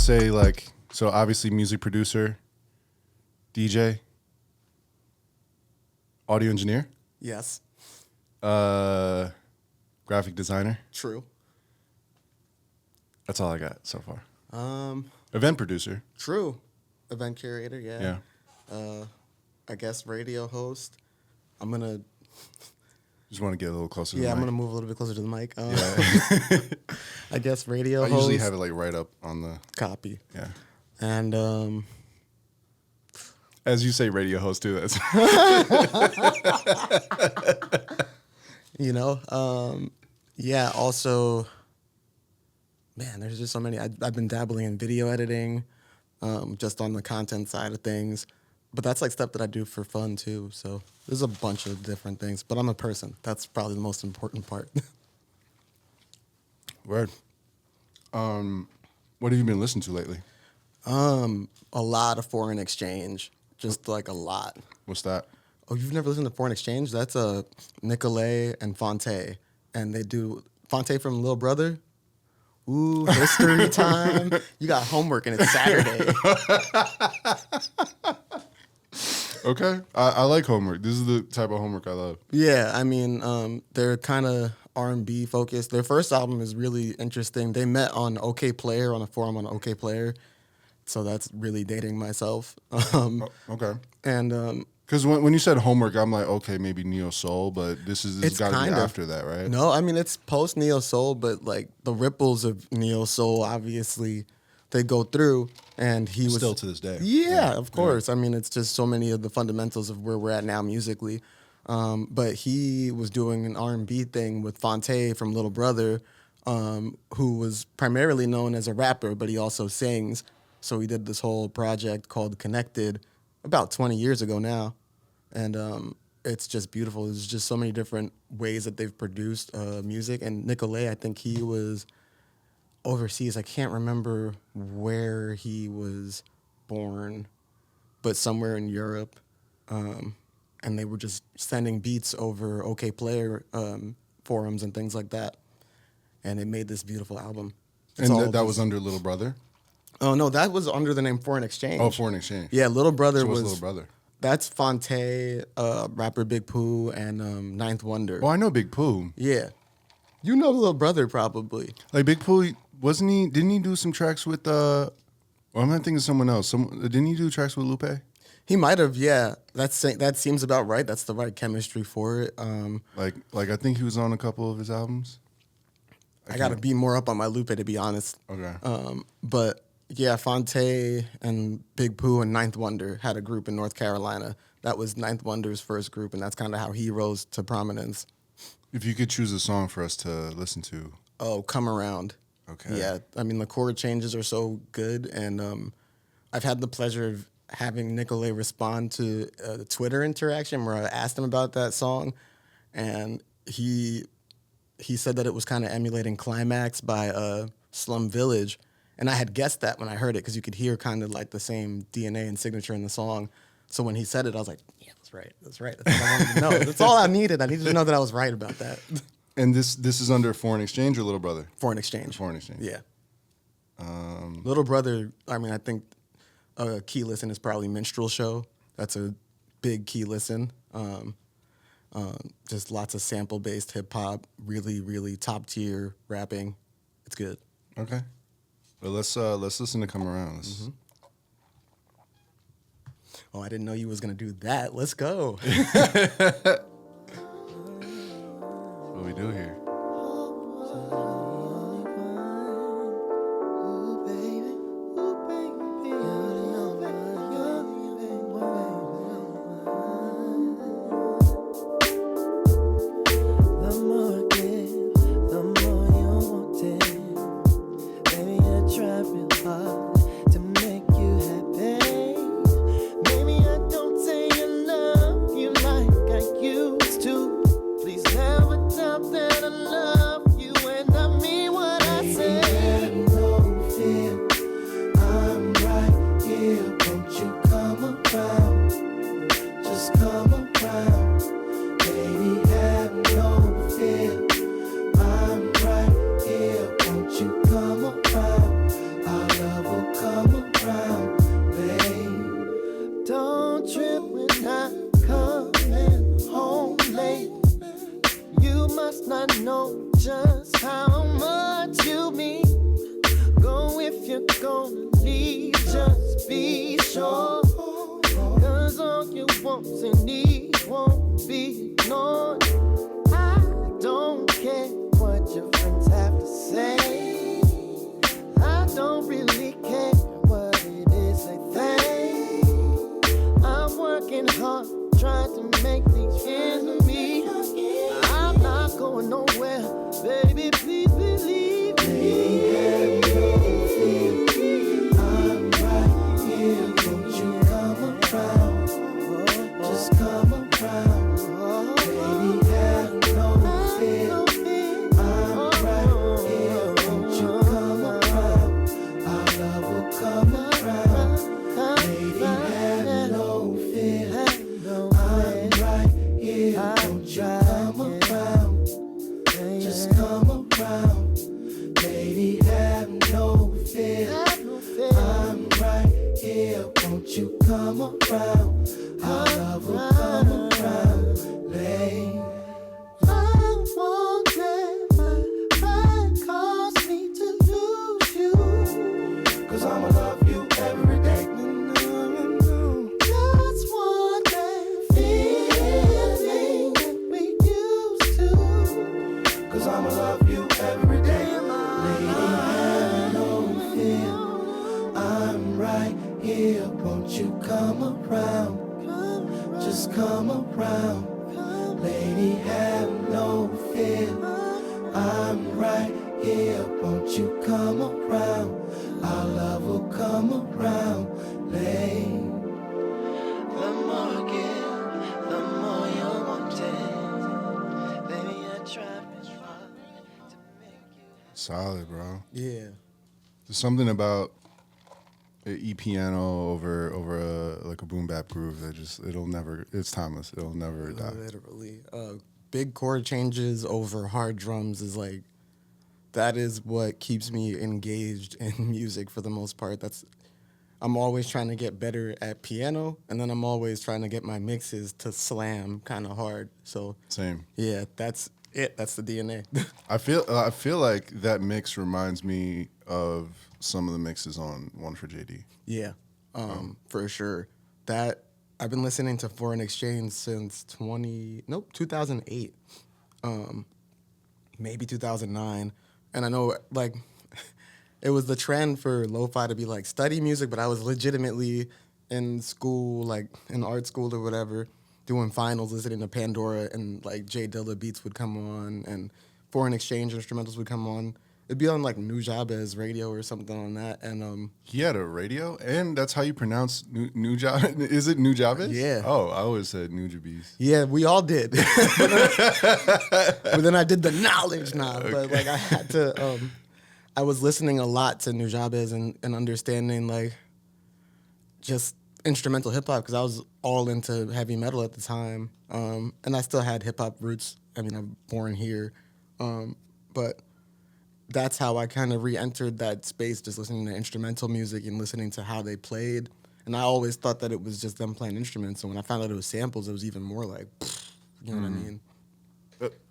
say like, so obviously music producer, DJ, audio engineer, Yes. graphic designer. True. That's all I got so far. Event producer. True. Event curator, yeah. Yeah. I guess radio host. I'm going to... Just want to get a little closer to the mic. Yeah, I'm going to move a little bit closer to the mic. Yeah. I guess radio host. I usually have it like right up on the... Copy. Yeah. And... As you say, radio host too. That's you know, yeah. Also, man, there's just so many. I've been dabbling in video editing, just on the content side of things, but that's like stuff that I do for fun too. So there's a bunch of different things. But I'm a person. That's probably the most important part. Word. What have you been listening to lately? A lot of foreign exchange. Just like a lot. What's that? Oh, you've never listened to Foreign Exchange? That's Nicolay and Fonte. And they do Fonte from Lil Brother. Ooh, history time. You got homework and it's Saturday. Okay. I like homework. This is the type of homework I love. Yeah, I mean, they're kind of R&B focused. Their first album is really interesting. They met on OK Player, on a forum on OK Player. So that's really dating myself. Okay. And because when you said homework, I'm like, okay, maybe neo soul, but this got to be after that, right? No, I mean it's post neo soul, but like the ripples of neo soul, obviously, they go through. And he was still to this day. Yeah, of course. Yeah. I mean, it's just so many of the fundamentals of where we're at now musically. But he was doing an R&B thing with Fonte from Little Brother, who was primarily known as a rapper, but he also sings. So he did this whole project called Connected about 20 years ago now. And it's just beautiful. There's just so many different ways that they've produced music. And Nicolay, I think he was overseas. I can't remember where he was born, but somewhere in Europe. And they were just sending beats over OK Player forums and things like that. And it made this beautiful album. And that was under Little Brother? Oh, no, that was under the name Foreign Exchange. Oh, Foreign Exchange. Yeah, Little Brother so was... Little Brother? That's Fonte, rapper Big Pooh, and Ninth Wonder. Oh, I know Big Pooh. Yeah. You know Little Brother, probably. Like, Big Pooh, didn't he do some tracks with... Well, I'm not thinking of someone else. Didn't he do tracks with Lupe? He might have, yeah. That seems about right. That's the right chemistry for it. Like I think he was on a couple of his albums. I got to be more up on my Lupe, to be honest. Okay. But... yeah, Fonte and Big Pooh and Ninth Wonder had a group in North Carolina. That was Ninth Wonder's first group, and that's kind of how he rose to prominence. If you could choose a song for us to listen to. Oh, Come Around. Okay. Yeah, I mean, the chord changes are so good, and I've had the pleasure of having Nicolay respond to the Twitter interaction where I asked him about that song, and he said that it was kind of emulating Climax by Slum Village. And I had guessed that when I heard it because you could hear kind of like the same DNA and signature in the song. So when he said it, I was like, yeah, that's right. That's right. That's what I wanted to know. That's all I needed. I needed to know that I was right about that. And this is under Foreign Exchange or Little Brother? Foreign Exchange. Foreign Exchange. Yeah. Little Brother, I mean, I think a key listen is probably Minstrel Show. That's a big key listen. Just lots of sample-based hip-hop, really, really top-tier rapping. It's good. Okay. Well, let's listen to Come Around. Mm-hmm. Oh, I didn't know you was going to do that. Let's go. What we do here? Please never doubt that I I know just how much you mean. Go if you're gonna leave, just be sure. Cause all your wants and needs won't be ignored. I don't care what your friends have to say. I don't really care what it is they think. I'm working hard, trying to make things ends meet. I'm not going nowhere, baby, please believe me. I'm right here, won't you come around? Just come around, baby, have no fear. I'm right here, won't you come around? Our love will come around, baby, have no fear. I'm right here, won't you come around? Just come around, baby, have no fear. I'm right here, won't you come around? Our love will come around, babe. I won't let my pride cause me to lose you. Cause I'ma love you every day. Just want that feeling that we used to. Cause I'ma love you every day. Lady, have no fear. I'm right here, won't you come around? Just come around. Lady, have no fear. I'm right here, won't you come around? Our love will come around, babe. The more I give, the more you want it. Baby, I try to make you. Solid, bro. Yeah. There's something about an e-piano over a boom bap groove that it's timeless. It'll never die. Literally. Big chord changes over hard drums is like, that is what keeps me engaged in music for the most part. I'm always trying to get better at piano, and then I'm always trying to get my mixes to slam kind of hard. So Same. yeah, that's it. That's the DNA. I feel like that mix reminds me of some of the mixes on One for JD. Yeah, for sure. That I've been listening to Foreign Exchange since 2008, maybe 2009, and I know like it was the trend for lo-fi to be like study music, but I was legitimately in school, like in art school or whatever, doing finals, listening to Pandora, and like J.Dilla beats would come on, and Foreign Exchange instrumentals would come on. It'd be on like Nujabes radio or something on that, and He had a radio, and that's how you pronounce Nujabes. Is it Nujabes? Yeah. Oh, I always said Nujabes. yeah, we all did. But then I did the knowledge now, but like I had to. I was listening a lot to Nujabes and understanding like just instrumental hip hop because I was all into heavy metal at the time, and I still had hip hop roots. I mean, I'm born here, but that's how I kind of re-entered that space, just listening to instrumental music and listening to how they played. And I always thought that it was just them playing instruments. So when I found out it was samples, it was even more like, you know what I mean?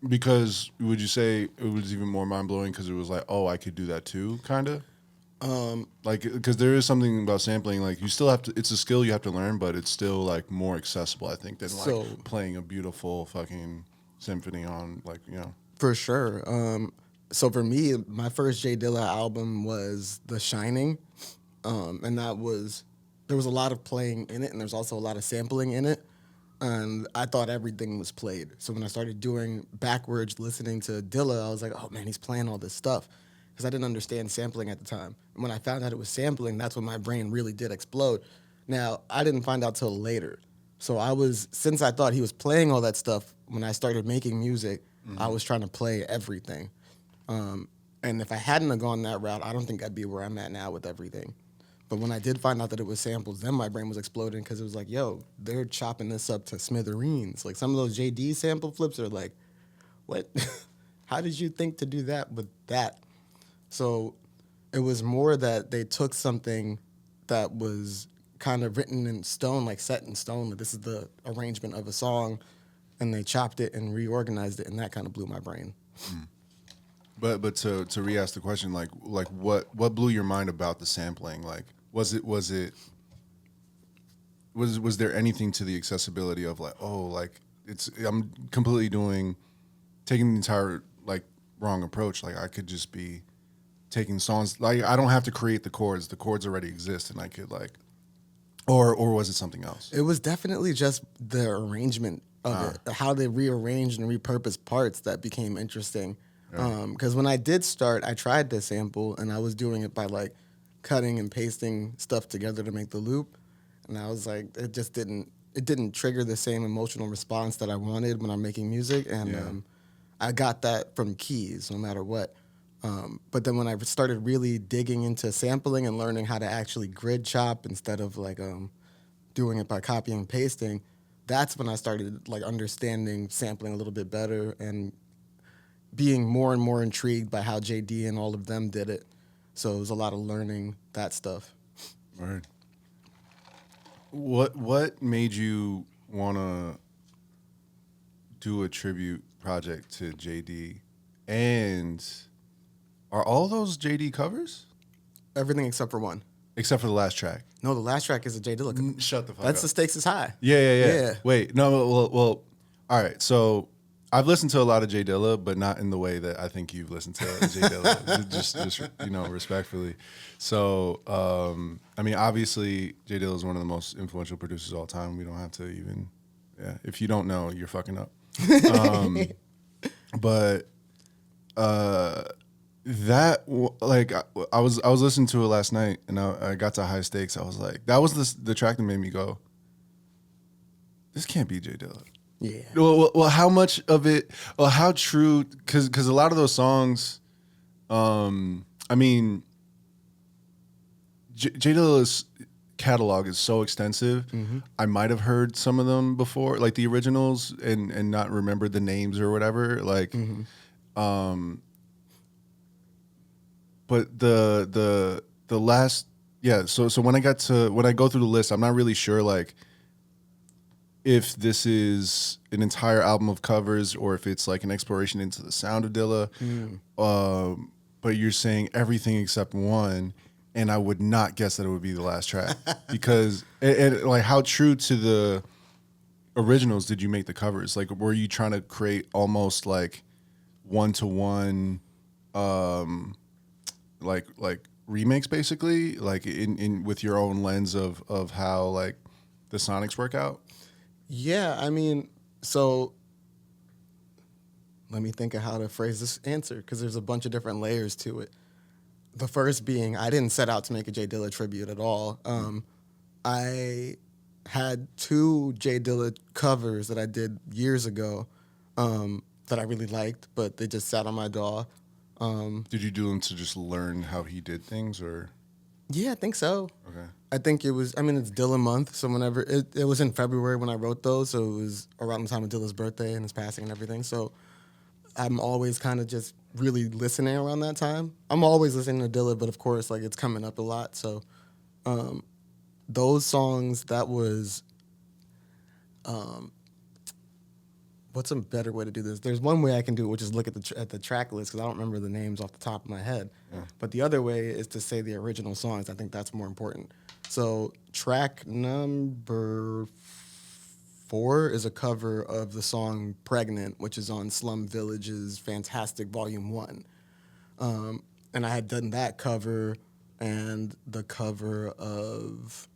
Because would you say it was even more mind blowing because it was like, oh, I could do that too, kind of? Like, because there is something about sampling, like you still have to, it's a skill you have to learn, but it's still like more accessible, I think, than like playing a beautiful fucking symphony on like, you know. For sure. So for me, my first J.Dilla album was The Shining. And there was a lot of playing in it, and there's also a lot of sampling in it. And I thought everything was played. So when I started doing backwards listening to Dilla, I was like, oh man, he's playing all this stuff. Because I didn't understand sampling at the time. And when I found out it was sampling, that's when my brain really did explode. Now, I didn't find out till later. So since I thought he was playing all that stuff, when I started making music, I was trying to play everything. And if I hadn't have gone that route, I don't think I'd be where I'm at now with everything. But when I did find out that it was samples, then my brain was exploding because it was like, yo, they're chopping this up to smithereens. Like some of those JD sample flips are like, what? How did you think to do that with that? So it was more that they took something that was kind of written in stone, like set in stone, that this is the arrangement of a song, and they chopped it and reorganized it, and that kind of blew my brain. But to re-ask the question, like what blew your mind about the sampling? Like, was there anything to the accessibility of like, oh, like I'm completely taking the entire like wrong approach. Like I could just be taking songs, like I don't have to create the chords already exist, and I could like, or was it something else? It was definitely just the arrangement of it, how they rearranged and repurposed parts that became interesting. Because when I did start, I tried to sample, and I was doing it by like cutting and pasting stuff together to make the loop, and I was like, it didn't trigger the same emotional response that I wanted when I'm making music, and I got that from keys, no matter what. But then when I started really digging into sampling and learning how to actually grid chop instead of like doing it by copying and pasting, that's when I started like understanding sampling a little bit better and being more and more intrigued by how JD and all of them did it. So it was a lot of learning that stuff. Word. What made you want to do a tribute project to JD? And are all those JD covers? Everything except for one. Except for the last track. No, the last track is a J.Dilla cover. Shut the fuck That's up. The Stakes is High. Yeah. Wait, no, well, all right. So I've listened to a lot of J.Dilla, but not in the way that I think you've listened to J.Dilla. just respectfully. So, I mean, obviously, J.Dilla is one of the most influential producers of all time. We don't have to even, if you don't know, you're fucking up. But that, like, I was listening to it last night, and I got to High Stakes. I was like, that was the track that made me go, this can't be J.Dilla. Yeah. Well, how much of it, or how true, because a lot of those songs, I mean, J.Dilla's catalog is so extensive. Mm-hmm. I might have heard some of them before, like the originals, and not remember the names or whatever. Like, but the last, So when I go through the list, I'm not really sure like if this is an entire album of covers or if it's like an exploration into the sound of Dilla. But you're saying everything except one, and I would not guess that it would be the last track because and like how true to the originals did you make the covers? Like, were you trying to create almost like one-to-one, like remakes basically, like in with your own lens of how like the sonics work out? Yeah, I mean, so let me think of how to phrase this answer because there's a bunch of different layers to it. The first being, I didn't set out to make a J Dilla tribute at all. I had 2 J Dilla covers that I did years ago that I really liked, but they just sat on my DAW. Did you do them to just learn how he did things, or? Yeah, I think so. Okay. I think it was, I mean, it's Dilla month, so whenever, it was in February when I wrote those, so it was around the time of Dilla's birthday and his passing and everything, so I'm always kind of just really listening around that time. I'm always listening to Dilla, but of course, like, it's coming up a lot, so those songs, that was, what's a better way to do this? There's one way I can do it, which is look at the track list, because I don't remember the names off the top of my head. Yeah. But the other way is to say the original songs. I think that's more important. So track number 4 is a cover of the song Pregnant, which is on Slum Village's Fantastic Volume 1. And I had done that cover and the cover of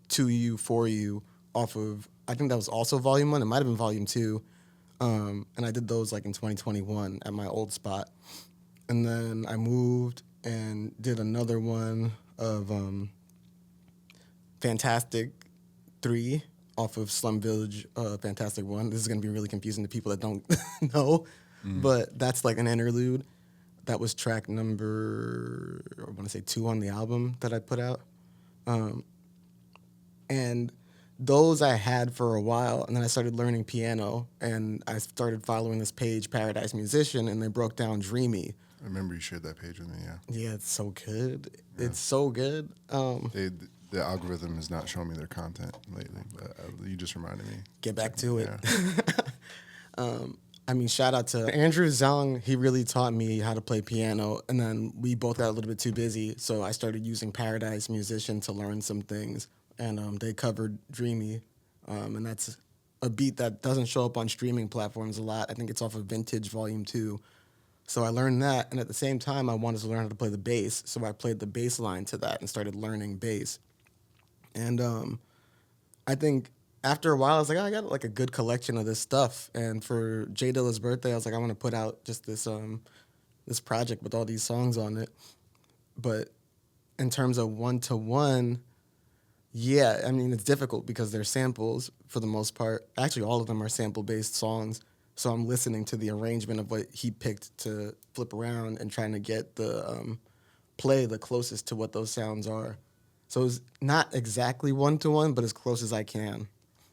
To You, For You off of, I think that was also Volume 1. It might have been Volume 2. And I did those like in 2021 at my old spot. And then I moved and did another one of Fantastic 3 off of Slum Village Fantastic 1. This is going to be really confusing to people that don't know. But that's like an interlude. That was track number, I want to say 2 on the album that I put out. And those I had for a while, and then I started learning piano, and I started following this page, Paradise Musician, and they broke down Dreamy. I remember you shared that page with me, yeah. Yeah, it's so good. Yeah. It's so good. The algorithm has not shown me their content lately, but you just reminded me. Get back to it. Yeah. I mean, shout out to Andrew Zhang. He really taught me how to play piano, and then we both got a little bit too busy, so I started using Paradise Musician to learn some things, and they covered Dreamy, and that's a beat that doesn't show up on streaming platforms a lot. I think it's off of Vintage Volume 2. So I learned that, and at the same time, I wanted to learn how to play the bass, so I played the bass line to that and started learning bass. And I think after a while, I was like, oh, I got like a good collection of this stuff. And for J.Dilla's birthday, I was like, I want to put out just this this project with all these songs on it. But in terms of one-to-one, yeah, I mean, it's difficult because they're samples for the most part. Actually, all of them are sample-based songs. So I'm listening to the arrangement of what he picked to flip around and trying to get the play the closest to what those sounds are. So it's not exactly one-to-one, but as close as I can.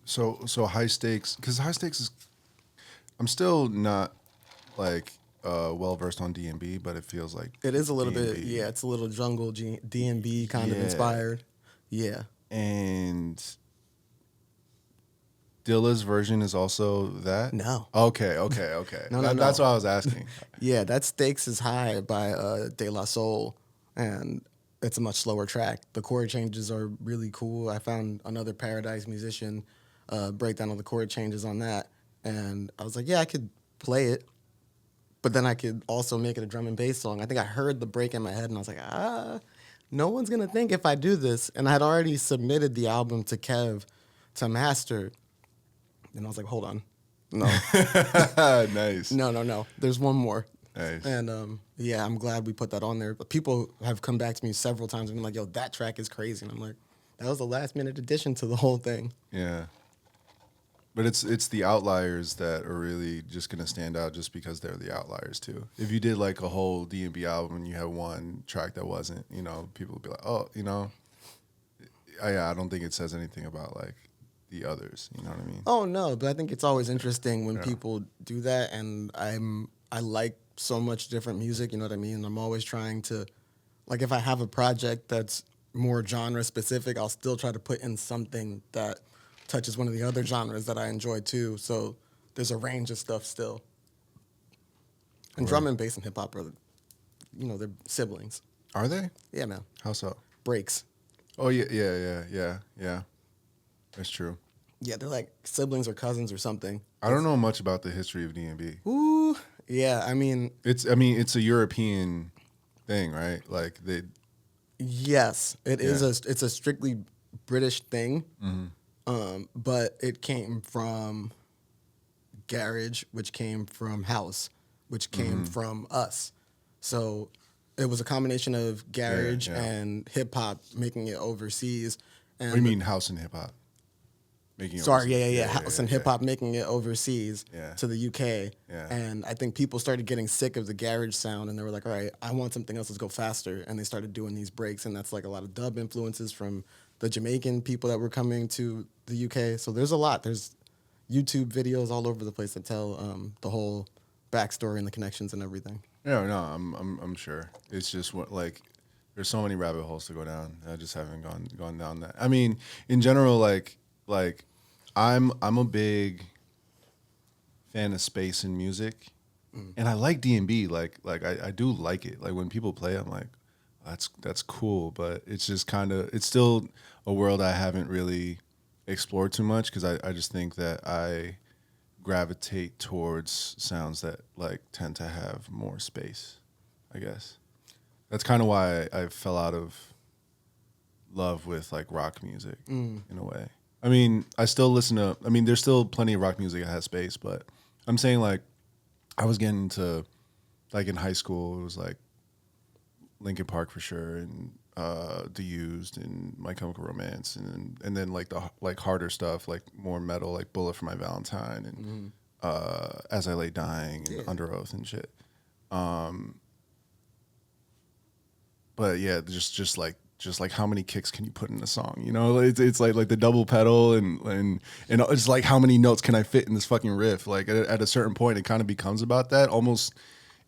So high stakes, because high stakes is, I'm still not like well versed on D&B, but it feels like It is a little D&B. bit, yeah, it's a little jungle D&B kind of Yeah. inspired. Yeah. And Dilla's version is also that? No. Okay. No, That's no. what I was asking. Yeah, that Stakes is High by De La Soul, and it's a much slower track. The chord changes are really cool. I found another Paradise Musician breakdown of the chord changes on that, and I was like, yeah, I could play it, but then I could also make it a drum and bass song. I think I heard the break in my head, and I was like, no one's going to think if I do this. And I had already submitted the album to Kev to master, and I was like, hold on. No. Nice. No. There's one more. Nice. And yeah, I'm glad we put that on there. But people have come back to me several times and been like, yo, that track is crazy. And I'm like, that was a last minute addition to the whole thing. Yeah. But it's the outliers that are really just gonna stand out just because they're the outliers too. If you did like a whole D&B album and you had one track that wasn't, people would be like, oh, I don't think it says anything about like the others. You know what I mean? Oh no, but I think it's always interesting when people do that, and I like so much different music, you know what I mean? I'm always trying to, like, if I have a project that's more genre specific, I'll still try to put in something that touches one of the other genres that I enjoy too. So there's a range of stuff still. And drum and bass and hip hop are, they're siblings. Are they? Yeah, man. How so? Breaks. Oh yeah. That's true. Yeah, they're like siblings or cousins or something. I don't know much about the history of D&B. Ooh, yeah. I mean, It's a European thing, right? Like they. yes, it is Yeah. it's a strictly British thing, Mm-hmm. but it came from garage, which came from house, which came from us. So it was a combination of garage Yeah. and hip hop making it overseas. And What do you mean house and hip hop? Making it Sorry, overseas? yeah. House and hip hop making it overseas Yeah. to the UK. Yeah. And I think people started getting sick of the garage sound, and they were like, all right, I want something else, let's go faster. And they started doing these breaks, and that's like a lot of dub influences from the Jamaican people that were coming to the UK. So there's a lot. There's YouTube videos all over the place that tell the whole backstory and the connections and everything. No, I'm sure. It's just there's so many rabbit holes to go down. I just haven't gone down that. I mean, in general, like I'm a big fan of space and music, and I like D&B. Like I do like it. Like when people play, I'm like, that's cool. But it's just it's still a world I haven't really explored too much because I just think that I gravitate towards sounds that like tend to have more space, I guess. That's kind of why I fell out of love with like rock music in a way. I mean, I still listen to, there's still plenty of rock music that has space, but I'm saying like I was getting to, like in high school, it was like Linkin Park for sure, and The Used, and My Chemical Romance, and then like the like harder stuff, like more metal, like Bullet for My Valentine, and As I Lay Dying, and Under Oath and shit. But yeah, just like how many kicks can you put in a song? You know, it's like the double pedal and it's like how many notes can I fit in this fucking riff? Like at a certain point, it kind of becomes about that, almost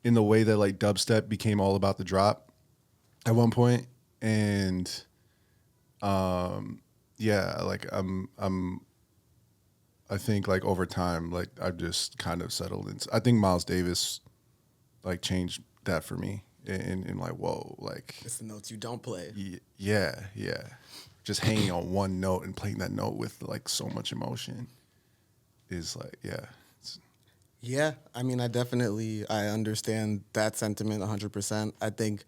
in the way that like dubstep became all about the drop at one point. And yeah, like I'm I think like over time, like I've just kind of settled into. I think Miles Davis like changed that for me. In like, whoa, like It's the notes you don't play. yeah, just hanging on one note and playing that note with like so much emotion is like, yeah. Yeah, I mean, I understand that sentiment 100%. I think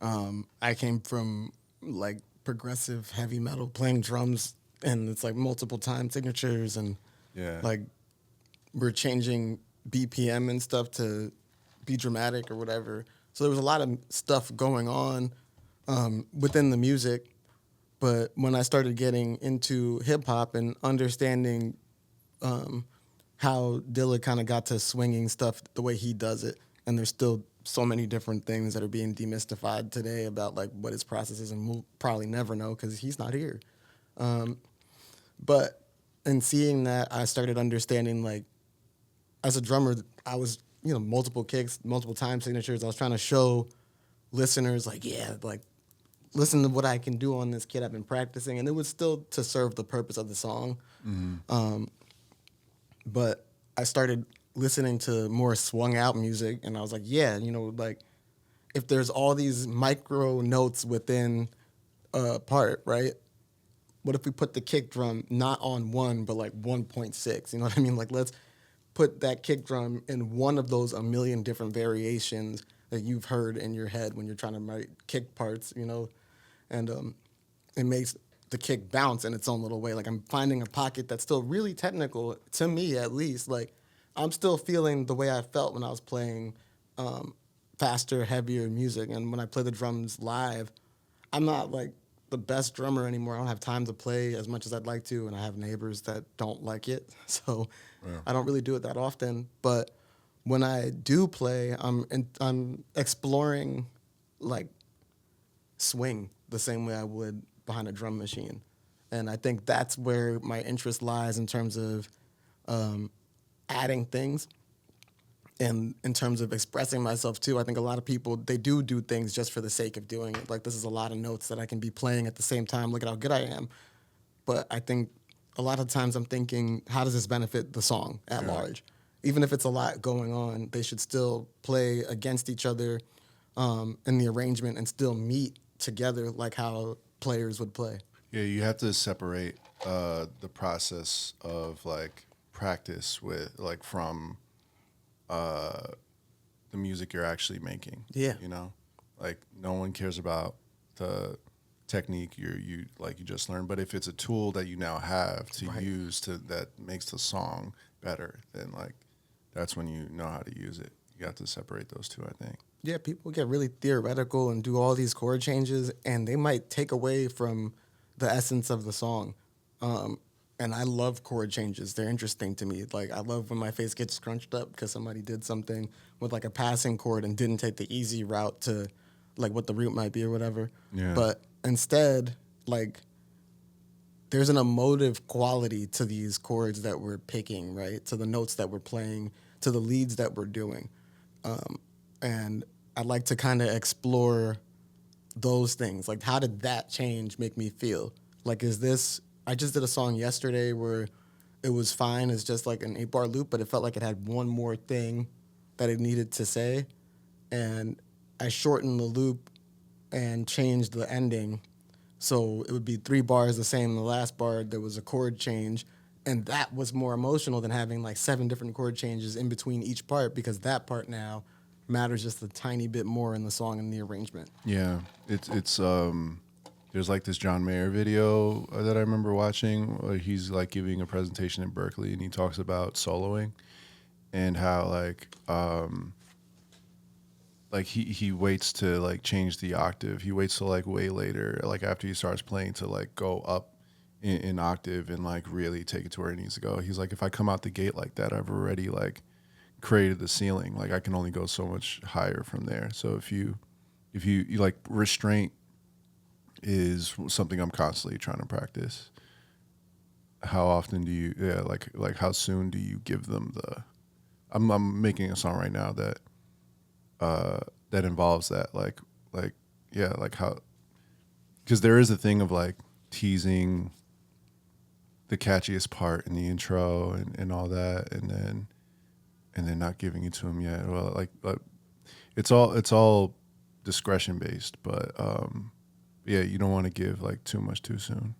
I came from like progressive heavy metal playing drums, and it's like multiple time signatures, and Yeah. like we're changing BPM and stuff to be dramatic or whatever. So there was a lot of stuff going on within the music. But when I started getting into hip hop and understanding how Dilla kind of got to swinging stuff the way he does it, and there's still so many different things that are being demystified today about like what his process is, and we'll probably never know because he's not here. But in seeing that, I started understanding like as a drummer, I was multiple kicks, multiple time signatures. I was trying to show listeners like, yeah, like listen to what I can do on this kit. I've been practicing, and it was still to serve the purpose of the song. But I started listening to more swung out music, and I was like, yeah, like if there's all these micro notes within a part, right? What if we put the kick drum not on 1, but like 1.6? You know what I mean? Like, let's put that kick drum in one of those a million different variations that you've heard in your head when you're trying to write kick parts, and it makes the kick bounce in its own little way. Like, I'm finding a pocket that's still really technical, to me at least. Like, I'm still feeling the way I felt when I was playing faster, heavier music. And when I play the drums live, I'm not like the best drummer anymore. I don't have time to play as much as I'd like to, and I have neighbors that don't like it. So I don't really do it that often. But when I do play, I'm exploring like swing the same way I would behind a drum machine. And I think that's where my interest lies in terms of adding things. And in terms of expressing myself too, I think a lot of people, they do things just for the sake of doing it. Like, this is a lot of notes that I can be playing at the same time. Look at how good I am. But I think a lot of times I'm thinking, how does this benefit the song at large? Even if it's a lot going on, they should still play against each other in the arrangement and still meet together like how players would play. Yeah, you have to separate the process of like practice with like from the music you're actually making. Yeah. Like no one cares about the technique you just learned, but if it's a tool that you now have to use that makes the song better, then like that's when you know how to use it. You have to separate those two, I think. Yeah, people get really theoretical and do all these chord changes, and they might take away from the essence of the song. And I love chord changes. They're interesting to me. Like, I love when my face gets scrunched up because somebody did something with like a passing chord and didn't take the easy route to like what the root might be or whatever. Yeah. But instead, like, there's an emotive quality to these chords that we're picking, right? To the notes that we're playing, to the leads that we're doing. And I'd like to kind of explore those things. Like, how did that change make me feel? Like, I just did a song yesterday where it was fine. It's just like an 8-bar loop, but it felt like it had one more thing that it needed to say. And I shortened the loop and changed the ending. So it would be 3 bars the same. The last bar, there was a chord change. And that was more emotional than having like 7 different chord changes in between each part, because that part now matters just a tiny bit more in the song and the arrangement. Yeah, it's there's like this John Mayer video that I remember watching where he's like giving a presentation in Berkeley, and he talks about soloing and how like he waits to like change the octave. He waits till like way later, like after he starts playing, to like go up in octave and like really take it to where it needs to go. He's like, if I come out the gate like that, I've already like created the ceiling. Like I can only go so much higher from there. So if you like, restraint is something I'm constantly trying to practice. How often do you like how soon do you give them the I'm making a song right now that that involves that like how, because there is a thing of like teasing the catchiest part in the intro and all that, and then not giving it to him yet. Well, like it's all discretion based, but yeah, you don't want to give like too much too soon.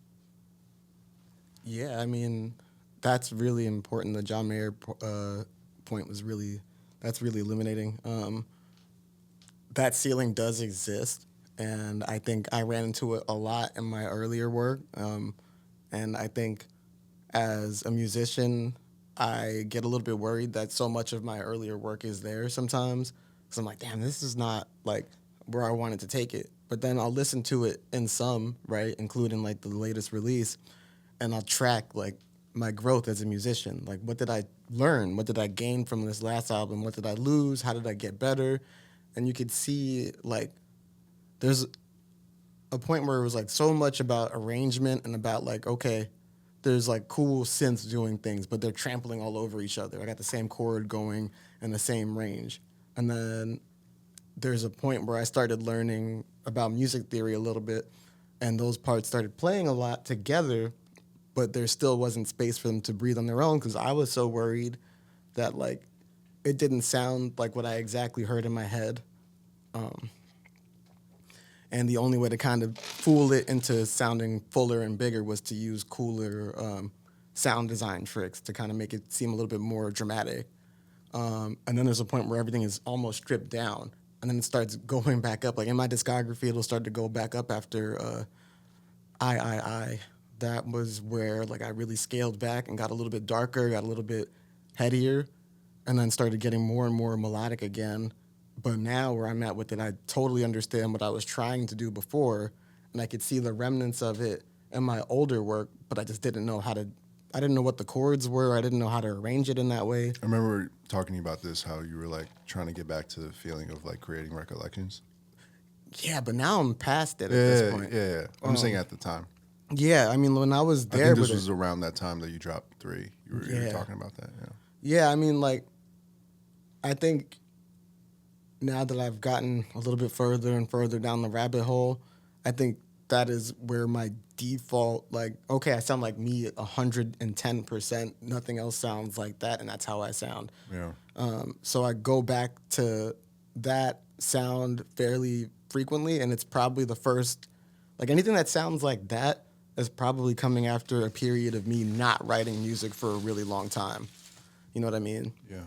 Yeah, I mean, that's really important. The John Mayer point was that's really illuminating. That ceiling does exist, and I think I ran into it a lot in my earlier work. And I think as a musician, I get a little bit worried that so much of my earlier work is there sometimes. Because I'm like, damn, this is not like where I wanted to take it. But then I'll listen to it in some, right, including like the latest release, and I'll track like my growth as a musician. Like, what did I learn? What did I gain from this last album? What did I lose? How did I get better? And you could see like there's a point where it was like so much about arrangement and about like, okay, there's like cool synths doing things, but they're trampling all over each other. I got the same chord going in the same range. And then there's a point where I started learning about music theory a little bit, and those parts started playing a lot together, but there still wasn't space for them to breathe on their own because I was so worried that like it didn't sound like what I exactly heard in my head. And the only way to kind of fool it into sounding fuller and bigger was to use cooler sound design tricks to kind of make it seem a little bit more dramatic. And then there's a point where everything is almost stripped down, and then it starts going back up. Like in my discography, it'll start to go back up after I. That was where like I really scaled back and got a little bit darker, got a little bit headier, and then started getting more and more melodic again. But now where I'm at with it, I totally understand what I was trying to do before, and I could see the remnants of it in my older work, but I just didn't know I didn't know what the chords were. I didn't know how to arrange it in that way. I remember talking to you about this, how you were like trying to get back to the feeling of like creating recollections. Yeah, but now I'm past it at this point. Yeah. I'm saying at the time. Yeah, I mean, when I was there, I think this was around that time that you dropped 3. You were talking about that. Yeah. Yeah, I mean, like, I think now that I've gotten a little bit further and further down the rabbit hole, I think that is where my default, like, okay, I sound like me 110%. Nothing else sounds like that, and that's how I sound. Yeah. So I go back to that sound fairly frequently, and it's probably the first, like, anything that sounds like that is probably coming after a period of me not writing music for a really long time. You know what I mean? Yeah.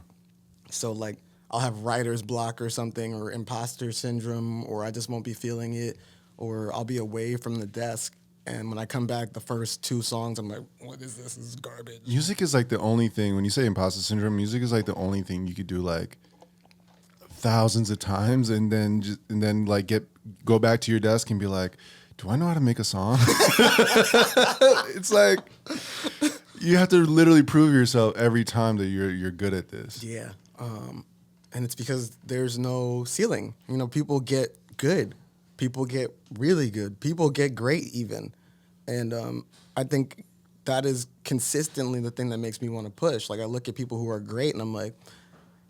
So, like, I'll have writer's block or something, or imposter syndrome, or I just won't be feeling it, or I'll be away from the desk, and when I come back, the first 2 songs, I'm like, what is this? This is garbage. Music is like the only thing, when you say imposter syndrome, music is like the only thing you could do like thousands of times and then like go back to your desk and be like, do I know how to make a song? It's like you have to literally prove yourself every time that you're good at this. Yeah. And it's because there's no ceiling. You know, people get good. People get really good. People get great even. And I think that is consistently the thing that makes me want to push. Like, I look at people who are great and I'm like,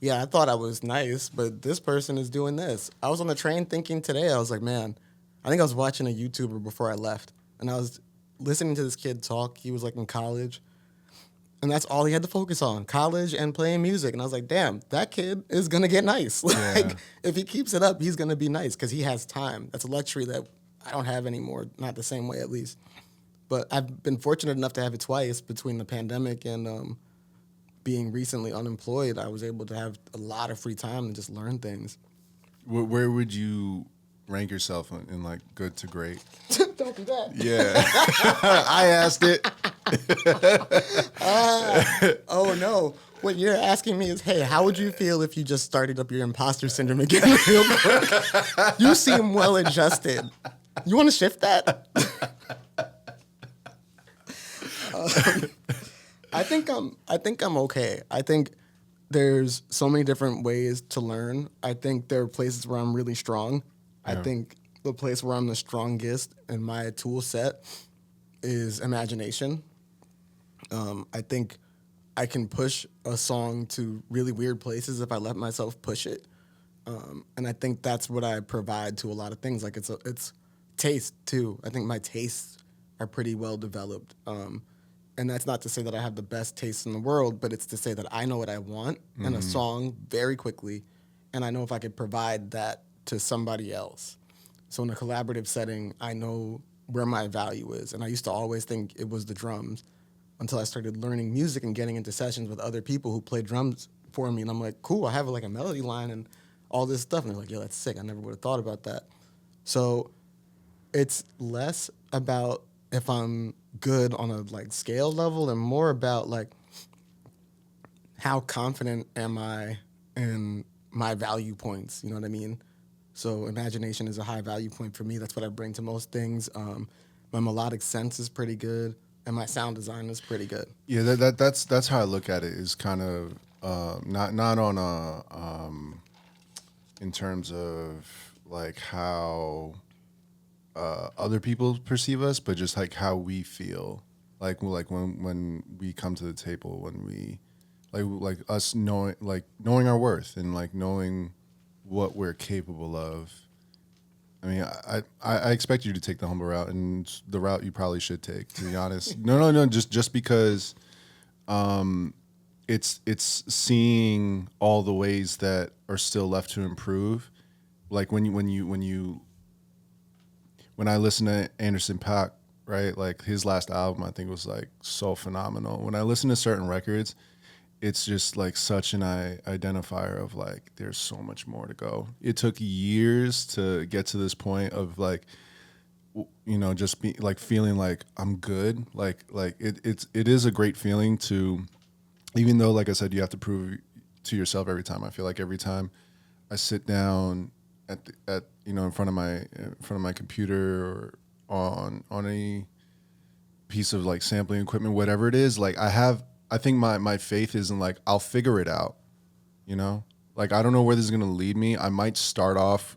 yeah, I thought I was nice, but this person is doing this. I was on the train thinking today, I was like, man, I think I was watching a YouTuber before I left. And I was listening to this kid talk. He was like in college. And that's all he had to focus on, college and playing music. And I was like, damn, that kid is going to get nice. Like, if he keeps it up, he's going to be nice because he has time. That's a luxury that I don't have anymore, not the same way at least. But I've been fortunate enough to have it twice between the pandemic and being recently unemployed. I was able to have a lot of free time to just learn things. Where would you rank yourself in like good to great? Don't do that. Yeah. I asked it. Oh, no. What you're asking me is, hey, how would you feel if you just started up your imposter syndrome again real quick? You seem well adjusted. You want to shift that? I think I'm okay. I think there's so many different ways to learn. I think there are places where I'm really strong. Yeah. I think the place where I'm the strongest in my tool set is imagination. I think I can push a song to really weird places if I let myself push it. And I think that's what I provide to a lot of things. Like, it's taste too. I think my tastes are pretty well developed. And that's not to say that I have the best taste in the world, but it's to say that I know what I want in a song very quickly, and I know if I could provide that to somebody else. So in a collaborative setting, I know where my value is. And I used to always think it was the drums until I started learning music and getting into sessions with other people who play drums for me. And I'm like, cool, I have like a melody line and all this stuff. And they're like, yo, that's sick. I never would have thought about that. So it's less about if I'm good on a like scale level and more about like how confident am I in my value points, you know what I mean? So imagination is a high value point for me. That's what I bring to most things. My melodic sense is pretty good, and my sound design is pretty good. Yeah, that's how I look at it. Is kind of not on a in terms of like how other people perceive us, but just like how we feel. Like when we come to the table, when we like us knowing our worth and like knowing what we're capable of. I mean, I expect you to take the humble route, and the route you probably should take, to be honest. No, just because it's seeing all the ways that are still left to improve. Like when I listen to Anderson .Paak, right? Like his last album, I think was like so phenomenal. When I listen to certain records, it's just like such an identifier of like there's so much more to go. It took years to get to this point of like, you know, just be like feeling like I'm good. Like it is a great feeling to, even though like I said, you have to prove to yourself every time. I feel like every time I sit down at you know in front of my computer or on a piece of like sampling equipment, whatever it is, like I think my faith is in like I'll figure it out, you know? Like I don't know where this is gonna lead me. I might start off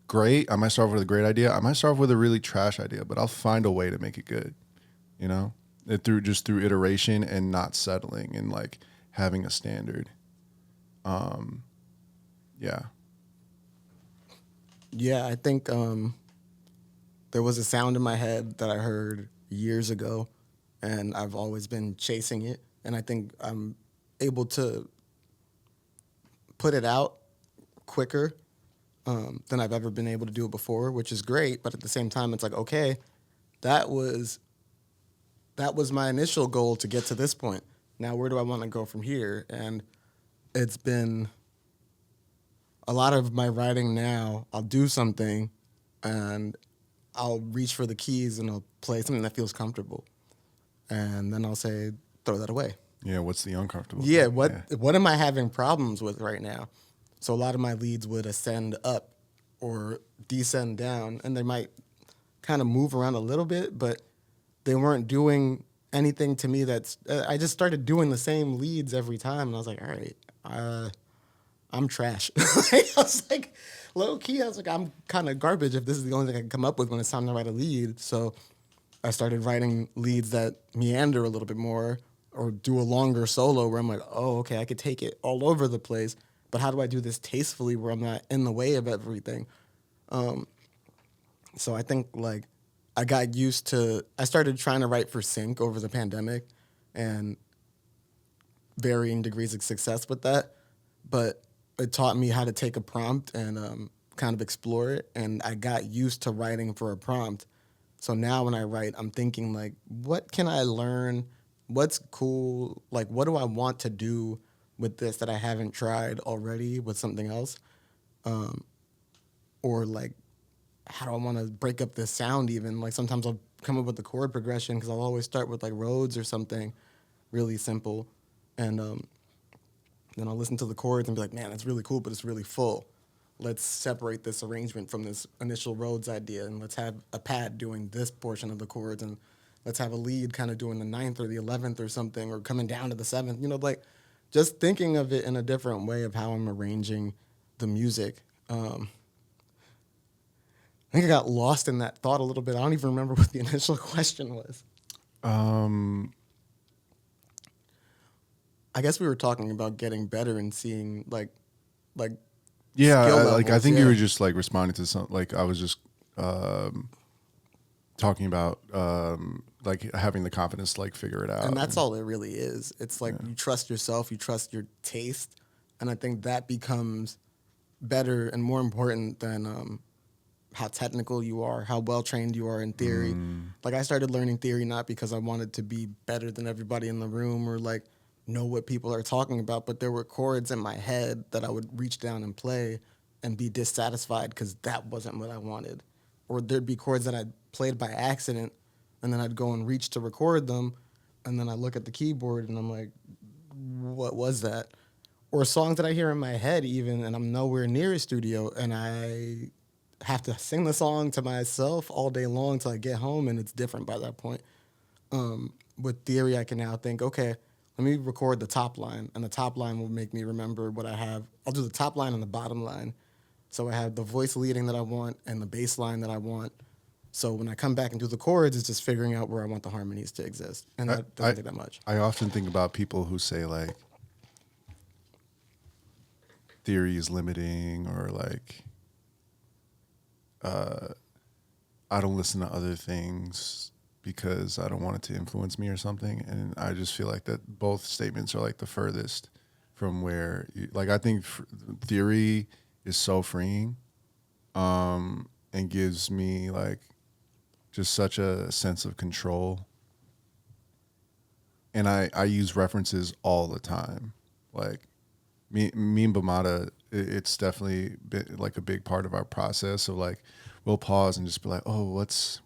great. I might start off with a great idea. I might start off with a really trash idea, but I'll find a way to make it good, you know? Through iteration and not settling and like having a standard. Yeah. Yeah, I think there was a sound in my head that I heard years ago, and I've always been chasing it. And I think I'm able to put it out quicker than I've ever been able to do it before, which is great. But at the same time, it's like, okay, that was my initial goal to get to this point. Now, where do I want to go from here? And it's been a lot of my writing now. I'll do something, and I'll reach for the keys, and I'll play something that feels comfortable. And then I'll say, throw that away. Yeah, what's the uncomfortable Yeah, thing? what am I having problems with right now? So a lot of my leads would ascend up or descend down, and they might kind of move around a little bit, but they weren't doing anything to me that's... I just started doing the same leads every time, and I was like, all right, I'm trash. I was like, low-key, I was like, I'm kind of garbage if this is the only thing I can come up with when it's time to write a lead. So I started writing leads that meander a little bit more or do a longer solo where I'm like, oh, okay, I could take it all over the place, but how do I do this tastefully where I'm not in the way of everything? So I think, like, I got used to... I started trying to write for sync over the pandemic and varying degrees of success with that, but it taught me how to take a prompt and kind of explore it, and I got used to writing for a prompt. So now when I write, I'm thinking, like, what can I learn? What's cool? Like, what do I want to do with this that I haven't tried already with something else? Or, like, how do I want to break up this sound even? Like, sometimes I'll come up with the chord progression because I'll always start with, like, Rhodes or something really simple. And then I'll listen to the chords and be like, man, that's really cool, but it's really full. Let's separate this arrangement from this initial Rhodes idea, and let's have a pad doing this portion of the chords, and let's have a lead kind of doing the 9th or the 11th or something, or coming down to the 7th. You know, like, just thinking of it in a different way of how I'm arranging the music. I think I got lost in that thought a little bit. I don't even remember what the initial question was. I guess we were talking about getting better and seeing like Yeah, skill I levels, think yeah. you were just like responding to some, like I was just talking about like having the confidence to like figure it out. And that's all it really is. It's like you trust yourself, you trust your taste, and I think that becomes better and more important than how technical you are, how well trained you are in theory. Like I started learning theory not because I wanted to be better than everybody in the room or like know what people are talking about, but there were chords in my head that I would reach down and play and be dissatisfied because that wasn't what I wanted. Or there'd be chords that I'd played by accident and then I'd go and reach to record them and then I look at the keyboard and I'm like, what was that? Or songs that I hear in my head even and I'm nowhere near a studio and I have to sing the song to myself all day long till I get home and it's different by that point. With theory, I can now think, okay, let me record the top line, and the top line will make me remember what I have. I'll do the top line and the bottom line. So I have the voice leading that I want and the bass line that I want. So when I come back and do the chords, it's just figuring out where I want the harmonies to exist. And that doesn't take that much. I often think about people who say like theory is limiting or like I don't listen to other things because I don't want it to influence me or something. And I just feel like that both statements are like the furthest from where, like, I think theory is so freeing and gives me like just such a sense of control. And I use references all the time. Like me and Bamada, it's definitely been like a big part of our process of like, we'll pause and just be like, oh,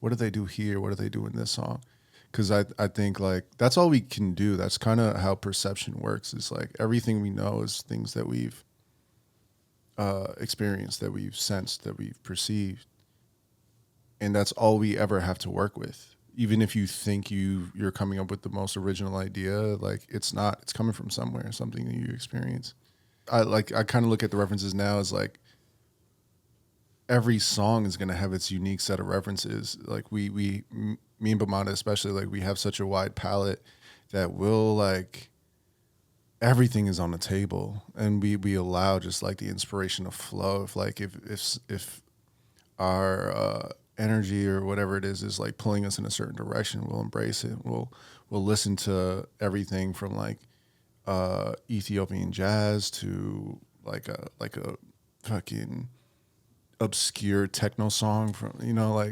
what do they do here? What do they do in this song? Because I think like that's all we can do. That's kind of how perception works. Is like everything we know is things that we've experienced, that we've sensed, that we've perceived. And that's all we ever have to work with. Even if you think you're coming up with the most original idea, like it's not. It's coming from somewhere, something that you experience. I kind of look at the references now as like every song is going to have its unique set of references. Like me and Bamada especially, like we have such a wide palette that we'll like everything is on the table, and we allow just like the inspiration to flow. If our energy or whatever it is like pulling us in a certain direction, we'll embrace it. We'll listen to everything from like Ethiopian jazz to like a fucking obscure techno song from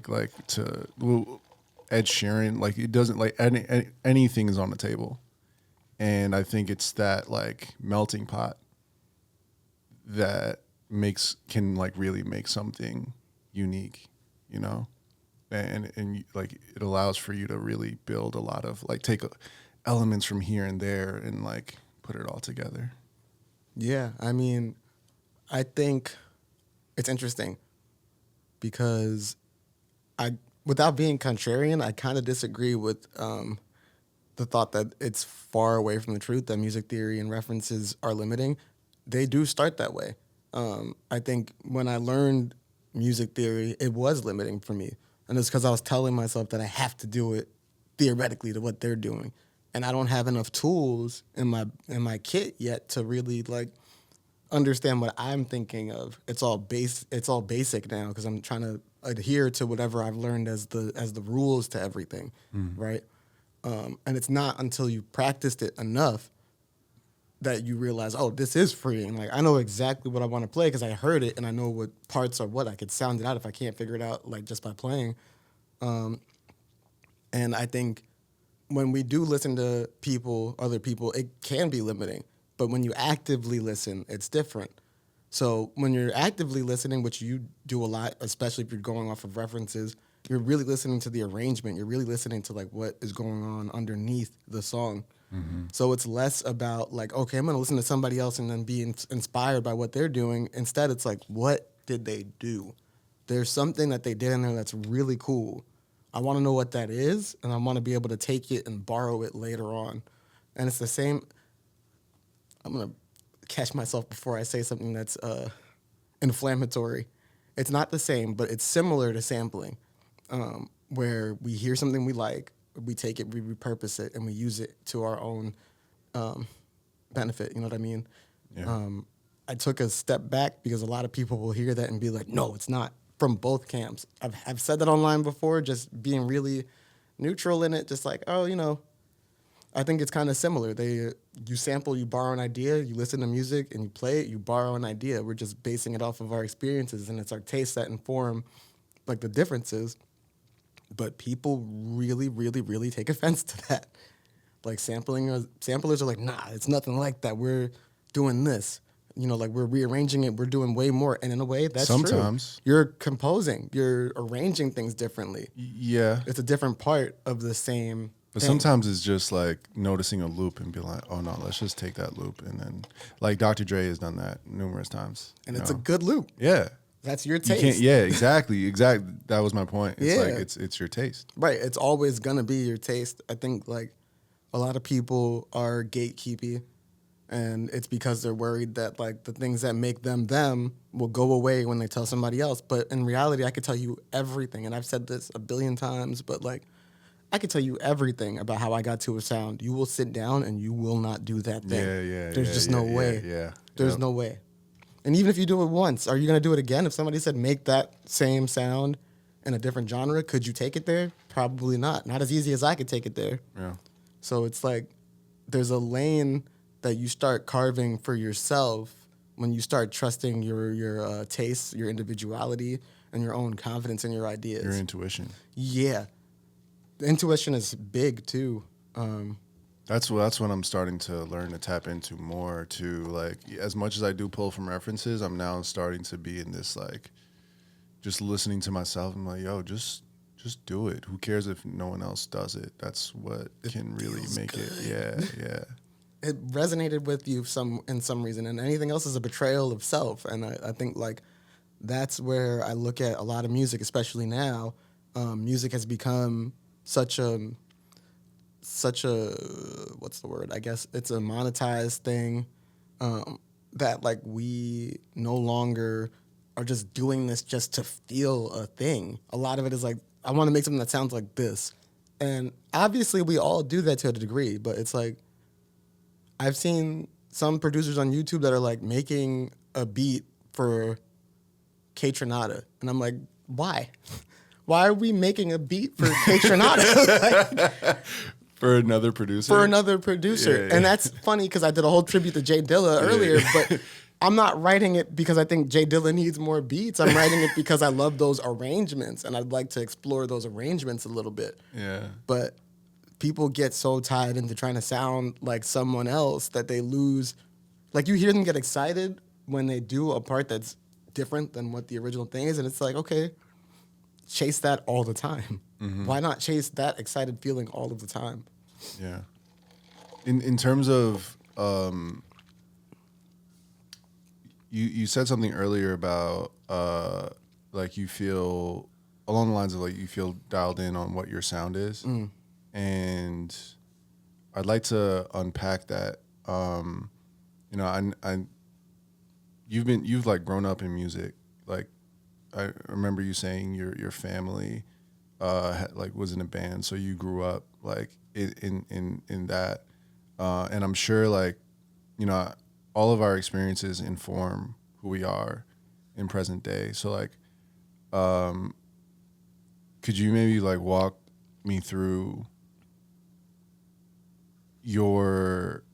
like to Ed Sheeran. Like it doesn't like anything is on the table, and I think it's that like melting pot that can like really make something unique, and like it allows for you to really build a lot of like take elements from here and there and like put it all together. Yeah, I mean, I think it's interesting because without being contrarian, I kind of disagree with the thought that it's far away from the truth that music theory and references are limiting. They do start that way. I think when I learned music theory, it was limiting for me. And it's because I was telling myself that I have to do it theoretically to what they're doing. And I don't have enough tools in my kit yet to really like understand what I'm thinking of. It's all basic now because I'm trying to adhere to whatever I've learned as the rules to everything, right? And it's not until you practiced it enough that you realize, oh, this is freeing. Like I know exactly what I want to play because I heard it and I know what parts are what. I could sound it out if I can't figure it out like just by playing. And I think when we do listen to other people, it can be limiting. But when you actively listen, it's different. So when you're actively listening, which you do a lot, especially if you're going off of references, you're really listening to the arrangement. You're really listening to like what is going on underneath the song. Mm-hmm. So it's less about like, okay, I'm going to listen to somebody else and then be inspired by what they're doing. Instead, it's like, what did they do? There's something that they did in there that's really cool. I want to know what that is, and I want to be able to take it and borrow it later on. And it's the same. I'm going to catch myself before I say something that's inflammatory. It's not the same, but it's similar to sampling, where we hear something we like, we take it, we repurpose it, and we use it to our own benefit. You know what I mean? Yeah. I took a step back because a lot of people will hear that and be like, no, it's not, from both camps. I've said that online before, just being really neutral in it, just like, oh, I think it's kind of similar. You sample, you borrow an idea, you listen to music, and you play it, you borrow an idea. We're just basing it off of our experiences, and it's our tastes that inform, like, the differences. But people really, really, really take offense to that. Like, samplers are like, nah, it's nothing like that. We're doing this. Like, we're rearranging it. We're doing way more. And in a way, that's Sometimes. true. You're composing. You're arranging things differently. Yeah. It's a different part of the same But thing. sometimes it's just like noticing a loop and be like, oh no, let's just take that loop. And then like Dr. Dre has done that numerous times. And it's a good loop. Yeah. That's your You taste. can't, yeah, exactly. That was my point. It's Yeah. like it's your taste. Right. It's always going to be your taste. I think, like, a lot of people are gatekeepy, and it's because they're worried that, like, the things that make them will go away when they tell somebody else. But in reality, I could tell you everything, and I've said this a billion times, but, like, I could tell you everything about how I got to a sound. You will sit down and you will not do that thing. Yeah. There's just no way. Yeah. There's no way. And even if you do it once, are you going to do it again? If somebody said make that same sound in a different genre, could you take it there? Probably not. Not as easy as I could take it there. Yeah. So it's like there's a lane that you start carving for yourself when you start trusting your tastes, your individuality, and your own confidence in your ideas. Your intuition. Yeah. Intuition is big too. That's what I'm starting to learn to tap into more too. Like, as much as I do pull from references, I'm now starting to be in this, like, just listening to myself. I'm like, yo, just do it. Who cares if no one else does it? That's what can really make good. it. Yeah. It resonated with you in some reason, and anything else is a betrayal of self. And I think, like, that's where I look at a lot of music, especially now. Music has become such a what's the word? I guess it's a monetized thing that, like, we no longer are just doing this just to feel a thing. A lot of it is like, I want to make something that sounds like this. And obviously we all do that to a degree, but it's like, I've seen some producers on YouTube that are like making a beat for K-Tronada. And I'm like, why? Why are we making a beat for K-Tronada? For another producer? For another producer. Yeah. And that's funny because I did a whole tribute to J.Dilla earlier, but I'm not writing it because I think J.Dilla needs more beats. I'm writing it because I love those arrangements, and I'd like to explore those arrangements a little bit. Yeah. But people get so tied into trying to sound like someone else that they lose. Like, you hear them get excited when they do a part that's different than what the original thing is, and it's like, okay, chase that all the time. Mm-hmm. Why not chase that excited feeling all of the time? Yeah. In terms of you said something earlier about like you feel along the lines of like you feel dialed in on what your sound is, and I'd like to unpack that. You know, you've like grown up in music. Like, I remember you saying your family like was in a band, so you grew up like in that, and I'm sure, like, you know, all of our experiences inform who we are in present day. So, like, could you maybe like walk me through your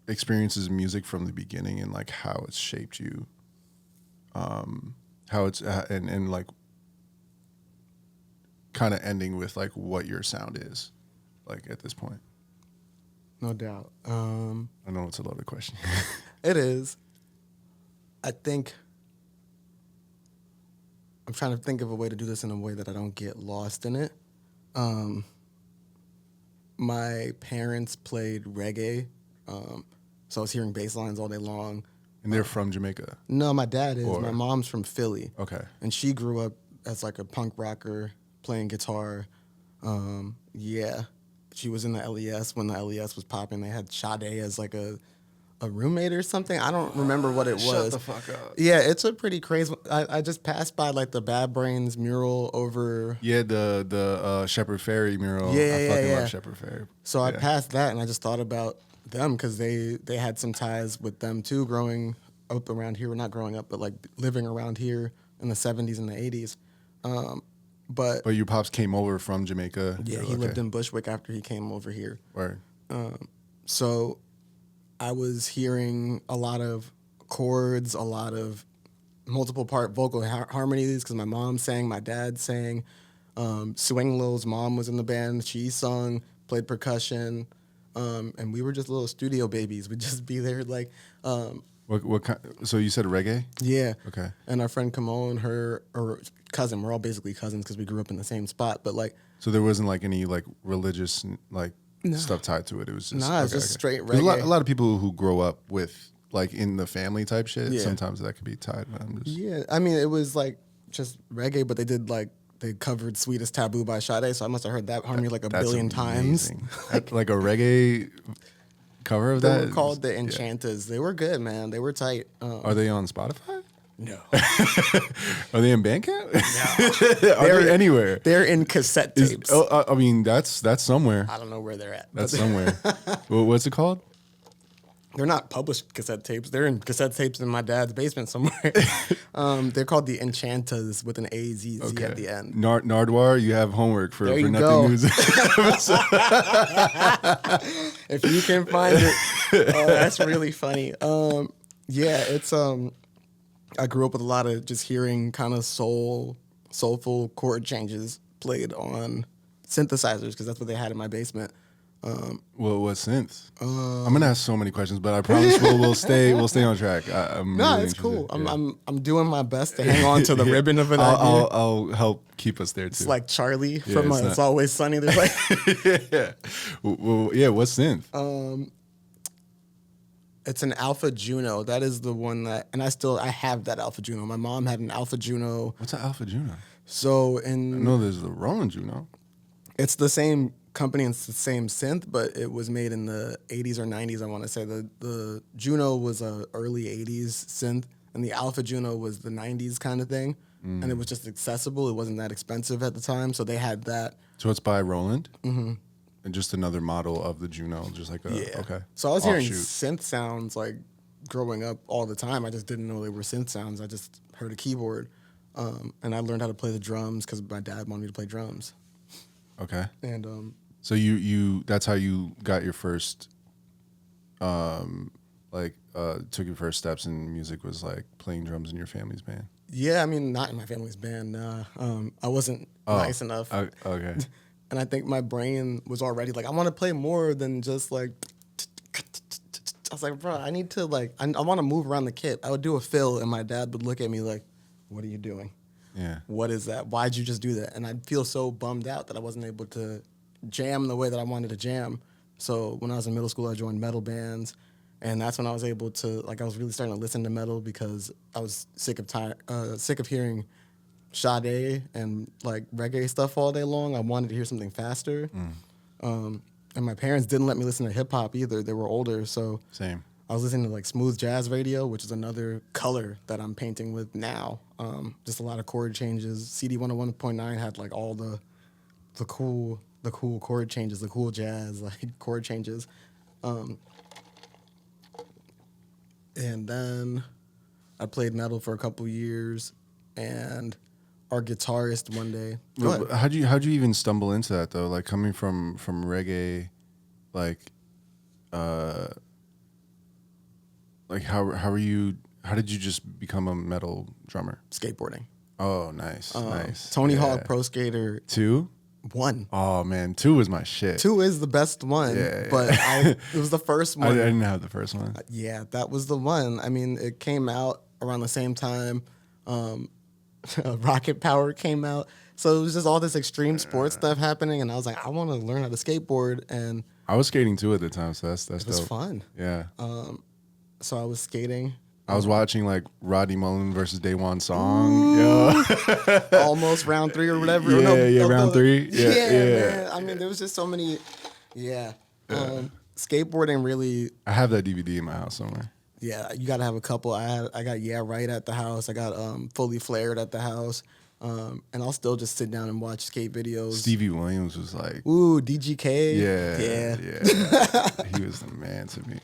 experiences in music from the beginning and like how it's shaped you, how it's and like kind of ending with like what your sound is like at this point? No doubt. I know it's a loaded question. It is. I think I'm trying to think of a way to do this in a way that I don't get lost in it. My parents played reggae, so I was hearing bass lines all day long. And they're from Jamaica? No, my dad is. Or- My mom's from Philly. Okay. And she grew up as like a punk rocker, playing guitar. Yeah. She was in the LES when the LES was popping. They had Sade as like a roommate or something. I don't remember what it was. Shut the fuck up. Yeah, it's a pretty crazy. I just passed by like the Bad Brains mural over. Yeah, the Shepherd Ferry mural. Yeah, I yeah, fucking yeah. love Shepherd Ferry. So I Yeah. passed that and I just thought about them because they had some ties with them too, growing up around here. Well, not growing up, but like living around here in the 70s and the 80s. But your pops came over from Jamaica. yeah, he lived in Bushwick after he came over here. Right. So I was hearing a lot of chords, a lot of multiple part vocal harmonies because my mom sang, my dad sang. Swing Lil's mom was in the band. She sung, played percussion. And we were just little studio babies. We'd just be there like... What kind? So you said reggae? Yeah. Okay. And our friend Kamon, her cousin, we're all basically cousins because we grew up in the same spot. But like, so there wasn't like any like religious like stuff tied to it. It was just it's just straight reggae. There's a lot of people who grow up with like in the family type shit. Yeah. Sometimes that could be tied. But I'm just... Yeah, I mean it was like just reggae, but they covered "Sweetest Taboo" by Sade, so I must have heard that harmony like a billion times. Like a reggae cover of that. They were called the Enchanters. They were good, man. They were tight. Are they on Spotify? No. Are they in Bandcamp? No. Are they anywhere? They're in cassette tapes. I mean, that's somewhere. I don't know where they're at. That's somewhere. What's it called? They're not published cassette tapes. They're in cassette tapes in my dad's basement somewhere. They're called the Enchanters with an A-Z-Z at the end. Nardwar, you have homework for There you Nothing go. News. If you can find it, that's really funny. Yeah, it's I grew up with a lot of just hearing kind of soulful chord changes played on synthesizers because that's what they had in my basement. Well, what synth? I'm gonna ask so many questions, but I promise we'll stay on track. I'm No, really it's cool. interested. I'm doing my best to hang on to the ribbon of an idea. I'll help keep us there too. It's like Charlie from it's It's Always Sunny. There's like yeah. Well, yeah. What synth? it's an Alpha Juno. That is the one that, and I have that Alpha Juno. My mom had an Alpha Juno. What's an Alpha Juno? So I know there's the Roland Juno. it's the same company and it's the same synth, but it was made in the 80s or 90s, I want to say. The Juno was a early 80s synth, and the Alpha Juno was the 90s kind of thing. And it was just accessible. It wasn't that expensive at the time, so they had that. So it's by Roland? Mm-hmm. And just another model of the Juno, just like a, okay. So I was hearing Offshoot. synth sounds like growing up all the time. I just didn't know they were synth sounds. I just heard a keyboard. And I learned how to play the drums because my dad wanted me to play drums. Okay. And So you that's how you got your first took your first steps in music, was like playing drums in your family's band. yeah, I mean, not in my family's band. I wasn't nice enough. Okay. And I think my brain was already like, I want to play more than just like. I was like, bro, I need to I want to move around the kit. I would do a fill, and my dad would look at me like, "What are you doing? Yeah. What is that? Why'd you just do that?" And I'd feel so bummed out that I wasn't able to jam the way that I wanted to jam. So when I was in middle school, I joined metal bands, and that's when I was able to I was really starting to listen to metal because I was sick of hearing Sade and like reggae stuff all day long. I wanted to hear something faster. And my parents didn't let me listen to hip hop either. They were older, so Same. I was listening to like smooth jazz radio, which is another color that I'm painting with now. Just a lot of chord changes. CD 101.9 had like all the cool chord changes, the cool jazz like chord changes. And then I played metal for a couple years, and our guitarist one day. How'd you even stumble into that though? Like coming from reggae, how did you just become a metal drummer? Skateboarding. Oh, nice, nice. Tony Hawk Pro Skater 2? 1. Oh man, 2 was my shit. 2 is the best one, but it was the first one. I didn't have the first one. Yeah, that was the one. I mean, it came out around the same time Rocket Power came out. So it was just all this extreme sports stuff happening, and I was like, I want to learn how to skateboard, and I was skating too at the time, so that's it was dope. fun. Yeah. So I was skating. I was watching like Rodney Mullen versus Daewon Song. Yo. Almost round 3 or whatever. Round 3. Yeah, man. I mean, there was just so many. Yeah. Skateboarding really. I have that DVD in my house somewhere. Yeah, you got to have a couple. I got Yeah Right at the house. I got Fully Flared at the house. And I'll still just sit down and watch skate videos. Stevie Williams was like, ooh, DGK. Yeah. He was the man to me.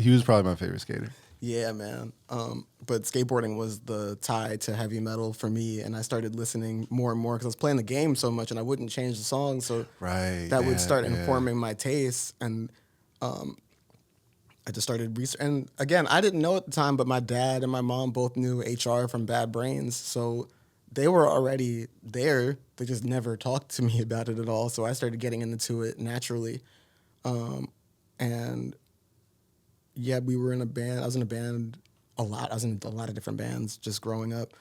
He was probably my favorite skater. Yeah, man. But skateboarding was the tie to heavy metal for me, and I started listening more and more because I was playing the game so much, and I wouldn't change the song, so Right. that would yeah, start yeah. informing my tastes, and I just started research. And again, I didn't know at the time, but my dad and my mom both knew HR from Bad Brains, so they were already there. They just never talked to me about it at all. So I started getting into it naturally, and yeah, we were in a band. I was in a band a lot. I was in a lot of different bands just growing up.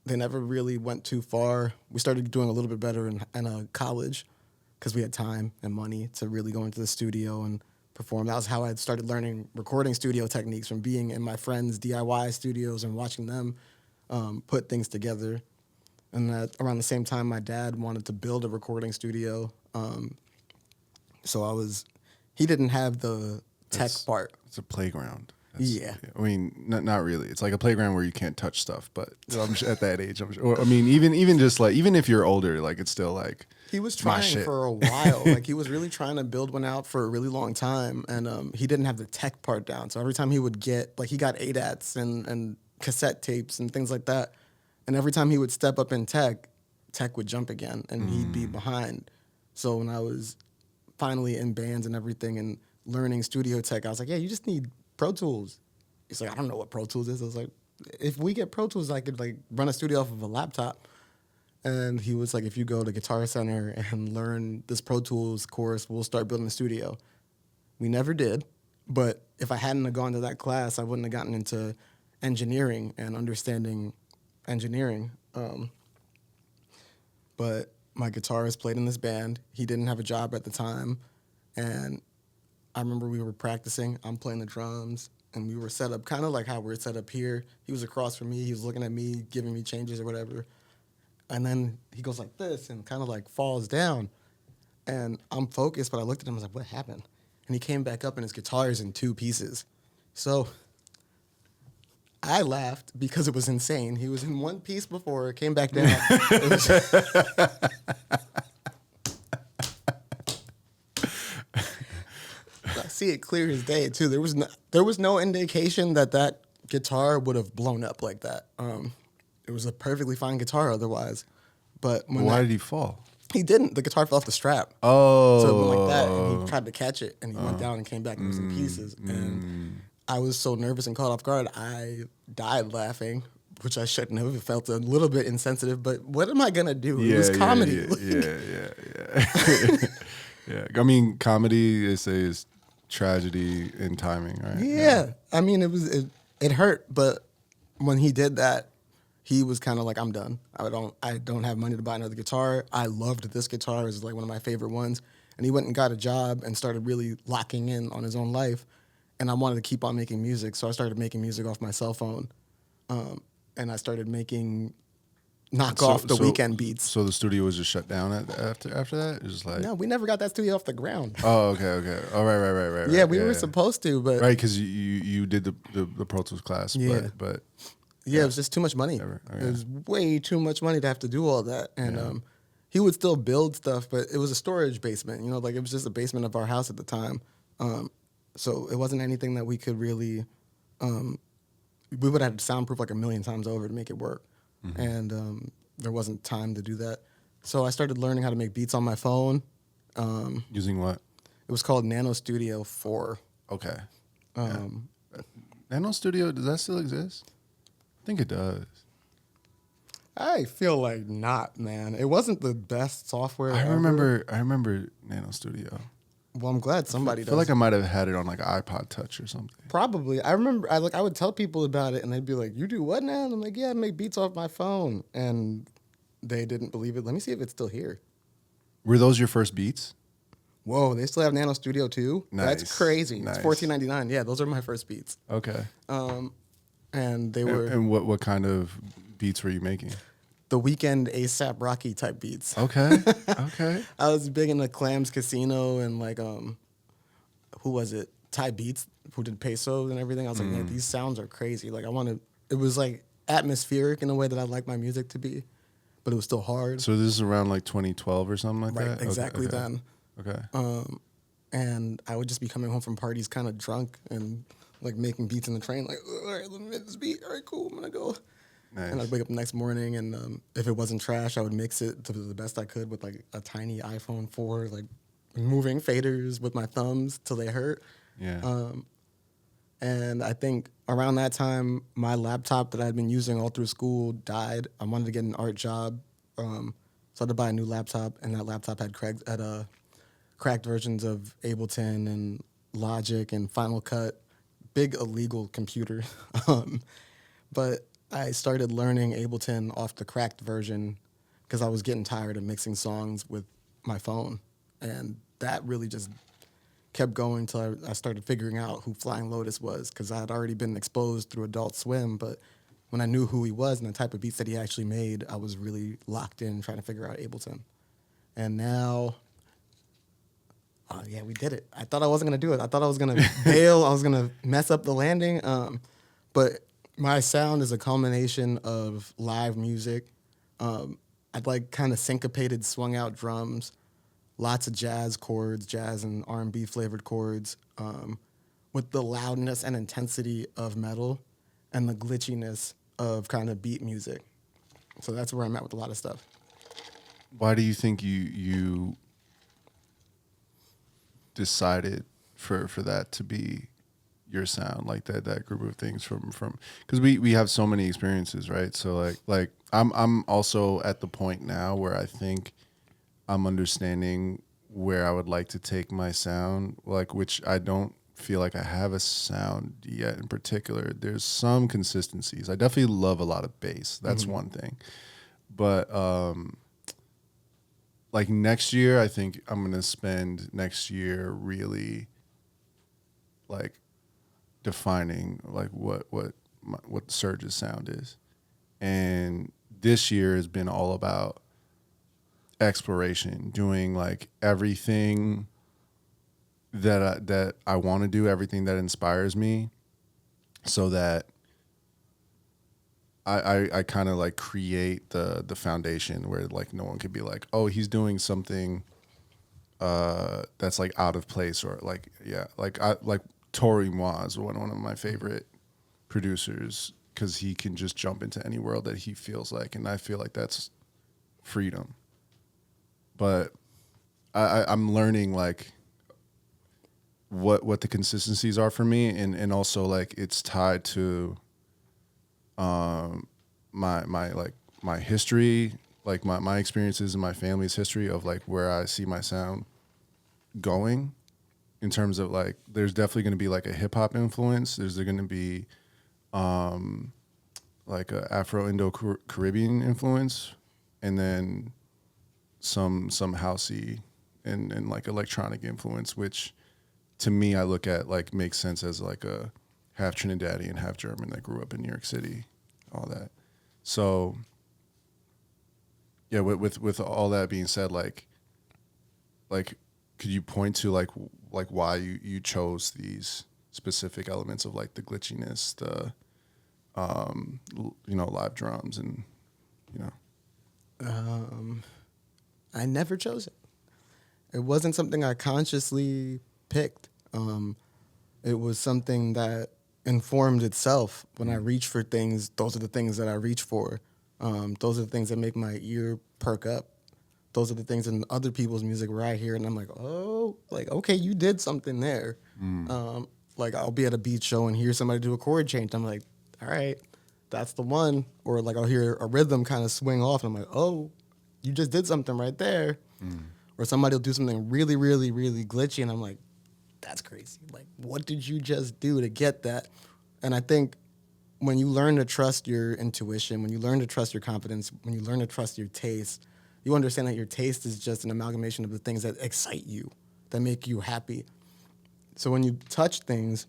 They never really went too far. We started doing a little bit better in college because we had time and money to really go into the studio and perform. That was how I started learning recording studio techniques from being in my friends' DIY studios and watching them put things together. And that around the same time, my dad wanted to build a recording studio. So he didn't have the tech part. It's a playground. Yeah. I mean, not really. It's like a playground where you can't touch stuff, but I'm sure at that age, I'm sure. Or, I mean, even just like, even if you're older, like it's still like, He was my trying shit. for a while. Like he was really trying to build one out for a really long time, and he didn't have the tech part down. So every time he would get he got ADATs and cassette tapes and things like that, and every time he would step up in tech would jump again, and he'd be behind. So when I was finally in bands and everything and learning studio tech, I was like, yeah, you just need Pro Tools. He's like, I don't know what Pro Tools is. I was like, if we get Pro Tools, I could like run a studio off of a laptop. And he was like, if you go to Guitar Center and learn this Pro Tools course, we'll start building a studio. We never did, but if I hadn't have gone to that class, I wouldn't have gotten into engineering and understanding engineering. But my guitarist played in this band. He didn't have a job at the time, and I remember we were practicing. I'm playing the drums, and we were set up kind of like how we're set up here. He was across from me. He was looking at me, giving me changes or whatever. And then he goes like this and kind of like falls down. And I'm focused, but I looked at him and was like, what happened? And he came back up and his guitar is in two pieces. So I laughed because it was insane. He was in one piece before, it came back down. I see it clear as day too. There was no indication that guitar would have blown up like that. It was a perfectly fine guitar otherwise. But why did he fall? He didn't. The guitar fell off the strap. Oh. So it went like that, and he tried to catch it, and he went down and came back and was in pieces. And I was so nervous and caught off guard, I died laughing, which I shouldn't have. It felt a little bit insensitive, but what am I going to do? It was comedy. Yeah. Yeah. I mean, comedy, they say, is tragedy in timing, right? Yeah. I mean, it hurt, but when he did that, he was kind of like, I'm done. I don't have money to buy another guitar. I loved this guitar. It was like one of my favorite ones. And he went and got a job and started really locking in on his own life. And I wanted to keep on making music. So I started making music off my cell phone. And I started making off the weekend beats. So the studio was just shut down after that? It was like, No, we never got that studio off the ground. oh, okay. Oh, right. Yeah, we were supposed to, but right, because you did the Pro Tools class, Yeah. but yeah, it was just too much money. Never. Oh, It yeah. was way too much money to have to do all that. And he would still build stuff, but it was a storage basement. Like it was just a basement of our house at the time. So it wasn't anything that we could really. We would have to soundproof like a million times over to make it work, and there wasn't time to do that. So I started learning how to make beats on my phone. Using what? It was called Nano Studio 4. Okay. Nano Studio, does that still exist? I think it does. I feel like not, man. It wasn't the best software. I ever. remember Nano Studio. Well, I'm glad somebody I does. feel like I might have had it on like an iPod Touch or something. Probably. I remember I would tell people about it and they'd be like, "You do what now?" And I'm like, "Yeah, I make beats off my phone." And they didn't believe it. Let me see if it's still here. Were those your first beats? Whoa, they still have Nano Studio 2? Nice. That's crazy. Nice. It's $14.99. Yeah, those are my first beats. Okay. And they were And what kind of beats were you making? the Weekend ASAP Rocky type beats. Okay. Okay. I was big into Clams Casino and like who was it? Ty Beats, who did Peso and everything. I was like, man, these sounds are crazy. Like it was like atmospheric in a way that I like my music to be, but it was still hard. So this is around like 2012 or something like Right, that? exactly Okay. then. Okay. And I would just be coming home from parties kind of drunk and like making beats in the train. Like, all right, let me make this beat. All right, cool. I'm gonna go. Nice. And I'd wake up the next morning, and if it wasn't trash, I would mix it to the best I could with like a tiny iPhone 4, like moving faders with my thumbs till they hurt. Yeah. And I think around that time, my laptop that I'd been using all through school died. I wanted to get an art job, so I had to buy a new laptop, and that laptop had cracked versions of Ableton and Logic and Final Cut, big illegal computer. But I started learning Ableton off the cracked version because I was getting tired of mixing songs with my phone, and that really just kept going until I started figuring out who Flying Lotus was, because I had already been exposed through Adult Swim, but when I knew who he was and the type of beats that he actually made, I was really locked in trying to figure out Ableton. And now, oh yeah, we did it. I thought I wasn't going to do it. I thought I was going to bail. I was going to mess up the landing. But my sound is a culmination of live music. I'd like kind of syncopated, swung out drums, lots of jazz chords, jazz and R&B flavored chords, with the loudness and intensity of metal and the glitchiness of kind of beat music. So that's where I'm at with a lot of stuff. Why do you think you decided for that to be your sound, like that group of things from because we have so many experiences, right? So like I'm also at the point now where I think I'm understanding where I would like to take my sound, like, which I don't feel like I have a sound yet in particular. There's some consistencies. I definitely love a lot of bass. That's one thing. But like next year, I think I'm going to spend next year really like defining like what Surge's sound is. And this year has been all about exploration, doing like everything that I want to do, everything that inspires me, so that I kind of like create the foundation where like no one could be like, oh, he's doing something that's like out of place, or like, yeah, like Tori Moa is one of my favorite producers because he can just jump into any world that he feels like, and I feel like that's freedom. But I'm learning like what the consistencies are for me, and also like it's tied to my history, like my experiences and my family's history of like where I see my sound going, in terms of like there's definitely going to be like a hip hop influence. There's going to be like a Afro-Indo-Caribbean influence, and then some housey and like electronic influence, which to me I look at like makes sense as like a half Trinidadian, half German that grew up in New York City, all that. So yeah, with all that being said, like could you point to like why you chose these specific elements of like the glitchiness, the live drums, and I never chose it. It wasn't something I consciously picked. It was something that informed itself. When I reach for things, those are the things that I reach for. Those are the things that make my ear perk up. Those are the things in other people's music where I hear it and I'm like, oh, like, okay, you did something there. Like I'll be at a beat show and hear somebody do a chord change. I'm like, all right, that's the one. Or like I'll hear a rhythm kind of swing off and I'm like, oh, you just did something right there. Or somebody will do something really, really, really glitchy and I'm like, that's crazy. Like, what did you just do to get that? And I think when you learn to trust your intuition, when you learn to trust your confidence, when you learn to trust your taste, you understand that your taste is just an amalgamation of the things that excite you, that make you happy. So when you touch things,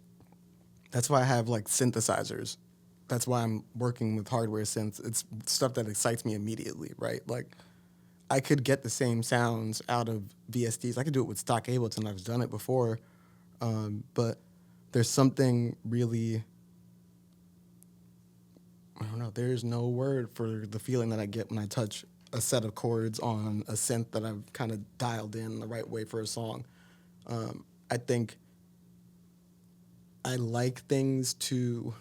that's why I have like synthesizers. That's why I'm working with hardware synths. It's stuff that excites me immediately, right? Like I could get the same sounds out of VSTs. I could do it with stock Ableton. I've done it before. But there's something really, I don't know, there's no word for the feeling that I get when I touch a set of chords on a synth that I've kind of dialed in the right way for a song. I think I like things to.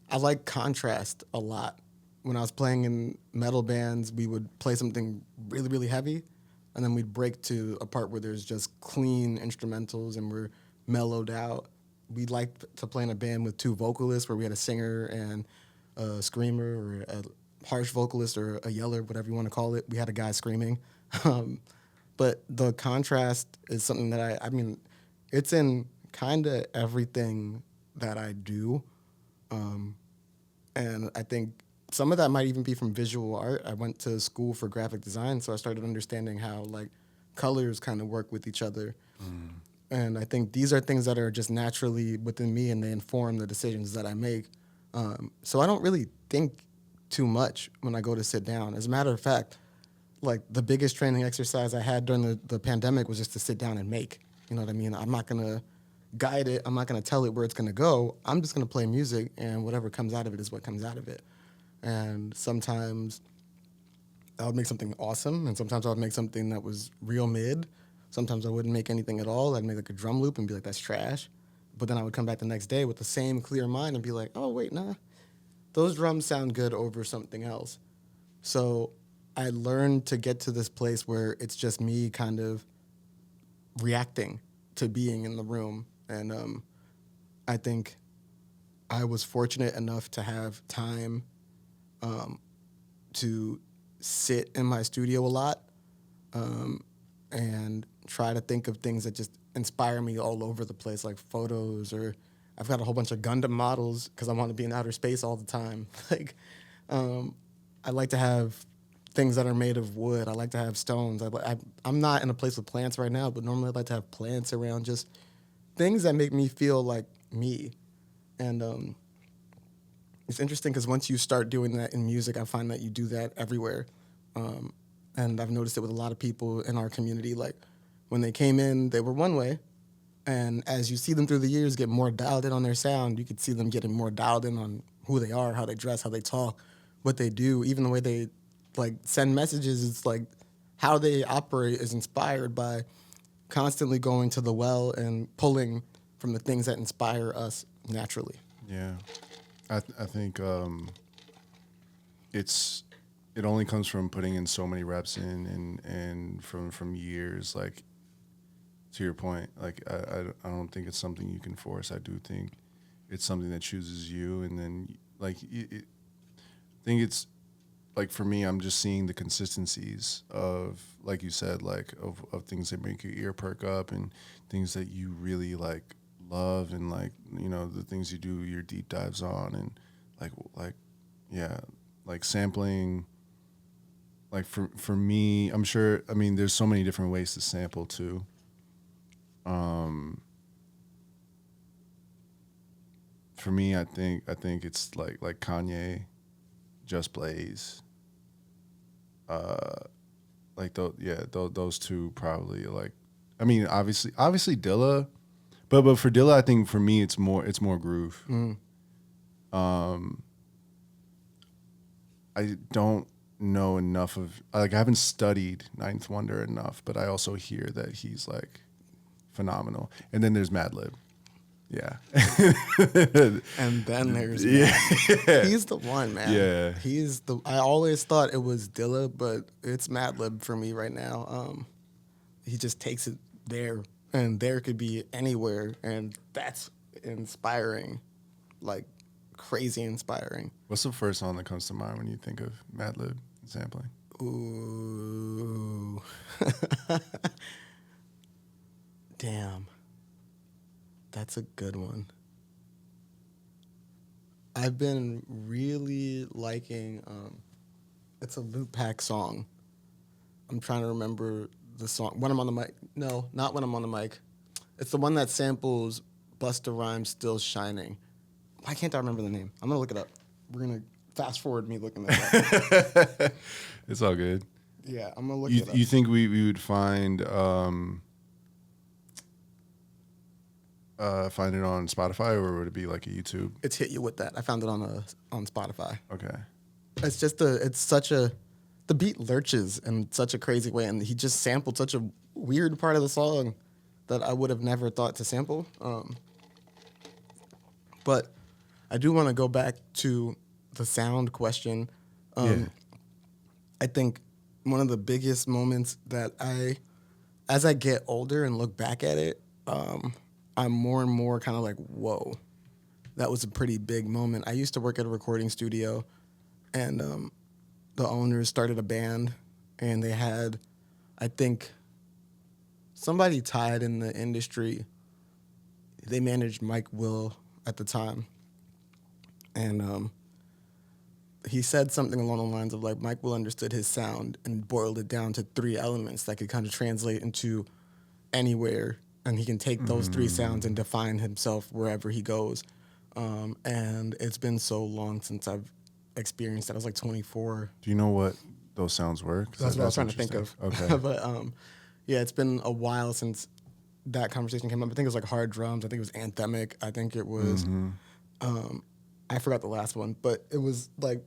I like contrast a lot. When I was playing in metal bands, we would play something really, really heavy, and then we'd break to a part where there's just clean instrumentals and we're mellowed out. We liked to play in a band with two vocalists where we had a singer and a screamer or a harsh vocalist or a yeller, whatever you want to call it. We had a guy screaming. But the contrast is something that I mean, it's in kind of everything that I do. And I think some of that might even be from visual art. I went to school for graphic design, so I started understanding how like colors kind of work with each other. And I think these are things that are just naturally within me, and they inform the decisions that I make. So I don't really think too much when I go to sit down. As a matter of fact, like the biggest training exercise I had during the pandemic was just to sit down and make. You know what I mean? I'm not gonna guide it. I'm not gonna tell it where it's gonna go. I'm just gonna play music, and whatever comes out of it is what comes out of it. And sometimes I would make something awesome, and sometimes I would make something that was real mid. Sometimes I wouldn't make anything at all. I'd make like a drum loop and be like, that's trash. But then I would come back the next day with the same clear mind and be like, oh, wait, nah. Those drums sound good over something else. So I learned to get to this place where it's just me kind of reacting to being in the room. And I think I was fortunate enough to have time to sit in my studio a lot and try to think of things that just inspire me all over the place, like photos, or I've got a whole bunch of Gundam models because I want to be in outer space all the time. Like, I like to have things that are made of wood. I like to have stones. I'm not in a place with plants right now, but normally I like to have plants around, just things that make me feel like me. And it's interesting because once you start doing that in music, I find that you do that everywhere. And I've noticed it with a lot of people in our community. Like, when they came in, they were one way. And as you see them through the years get more dialed in on their sound, you could see them getting more dialed in on who they are, how they dress, how they talk, what they do, even the way they like send messages. It's like how they operate is inspired by constantly going to the well and pulling from the things that inspire us naturally. Yeah, I think it only comes from putting in so many reps in and from years. Like, to your point, like I don't think it's something you can force. I do think it's something that chooses you, and then like I think it's like for me, I'm just seeing the consistencies of, like you said, like of things that make your ear perk up and things that you really like love, and like, you know, the things you do your deep dives on, and like yeah, like sampling. Like for me, I'm sure, I mean, there's so many different ways to sample too. For me, I think it's like Kanye, Just Blaze, like those two probably. Like, I mean, obviously Dilla, but for Dilla, I think for me it's more groove. I don't know enough of, like, I haven't studied Ninth Wonder enough, but I also hear that he's like phenomenal. And then there's Madlib. Yeah. And then there's he's the one, man. Yeah. I always thought it was Dilla, but it's Madlib for me right now. He just takes it there, and there could be anywhere, and that's inspiring, like crazy inspiring. What's the first song that comes to mind when you think of Madlib sampling? Ooh. Damn. That's a good one. I've been really liking, it's a Loop Pack song. I'm trying to remember the song. When I'm on the mic. No, not When I'm on the mic. It's the one that samples Busta Rhymes' Still Shining. Why can't I remember the name? I'm going to look it up. We're going to fast forward me looking that up. It's all good. Yeah, I'm going to look it up. You think we would find it on Spotify, or would it be like a YouTube? It's Hit You With That. I found it on Spotify. Okay. It's just the beat lurches in such a crazy way, and he just sampled such a weird part of the song that I would have never thought to sample. But I do want to go back to the sound question. Yeah. I think one of the biggest moments that as I get older and look back at it, I'm more and more kind of like, whoa, that was a pretty big moment. I used to work at a recording studio, and the owners started a band, and they had, I think, somebody tied in the industry. They managed Mike Will at the time, and he said something along the lines of like Mike Will understood his sound and boiled it down to 3 elements that could kind of translate into anywhere, and he can take those 3 sounds and define himself wherever he goes. And it's been so long since I've experienced that. I was like 24. Do you know what those sounds were? That's what I was trying to think of. Okay. But yeah, it's been a while since that conversation came up. I think it was like hard drums. I think it was anthemic. I think it was, I forgot the last one, but it was like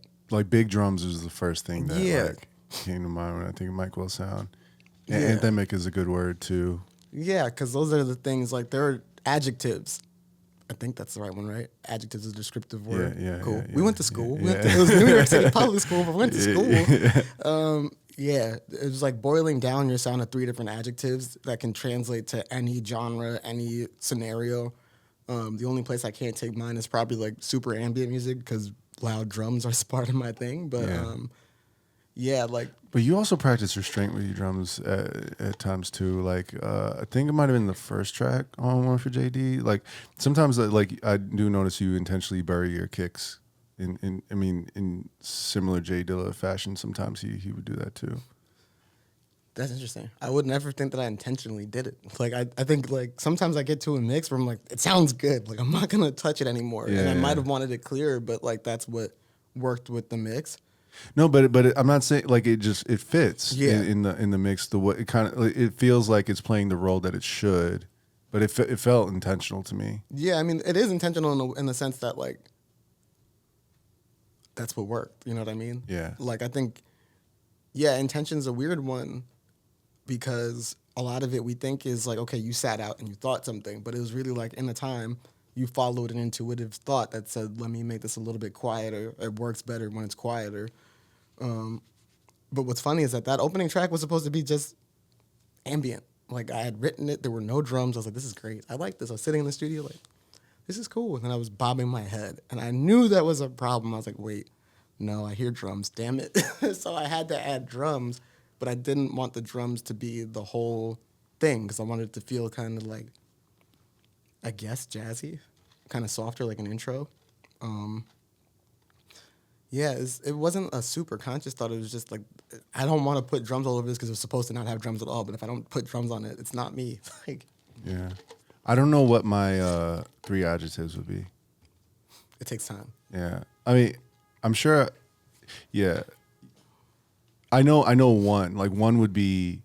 big drums is the first thing that Yeah. came to mind when I think of Mike Will sound. And Yeah. anthemic is a good word too. Yeah, because those are the things, like there are adjectives. I think that's the right one, right? Adjectives is a descriptive word. Yeah, Cool. yeah, We went to yeah, school. yeah. It was New York City Public School, but we went to school. Yeah, it was like boiling down your sound to 3 different adjectives that can translate to any genre, any scenario. The only place I can't take mine is probably like super ambient music because loud drums are part of my thing. But yeah, like But you also practice restraint with your drums at times too. Like I think it might have been the first track on One for JD. Like sometimes like I do notice you intentionally bury your kicks in similar J.Dilla fashion. Sometimes he would do that too. that's interesting. I would never think that I intentionally did it. Like I think like sometimes I get to a mix where I'm like, it sounds good. Like I'm not gonna touch it anymore. And I might have wanted it clearer, but like that's what worked with the mix. No, but I'm not saying like it fits Yeah. in the mix. The way it feels like it's playing the role that it should, but it felt intentional to me. Yeah, I mean, it is intentional in the sense that like that's what worked. You know what I mean? Yeah. Like I think, yeah, intention's a weird one because a lot of it we think is like, okay, you sat out and you thought something, but it was really like in the time you followed an intuitive thought that said, let me make this a little bit quieter. It works better when it's quieter. But what's funny is that opening track was supposed to be just ambient. Like I had written it, there were no drums. I was like, this is great. I like this. I was sitting in the studio like, this is cool. And then I was bobbing my head. And I knew that was a problem. I was like, wait, no, I hear drums, damn it. So I had to add drums, but I didn't want the drums to be the whole thing because I wanted it to feel kind of like, I guess, jazzy, kind of softer, like an intro. Yeah, it wasn't a super conscious thought. It was just like, I don't want to put drums all over this because it was supposed to not have drums at all. But if I don't put drums on it, it's not me. Like, Yeah, I don't know what my 3 adjectives would be. it takes time. Yeah, I mean, I'm sure. Yeah, I know one. Like one would be.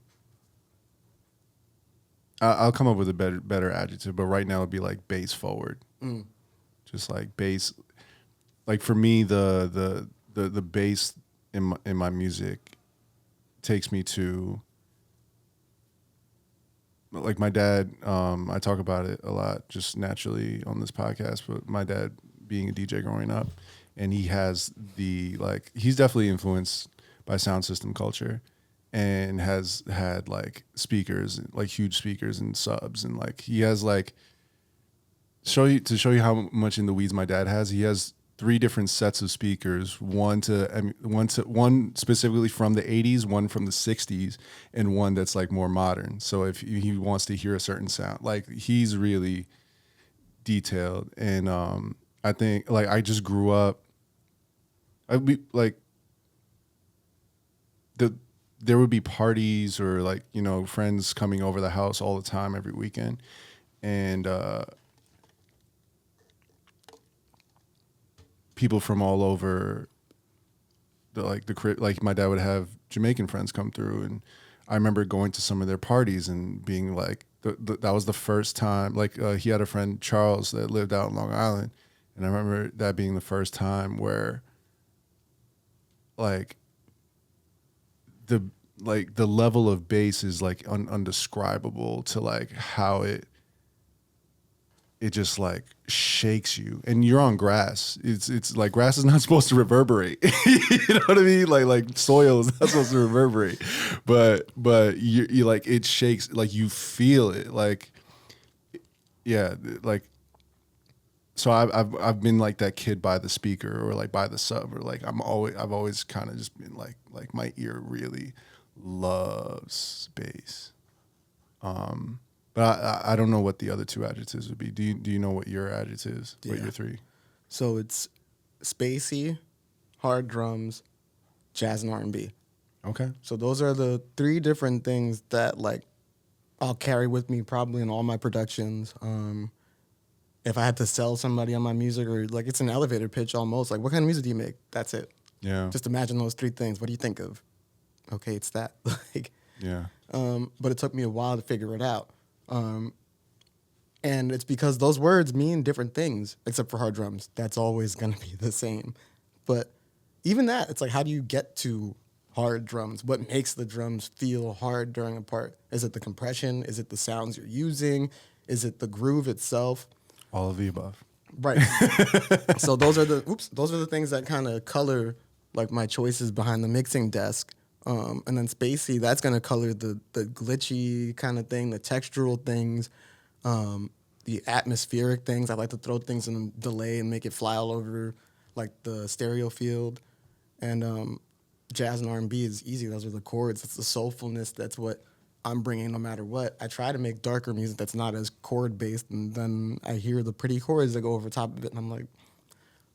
I'll come up with a better adjective, but right now it'd be like bass forward. Just like bass. Like for me, the bass in my music takes me to. Like my dad, I talk about it a lot just naturally on this podcast, but my dad being a DJ growing up, and he has he's definitely influenced by sound system culture and has had like speakers, like huge speakers and subs. And like he has like, show you how much in the weeds my dad has. He has 3 different sets of speakers, one specifically from the 80s, one from the 60s, and one that's like more modern. So if he wants to hear a certain sound, like he's really detailed. And I think like I just grew up, I'd be like there would be parties or like, you know, friends coming over the house all the time every weekend. And people from all over like my dad would have Jamaican friends come through, and I remember going to some of their parties and being like, that was the first time. Like he had a friend Charles that lived out in Long Island, and I remember that being the first time where, like like the level of bass is like undescribable to like how it just like shakes you, and you're on grass. It's like grass is not supposed to reverberate. You know what I mean? Like soil is not supposed to reverberate, but you like it shakes, like you feel it, like yeah, like. So I've been like that kid by the speaker or like by the sub, or like I've always kind of just been like my ear really loves bass. But I don't know what the other two adjectives would be. Do you know what your adjectives? What your three? So it's spacey, hard drums, jazz, and R&B. Okay. So those are the three different things that like I'll carry with me probably in all my productions. If I had to sell somebody on my music, or like it's an elevator pitch almost, like what kind of music do you make? That's it. Yeah. Just imagine those three things. What do you think of? Okay, it's that. Like, Yeah. but it took me a while to figure it out. And it's because those words mean different things, except for hard drums. That's always going to be the same. But even that, it's like, how do you get to hard drums? What makes the drums feel hard during a part? Is it the compression? Is it the sounds you're using? Is it the groove itself? All of the above. Right. So those are the things that kind of color like my choices behind the mixing desk. And then spacey, that's gonna color the glitchy kind of thing, the textural things, the atmospheric things. I like to throw things in delay and make it fly all over like the stereo field. And jazz and R&B is easy. Those are the chords. It's the soulfulness. That's what I'm bringing no matter what. I try to make darker music that's not as chord based, and then I hear the pretty chords that go over top of it, and I'm like,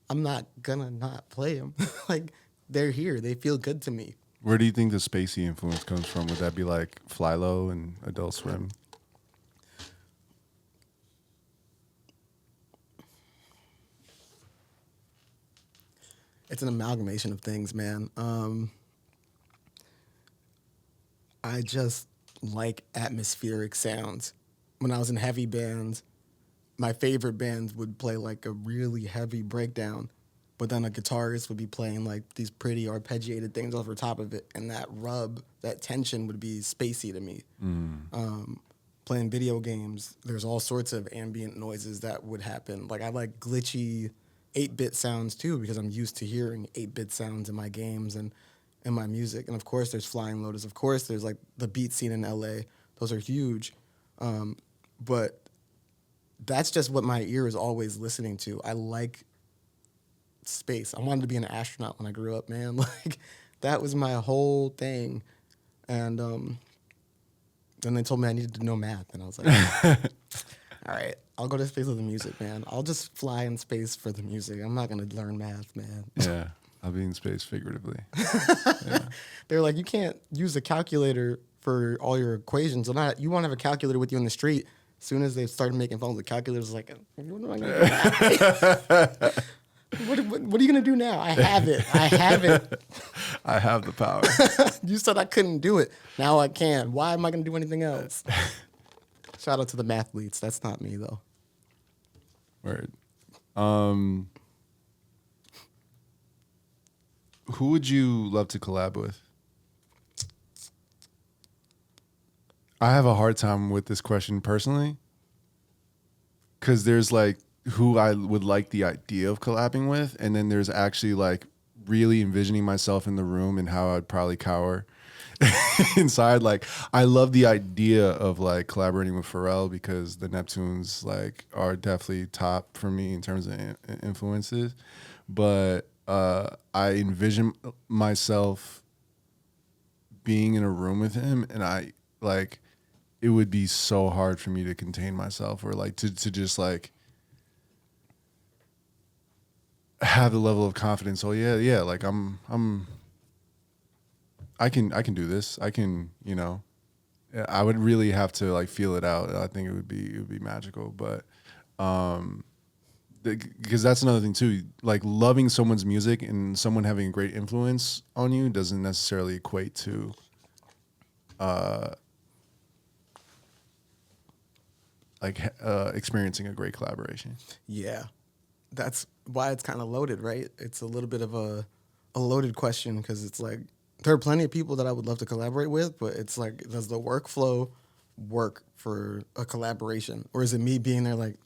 I'm not gonna not play them. Like, they're here. They feel good to me. Where do you think the spacey influence comes from? Would that be like Fly Low and Adult Swim? It's an amalgamation of things, man. I just like atmospheric sounds. When I was in heavy bands, my favorite bands would play like a really heavy breakdown, but then a guitarist would be playing like these pretty arpeggiated things over top of it, and that rub, that tension would be spacey to me. Playing video games, there's all sorts of ambient noises that would happen. Like, I like glitchy 8-bit sounds too, because I'm used to hearing 8-bit sounds in my games and in my music. And of course there's Flying Lotus. Of course there's like the beat scene in LA. Those are huge. But that's just what my ear is always listening to. I like space. I wanted to be an astronaut when I grew up, man. Like, that was my whole thing. And then they told me I needed to know math, and I was like, all right, I'll go to space with the music, man. I'll just fly in space for the music. I'm not gonna learn math, man. Yeah, I'll be in space figuratively. They're like, you can't use a calculator for all your equations. You won't have a calculator with you in the street. As soon as they started making phones, the calculator's like, what am I gonna do? What are you gonna do now? I have it. I have the power. You said I couldn't do it. Now I can. Why am I gonna do anything else? Shout out to the mathletes. That's not me though. Word. Who would you love to collab with? I have a hard time with this question personally, because there's like who I would like the idea of collabing with, and then there's actually like really envisioning myself in the room and how I'd probably cower inside. Like, I love the idea of like collaborating with Pharrell, because the Neptunes like are definitely top for me in terms of influences, but I envision myself being in a room with him, and I like, it would be so hard for me to contain myself, or like to just like have the level of confidence. Oh yeah, like I can do this. I can, you know. I would really have to like feel it out. I think it would be magical, but because that's another thing too. Like, loving someone's music and someone having a great influence on you doesn't necessarily equate to experiencing a great collaboration. Yeah. That's why it's kind of loaded, right? It's a little bit of a loaded question, because it's like, there are plenty of people that I would love to collaborate with, but it's like, does the workflow work for a collaboration, or is it me being there like,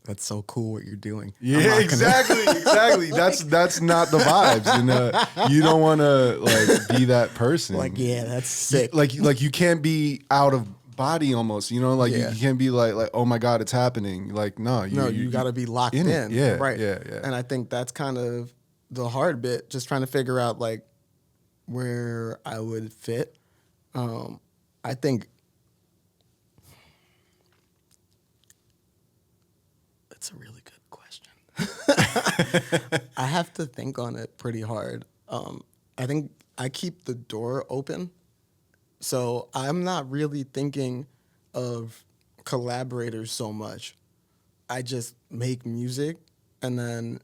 that's so cool what you're doing? Yeah, exactly. That's not the vibes. You don't want to like be that person. Like, yeah, that's sick. Like you can't be out of body almost. Like you can't be like, oh my God, it's happening. Like you got to be locked in. Yeah, right. Yeah. And I think that's kind of the hard bit, just trying to figure out like where I would fit. I think that's a really good question. I have to think on it pretty hard. I think I keep the door open. So I'm not really thinking of collaborators so much. I just make music, and then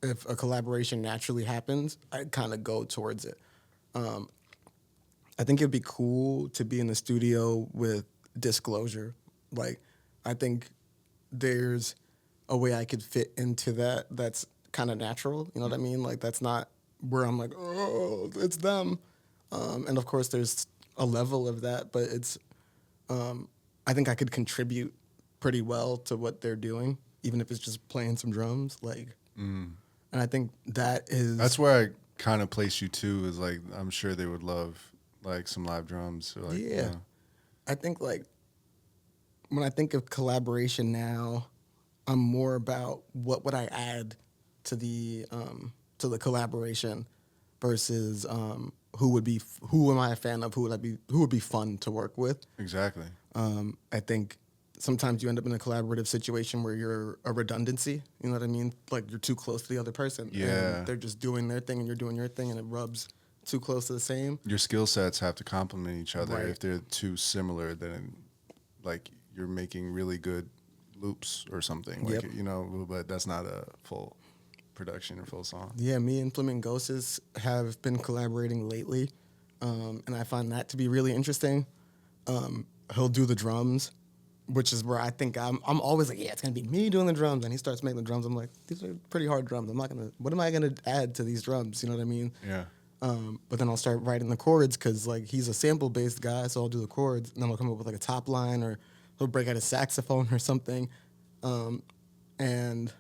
if a collaboration naturally happens, I kind of go towards it. I think it'd be cool to be in the studio with disclosure. Like, I think there's a way I could fit into that that's kind of natural. You know what I mean? Like, that's not where I'm like, oh, it's them. And of course, there's a level of that, but it's, I think I could contribute pretty well to what they're doing, even if it's just playing some drums. Like, and I think that's where I kind of place you too, is like, I'm sure they would love like some live drums. Or like, yeah. I think like when I think of collaboration now, I'm more about what would I add to the collaboration versus who am I a fan of? Who would be fun to work with? Exactly. I think sometimes you end up in a collaborative situation where you're a redundancy. You know what I mean? Like, you're too close to the other person. Yeah. And they're just doing their thing and you're doing your thing, and it rubs too close to the same. Your skill sets have to complement each other. Right. If they're too similar, then like you're making really good loops or something. Like, but that's not a full production or full song. Yeah, me and Flamingosas have been collaborating lately, and I find that to be really interesting. He'll do the drums, which is where I think I'm always like, yeah, it's gonna be me doing the drums, and he starts making the drums. I'm like, these are pretty hard drums. What am I gonna add to these drums? You know what I mean? Yeah. But then I'll start writing the chords because like he's a sample based guy, so I'll do the chords, and then I'll come up with like a top line, or he'll break out a saxophone or something, and then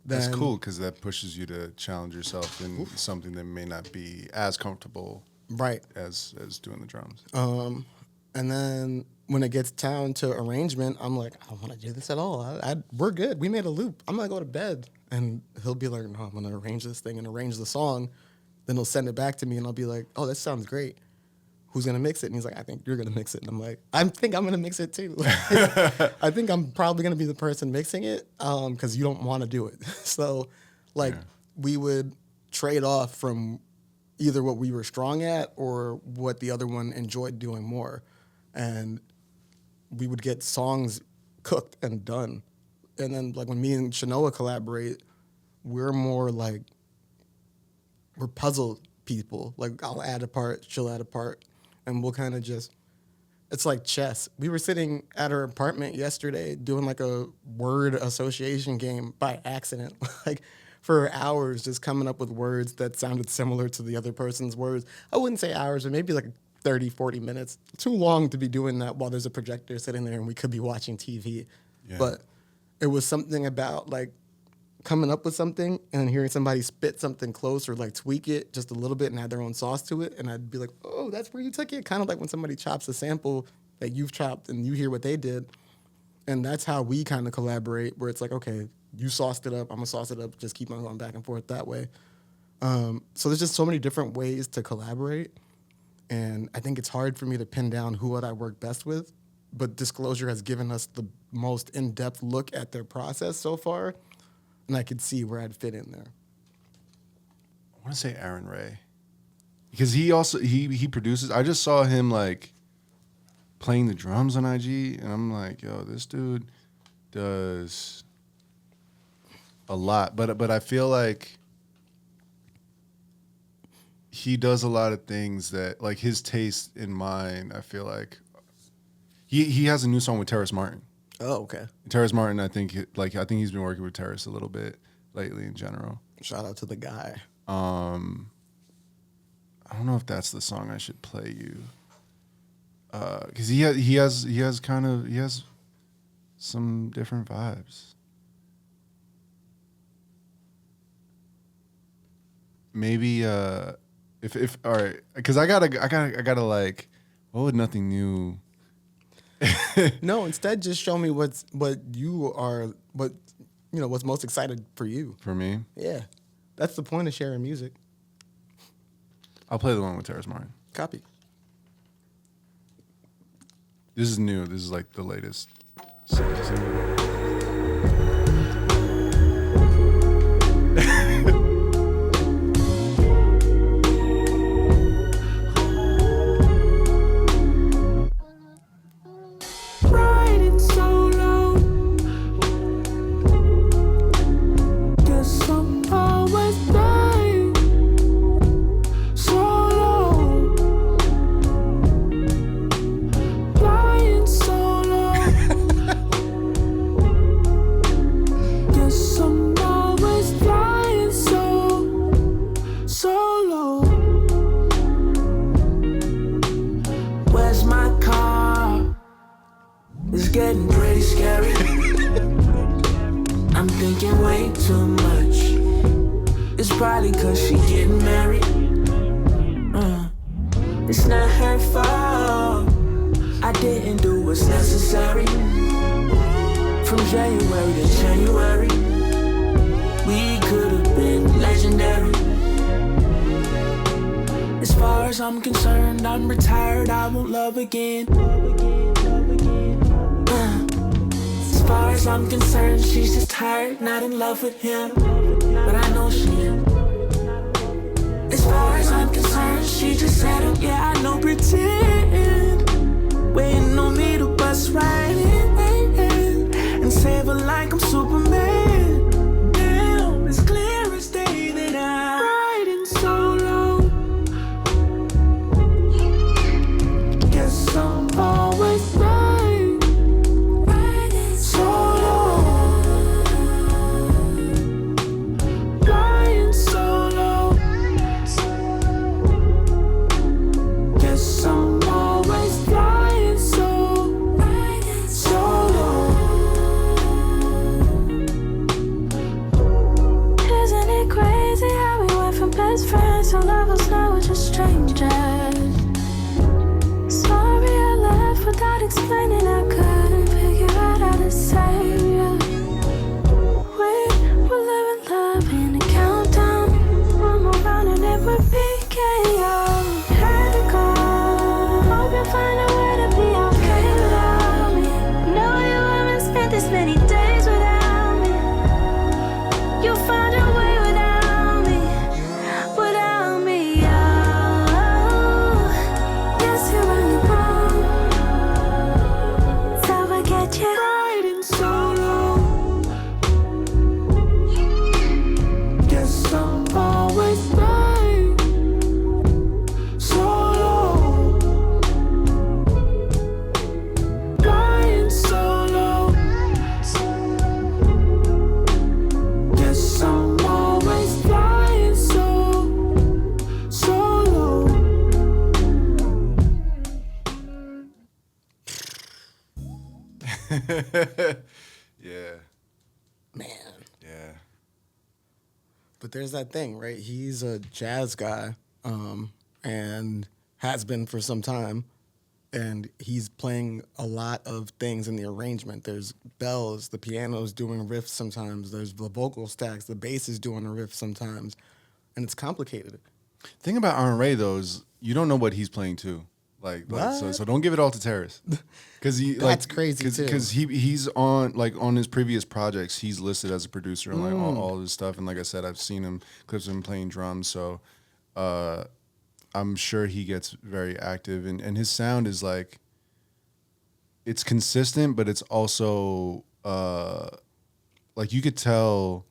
that's cool because that pushes you to challenge yourself in something that may not be as comfortable, right, as doing the drums. And then when it gets down to arrangement, I'm like, I don't want to do this at all. We're good. We made a loop. I'm gonna go to bed, and he'll be like, no, I'm gonna arrange this thing and arrange the song. Then he'll send it back to me, and I'll be like, oh, that sounds great. Who's gonna mix it? And he's like, I think you're gonna mix it. And I'm like, I think I'm gonna mix it too. I think I'm probably gonna be the person mixing it, because you don't want to do it. So, like, we would trade off from either what we were strong at or what the other one enjoyed doing more, and we would get songs cooked and done. And then, like, when me and Shanoa collaborate, we're more like, we're puzzle people. Like, I'll add a part, she'll add a part, and we'll kind of just, it's like chess. We were sitting at her apartment yesterday doing like a word association game by accident, like for hours, just coming up with words that sounded similar to the other person's words. I wouldn't say hours, but maybe like 30, 40 minutes. Too long to be doing that while there's a projector sitting there and we could be watching TV. Yeah. But it was something about like coming up with something and hearing somebody spit something close or like tweak it just a little bit and add their own sauce to it. And I'd be like, oh, that's where you took it. Kind of like when somebody chops a sample that you've chopped and you hear what they did. And that's how we kind of collaborate, where it's like, okay, you sauced it up, I'm going to sauce it up, just keep on going back and forth that way. So there's just so many different ways to collaborate. And I think it's hard for me to pin down who would I work best with. But Disclosure has given us the most in-depth look at their process so far. And I could see where I'd fit in there. I want to say Aaron Ray. Because he also, he produces. I just saw him like playing the drums on IG. And I'm like, yo, this dude does a lot. But I feel like he does a lot of things that, like, his taste in mine, I feel like. He has a new song with Terrace Martin. Oh, okay. Terrace Martin, I think he's been working with Terrace a little bit lately in general. Shout out to the guy. I I don't know if that's the song I should play you. Because he has some different vibes. Maybe if all right, because I gotta like, what would Nothing New? No, instead just show me what's most excited for you. For me, Yeah, that's the point of sharing music. I'll play the one with Terrace Martin. Copy. This is new. This is like the latest. Riding solo. Guess I'm always riding solo. Flying solo. Guess I'm always flying solo. Where's my car? It's getting pretty scary. I'm thinking way too much. It's probably cause she getting married. It's not her fault. I didn't do what's necessary. From January to January, we could have been legendary. As far as I'm concerned, I'm retired, I won't love again. As far as I'm concerned, she's just tired, not in love with him. But I know she is. As far as I'm concerned, she just settled, yeah, I know, pretend. Waiting on me to bust right in and save her like I'm Superman. Damn, it's clear as day that I'm riding solo. Guess I'm always riding solo. Flying solo. Guess I'm always flying solo. Isn't it crazy how we went from best friends to lovers, now we're just strangers? Sorry I left without explaining, I couldn't figure out how to save you. We were living love in a countdown, one more round and it would be chaos. Had to go, hope you find a way to be okay without me. Know you haven't spent this many days without me. You'll find a way without me, oh. Yes, you're on your own, so I get you. Riding solo. Guess I'm always riding solo. Flying solo. Guess I'm always flying solo. Yeah, Man. yeah. But there's that thing, right? He's a jazz guy, and has been for some time. And he's playing a lot of things in the arrangement. There's bells, the piano's doing riffs sometimes. There's the vocal stacks, the bass is doing a riff sometimes. And it's complicated. Thing about R&Ray though is you don't know what he's playing too. Like so don't give it all to Terrace, because he That's crazy, too. Because he's on his previous projects, he's listed as a producer on like all of his stuff, and like I said, I've seen him clips of him playing drums, so I'm sure he gets very active, and his sound is like, it's consistent, but it's also like you could tell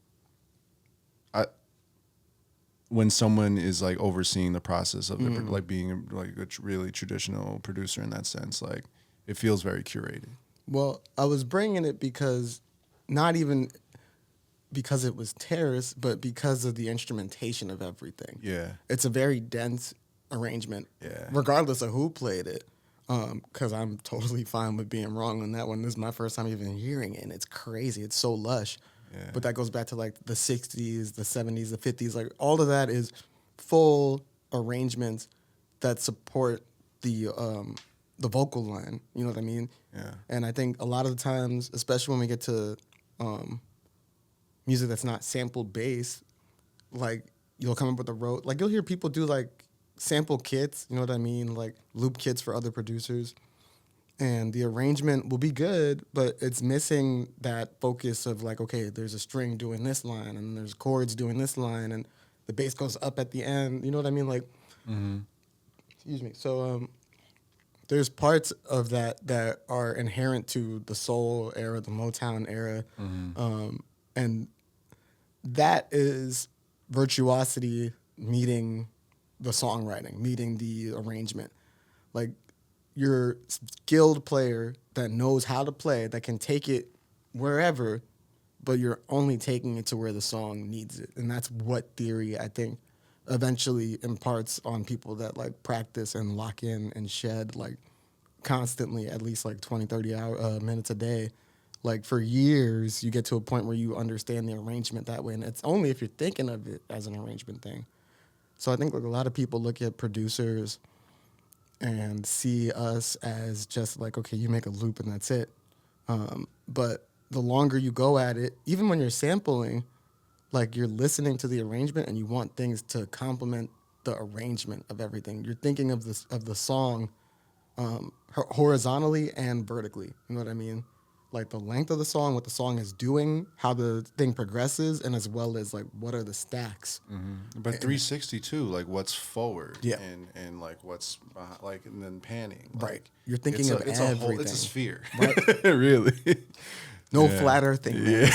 when someone is like overseeing the process of it, like being like a really traditional producer in that sense, like it feels very curated. Well, I was bringing it because, not even because it was Terrace, but because of the instrumentation of everything. Yeah. It's a very dense arrangement, Yeah. regardless of who played it. Because I'm totally fine with being wrong on that one. This is my first time even hearing it, and it's crazy. It's so lush. Yeah. But that goes back to like the 60s, the 70s, the 50s. Like all of that is full arrangements that support the vocal line. You know what I mean? Yeah. And I think a lot of the times, especially when we get to music that's not sample based, like you'll come up with a road. Like you'll hear people do like sample kits. You know what I mean? Like loop kits for other producers. And the arrangement will be good, but it's missing that focus of like, okay, there's a string doing this line, and there's chords doing this line, and the bass goes up at the end. You know what I mean? Like, excuse me. So there's parts of that that are inherent to the soul era, the Motown era, and that is virtuosity meeting the songwriting, meeting the arrangement. Like, your skilled player that knows how to play, that can take it wherever, but you're only taking it to where the song needs it. And that's what theory, I think, eventually imparts on people that like practice and lock in and shed like constantly, at least like 20, 30 minutes a day. Like for years, you get to a point where you understand the arrangement that way. And it's only if you're thinking of it as an arrangement thing. So I think like a lot of people look at producers and see us as just like, okay, you make a loop and that's it. But the longer you go at it, even when you're sampling, like you're listening to the arrangement and you want things to complement the arrangement of everything. You're thinking of the song horizontally and vertically. You know what I mean? Like the length of the song, what the song is doing, how the thing progresses, and as well as like what are the stacks. But 360 too, like what's forward, Yeah. and like what's behind, like, and then panning. Right. Like, You're thinking it's of it's everything. a whole, it's a sphere, Right. really. No Yeah. flat earth thing, man.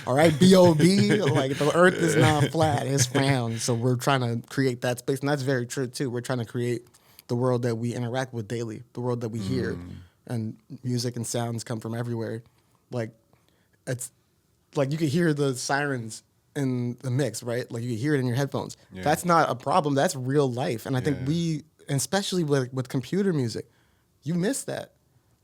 All right, B.O.B., like the earth is not flat, it's round. So we're trying to create that space. And that's very true, too. We're trying to create the world that we interact with daily, the world that we hear. And music and sounds come from everywhere. Like, it's like you could hear the sirens in the mix, right? Like you could hear it in your headphones. Yeah. That's not a problem. That's real life. And I think Yeah. we, and especially with computer music, you miss that.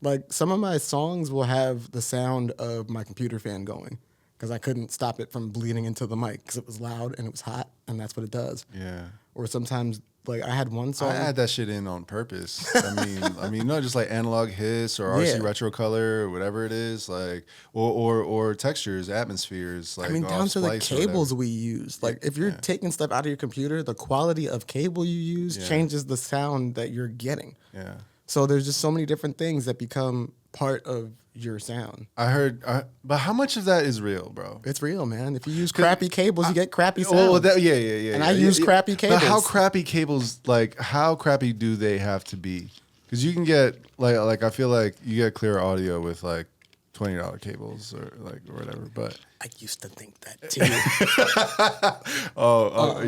Like some of my songs will have the sound of my computer fan going because I couldn't stop it from bleeding into the mic because it was loud and it was hot, and that's what it does. Yeah. Or sometimes, like I had one song. I add that shit in on purpose. I mean, no, just like analog hiss or RC Yeah. retro color or whatever it is, like, or textures, atmospheres, like, I mean, off down to the splice or cables whatever. we use. Like, if you're Yeah. taking stuff out of your computer, the quality of cable you use Yeah. changes the sound that you're getting. Yeah. So there's just so many different things that become part of your sound. I heard, but how much of that is real, bro? It's real, man. If you use crappy cables, you get crappy sound. Oh, yeah. And I use crappy But how cables. crappy cables? Like, how crappy do they have to be? Because you can get like I feel like you get clear audio with like $20 cables or like or whatever. But I used to think that too.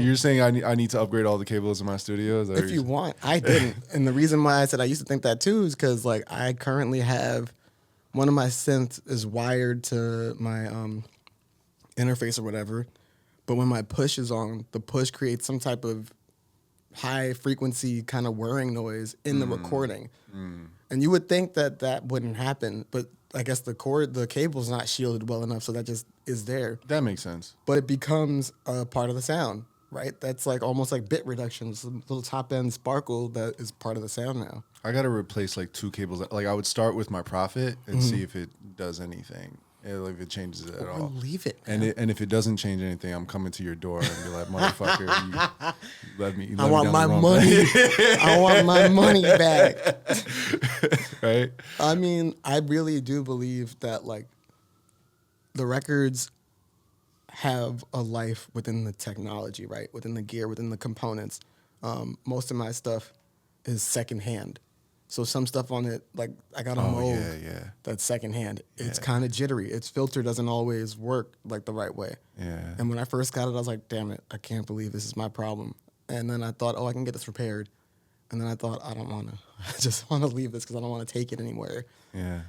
you're saying I need to upgrade all the cables in my studio? Is that what If you're you want, I didn't. And the reason why I said I used to think that too is because like I currently have one of my synths is wired to my interface or whatever, but when my push is on, the push creates some type of high frequency kind of whirring noise in the recording. And you would think that that wouldn't happen, but I guess the cable's not shielded well enough, so that just is there. That makes sense. But it becomes a part of the sound, right? That's like almost like bit reduction. It's a little top end sparkle that is part of the sound now. I got to replace like 2 cables. Like I would start with my Prophet and see if it does anything, like if it changes it at Or all. leave it. And if it doesn't change anything, I'm coming to your door and be like, motherfucker, you let me. I want my money. I want my money back. Right? I mean, I really do believe that like the records have a life within the technology, right? Within the gear, within the components. Most of my stuff is secondhand. So some stuff on it, like I got a Moog yeah. that's secondhand. It's Yeah. kind of jittery. Its filter doesn't always work like the right way. Yeah. And when I first got it, I was like, damn it, I can't believe this is my problem. And then I thought, oh, I can get this repaired. And then I thought, I don't want to. I just want to leave this because I don't want to take it anywhere. Yeah.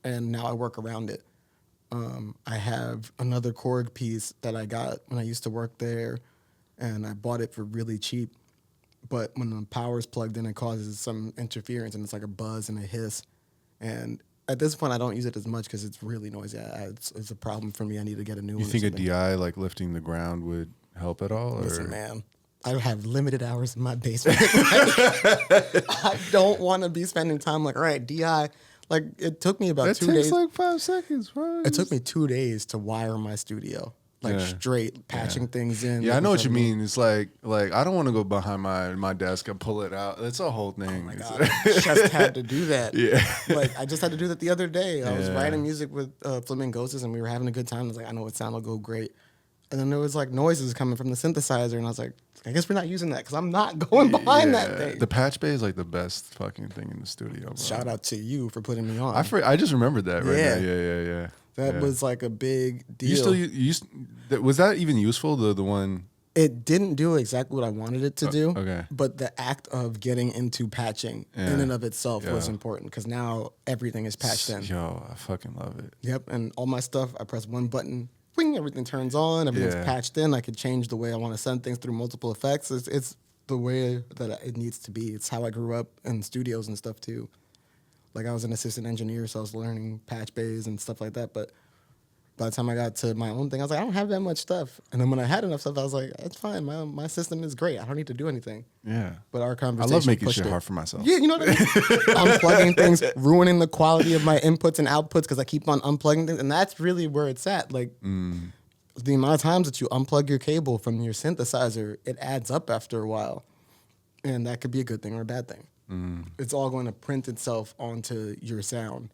And now I work around it. I have another Korg piece that I got when I used to work there. and I bought it for really cheap. But when the power's plugged in, it causes some interference, and it's like a buzz and a hiss. And at this point, I don't use it as much because it's really noisy. It's a problem for me. I need to get a new one. You think a DI like lifting the ground would help at all? Listen, or? man, I have limited hours in my basement. I don't want to be spending time like, all right, DI. Like, it took me about That 2 takes days. like 5 seconds, bro. It took me 2 days to wire my studio, like straight patching things in. Yeah, I know what you mean. It's like I don't want to go behind my desk and pull it out. It's a whole thing. Oh my God, I just had to do that. Yeah. Like, I just had to do that the other day. I was writing music with Flamingos, and we were having a good time. I was like, I know what sound will go great. And then there was like noises coming from the synthesizer, and I was like, I guess we're not using that because I'm not going behind that thing. The patch bay is like the best fucking thing in the studio, bro. Shout out to you for putting me on. I just remembered that right Yeah. now. Yeah. That was like a big deal. Was that even useful? The one. It didn't do exactly what I wanted it to do. Okay. But the act of getting into patching in and of itself was important because now everything is patched in. Yo, I fucking love it. Yep. And all my stuff, I press one button, wing, everything turns on, everything's patched in. I could change the way I want to send things through multiple effects. It's the way that it needs to be. It's how I grew up in studios and stuff too. Like, I was an assistant engineer, so I was learning patch bays and stuff like that. But by the time I got to my own thing, I was like, I don't have that much stuff. And then when I had enough stuff, I was like, it's fine. My system is great. I don't need to do anything. Yeah. But our I conversation love making pushed shit it. hard for myself. Yeah, you know what I mean? Unplugging things, ruining the quality of my inputs and outputs because I keep on unplugging things. And that's really where it's at. Like, the amount of times that you unplug your cable from your synthesizer, it adds up after a while. And that could be a good thing or a bad thing. It's all going to print itself onto your sound.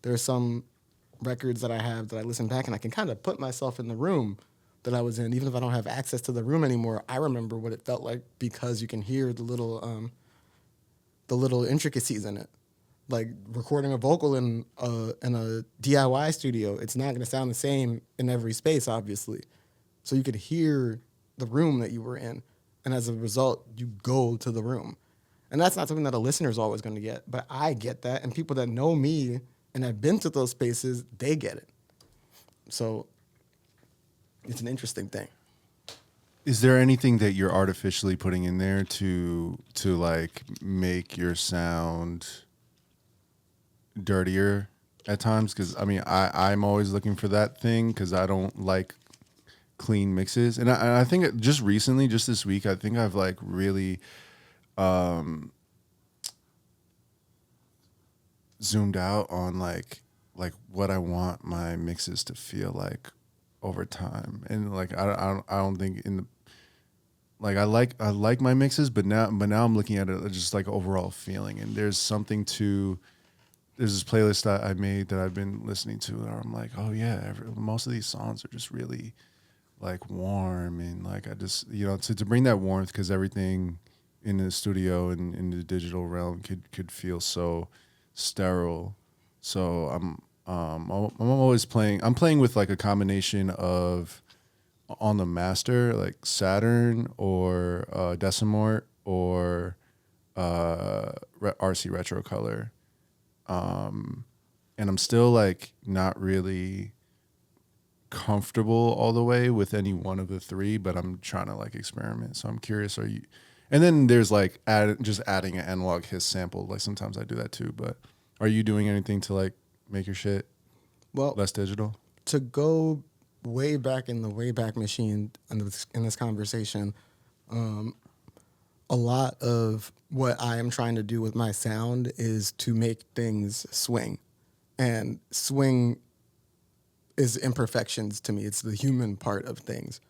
There are some records that I have that I listen back and I can kind of put myself in the room that I was in. Even if I don't have access to the room anymore, I remember what it felt like because you can hear the little intricacies in it. Like, recording a vocal in a DIY studio, it's not going to sound the same in every space, obviously. So you could hear the room that you were in. And as a result, you go to the room. And that's not something that a listener is always going to get. But I get that. And people that know me and have been to those spaces, they get it. So it's an interesting thing. Is there anything that you're artificially putting in there to like make your sound dirtier at times? Because I mean, I'm always looking for that thing because I don't like clean mixes. And I think just recently, just this week, I think I've like really zoomed out on like what I want my mixes to feel like over time. And like I don't think in the like I like my mixes, but now I'm looking at it just like overall feeling. And there's this playlist that I made that I've been listening to where I'm like, oh yeah, most of these songs are just really like warm, and like I just, you know, to bring that warmth, because everything in the studio and in the digital realm could feel so sterile. So I'm always playing. I'm playing with like a combination of, on the master, like Saturn or Decimort or RC Retro Color, and I'm still like not really comfortable all the way with any one of the three, but I'm trying to like experiment. So I'm curious, are you? And then there's like just adding an analog hiss sample. Like sometimes I do that too. But are you doing anything to like make your shit less digital? To go way back in the Wayback Machine in this conversation, a lot of what I am trying to do with my sound is to make things swing. And swing is imperfections to me. It's the human part of things.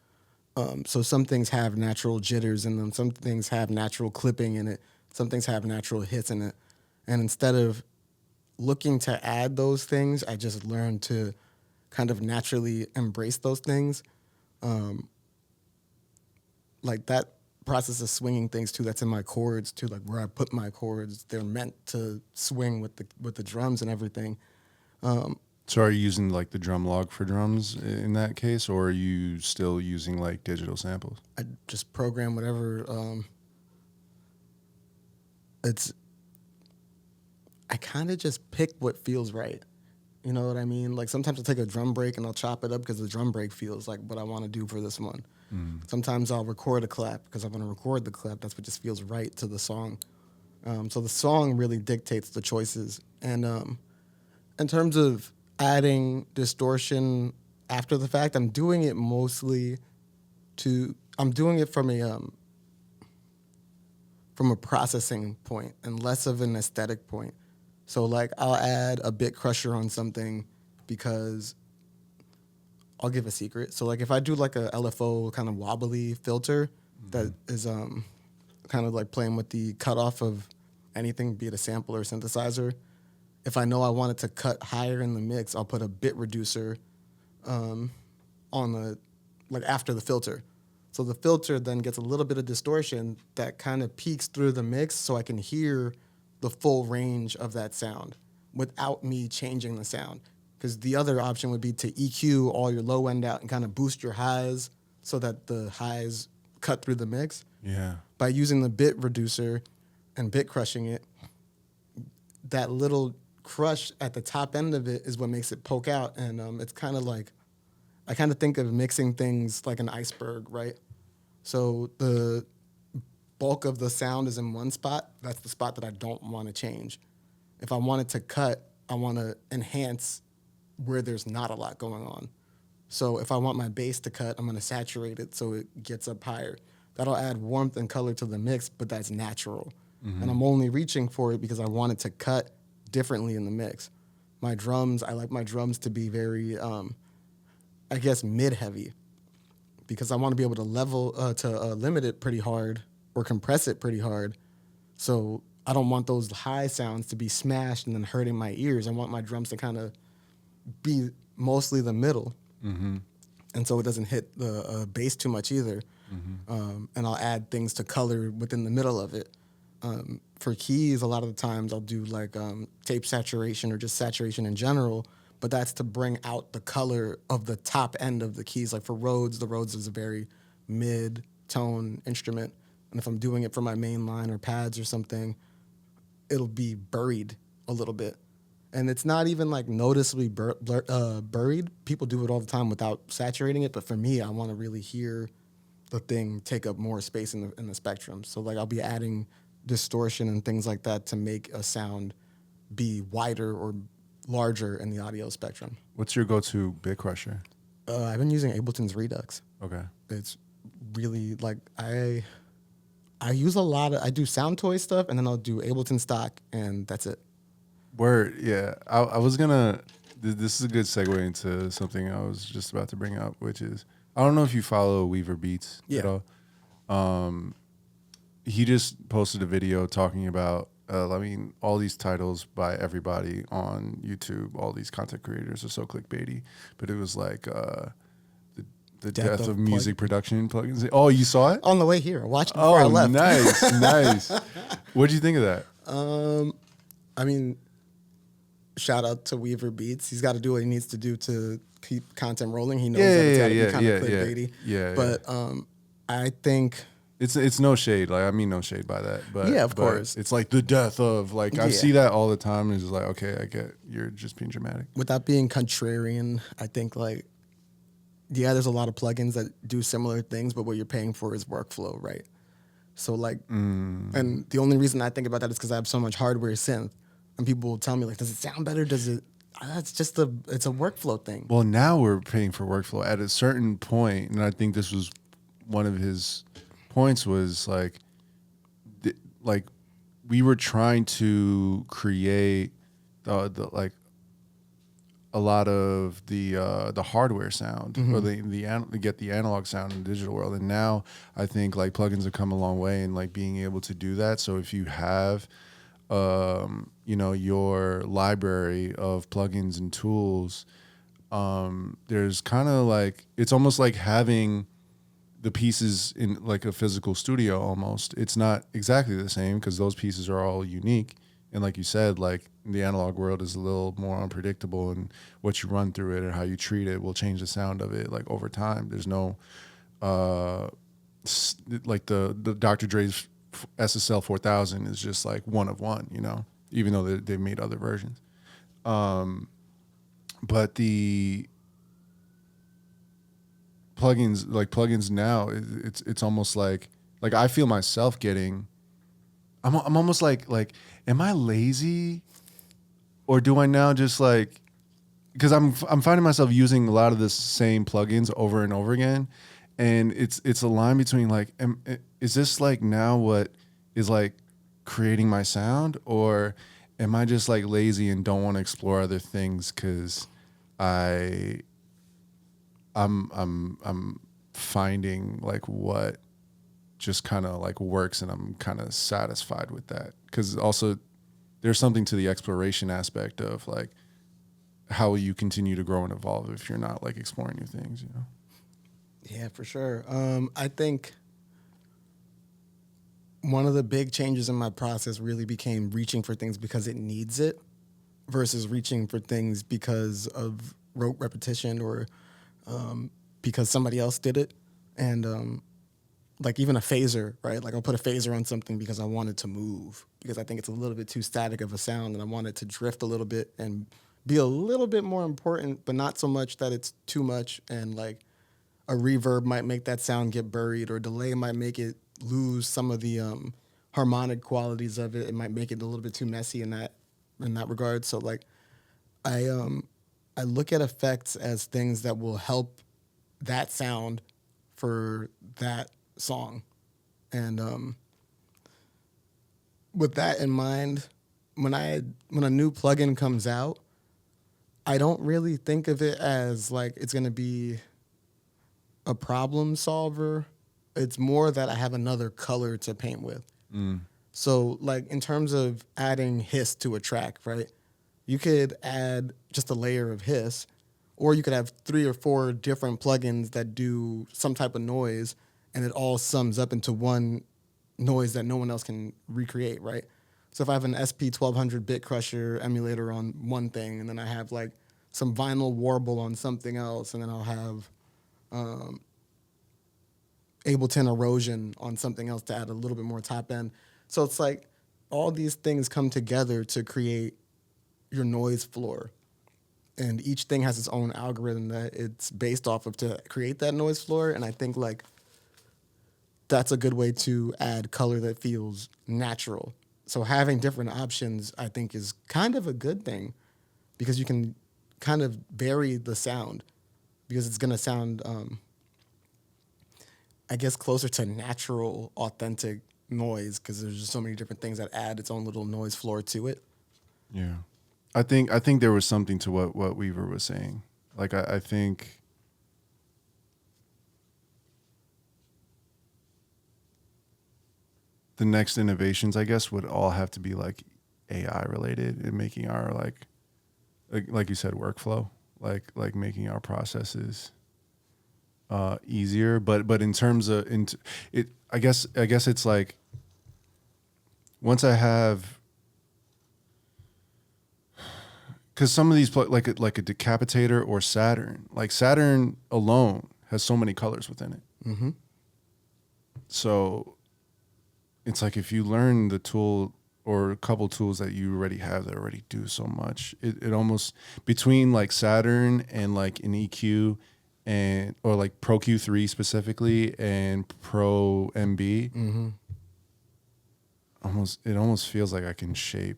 So some things have natural jitters in them. Some things have natural clipping in it. Some things have natural hits in it. And instead of looking to add those things, I just learned to kind of naturally embrace those things. Like that process of swinging things too, that's in my chords too, like where I put my chords, they're meant to swing with the drums and everything. So are you using like the drum log for drums in that case, or are you still using like digital samples? I just program whatever. I kind of just pick what feels right. You know what I mean? Like sometimes I'll take a drum break and I'll chop it up because the drum break feels like what I want to do for this one. Sometimes I'll record a clap because I want to record the clap. That's what just feels right to the song. So the song really dictates the choices. And in terms of adding distortion after the fact, I'm doing it mostly I'm doing it from a processing point and less of an aesthetic point. So like I'll add a bit crusher on something because I'll give a secret. So like if I do like a LFO kind of wobbly filter that is kind of like playing with the cutoff of anything, be it a sample or synthesizer, if I know I want it to cut higher in the mix, I'll put a bit reducer on the like after the filter. So the filter then gets a little bit of distortion that kind of peeks through the mix so I can hear the full range of that sound without me changing the sound. Because the other option would be to EQ all your low end out and kind of boost your highs so that the highs cut through the mix. Yeah. By using the bit reducer and bit crushing it, that little crush at the top end of it is what makes it poke out. And it's kind of like, I kind of think of mixing things like an iceberg, right? So the bulk of the sound is in one spot. That's the spot that I don't want to change. If I want it to cut, I want to enhance where there's not a lot going on. So if I want my bass to cut, I'm going to saturate it so it gets up higher. That'll add warmth and color to the mix, but that's natural. And I'm only reaching for it because I want it to cut differently in the mix. My drums, I like my drums to be very, I guess, mid-heavy because I want to be able to limit it pretty hard or compress it pretty hard. So I don't want those high sounds to be smashed and then hurting my ears. I want my drums to kind of be mostly the middle. And so it doesn't hit the bass too much either. And I'll add things to color within the middle of it. For keys, a lot of the times I'll do like tape saturation or just saturation in general, but that's to bring out the color of the top end of the keys. Like for Rhodes, the Rhodes is a very mid-tone instrument. And if I'm doing it for my main line or pads or something, it'll be buried a little bit. And it's not even like noticeably buried. People do it all the time without saturating it. But for me, I want to really hear the thing take up more space in the spectrum. So like I'll be adding distortion and things like that to make a sound be wider or larger in the audio spectrum. What's your go-to bit crusher? I've been using Ableton's Redux. Okay. It's really like I use a lot of, I do Sound Toy stuff and then I'll do Ableton stock and that's it. Word, yeah. I was gonna. This is a good segue into something I was just about to bring up, which is I don't know if you follow Weaver Beats at all. He just posted a video talking about, all these titles by everybody on YouTube. All these content creators are so clickbaity, but it was like the death of music production plugins. Oh, you saw it On the way here, I watched it before I left. Nice. What did you think of that? I mean, shout out to Weaver Beats. He's got to do what he needs to do to keep content rolling. He knows that it's got to be kind of clickbaity. Yeah. But I think it's no shade. Like I mean no shade by that. But yeah, of course. It's like the death of like I see that all the time. And it's just like okay, I get you're just being dramatic. Without being contrarian, I think like there's a lot of plugins that do similar things, but what you're paying for is workflow, right? So like, and the only reason I think about that is because I have so much hardware synth. And people will tell me, like, does it sound better? Does it? That's just it's a workflow thing. Well, now we're paying for workflow at a certain point, and I think this was one of his points was like we were trying to create like a lot of the hardware sound or get the analog sound in the digital world, and now I think like plugins have come a long way in like being able to do that. So if you have your library of plugins and tools, there's kind of like, it's almost like having the pieces in like a physical studio almost. It's not exactly the same because those pieces are all unique. And like you said, like the analog world is a little more unpredictable, and what you run through it and how you treat it will change the sound of it like over time. There's no, like the Dr. Dre's SSL 4000 is just like one of one, even though they've made other versions. but the plugins now, it's almost like I feel myself getting. I'm almost like am I lazy, or do I now just like, because I'm finding myself using a lot of the same plugins over and over again, and it's a line between like, is this like now what is like creating my sound, or am I just like lazy and don't want to explore other things because I'm finding like what just kind of like works, and I'm kind of satisfied with that, because also there's something to the exploration aspect of like how will you continue to grow and evolve if you're not like exploring new things, you know? Yeah, for sure. I think one of the big changes in my process really became reaching for things because it needs it versus reaching for things because of rote repetition or because somebody else did it. And like even a phaser, right? Like I'll put a phaser on something because I want it to move, because I think it's a little bit too static of a sound and I want it to drift a little bit and be a little bit more important, but not so much that it's too much. And like a reverb might make that sound get buried, or delay might make it lose some of the harmonic qualities of it. It might make it a little bit too messy in that regard. So like I look at effects as things that will help that sound for that song. And with that in mind, when a new plugin comes out, I don't really think of it as like it's going to be a problem solver. It's more that I have another color to paint with. So like in terms of adding hiss to a track, right? You could add just a layer of hiss, or you could have 3 or 4 different plugins that do some type of noise, and it all sums up into one noise that no one else can recreate, right? So if I have an SP1200 Bit Crusher emulator on one thing, and then I have like some vinyl warble on something else, and then I'll have Ableton Erosion on something else to add a little bit more top end. So it's like all these things come together to create your noise floor. And each thing has its own algorithm that it's based off of to create that noise floor. And I think like that's a good way to add color that feels natural. So having different options, I think, is kind of a good thing, because you can kind of vary the sound, because it's going to sound, I guess, closer to natural, authentic noise, because there's just so many different things that add its own little noise floor to it. Yeah. I think there was something to what Weaver was saying. Like I think the next innovations, I guess, would all have to be like AI related and making our like you said, workflow, like making our processes easier. But in terms of it, I guess it's like once I have. Because some of these, like a Decapitator or Saturn, like Saturn alone has so many colors within it. Mm-hmm. So it's like if you learn the tool or a couple tools that you already have that already do so much, it almost, between like Saturn and like an EQ and or like Pro Q3 specifically and Pro MB, it almost feels like I can shape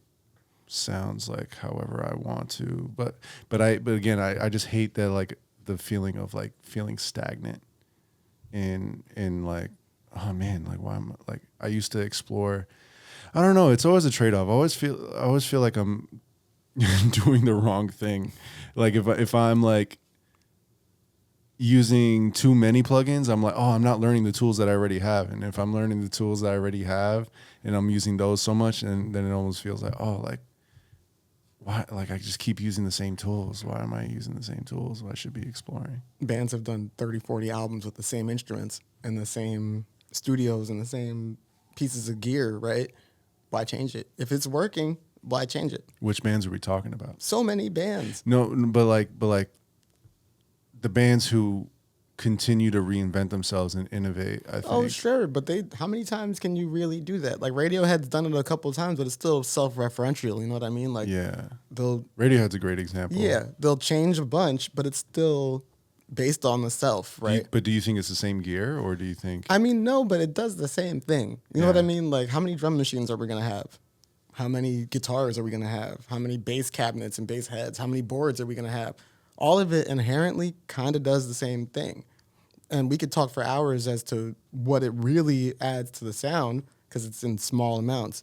sounds like however I want to, but again I just hate that, like the feeling of like feeling stagnant and like, oh man, like why am I, like I used to explore, I don't know, it's always a trade-off. I always feel like I'm doing the wrong thing, like if I'm like using too many plugins, I'm like, oh, I'm not learning the tools that I already have. And if I'm learning the tools that I already have and I'm using those so much, and then it almost feels like, oh, like why, like I just keep using the same tools. Why am I using the same tools? I should be exploring. Bands have done 30, 40 albums with the same instruments and the same studios and the same pieces of gear, right? Why change it? If it's working, why change it? Which bands are we talking about? So many bands. No, but like the bands who continue to reinvent themselves and innovate. I think. Oh, sure, but how many times can you really do that? Like Radiohead's done it a couple of times, but it's still self-referential. You know what I mean? Like, Yeah. they'll Radiohead's a great example. they'll change a bunch, but it's still based on the self, right? But do you think it's the same gear, or do you think? I mean, no, but it does the same thing. You know what Yeah. I mean? Like, how many drum machines are we gonna have? How many guitars are we gonna have? How many bass cabinets and bass heads? How many boards are we gonna have? All of it inherently kind of does the same thing. And we could talk for hours as to what it really adds to the sound because it's in small amounts.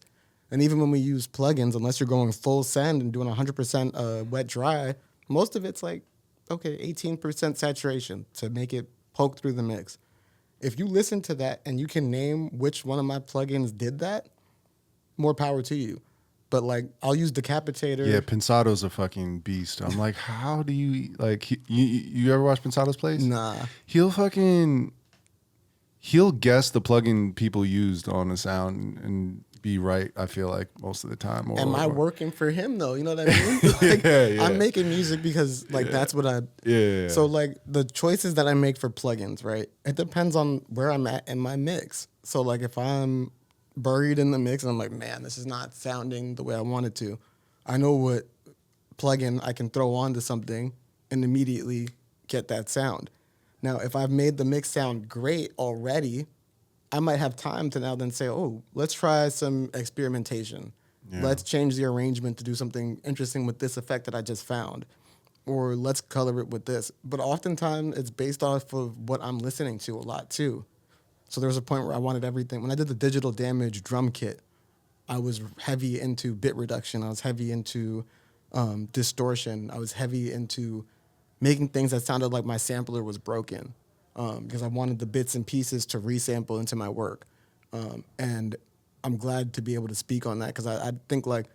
And even when we use plugins, unless you're going full send and doing 100% wet dry, most of it's like, okay, 18% saturation to make it poke through the mix. If you listen to that and you can name which one of my plugins did that, more power to you. But like, I'll use Decapitator. Yeah, Pensado's a fucking beast. I'm like, how do you like? You ever watch Pensado's plays? Nah. He'll guess the plugin people used on a sound and be right. I feel like most of the time. Am I working for him though? You know what I mean? Like, Yeah. I'm making music because like that's what I. Yeah. So like the choices that I make for plugins, right? It depends on where I'm at in my mix. So like if I'm buried in the mix and I'm like, man, this is not sounding the way I want it to, I know what plugin I can throw onto something and immediately get that sound. Now, if I've made the mix sound great already, I might have time to now then say, oh, let's try some experimentation. Yeah. Let's change the arrangement to do something interesting with this effect that I just found. Or let's color it with this. But oftentimes it's based off of what I'm listening to a lot too. So there was a point where I wanted everything. When I did the Digital Damage drum kit, I was heavy into bit reduction. I was heavy into distortion. I was heavy into making things that sounded like my sampler was broken because I wanted the bits and pieces to resample into my work. And I'm glad to be able to speak on that because I think like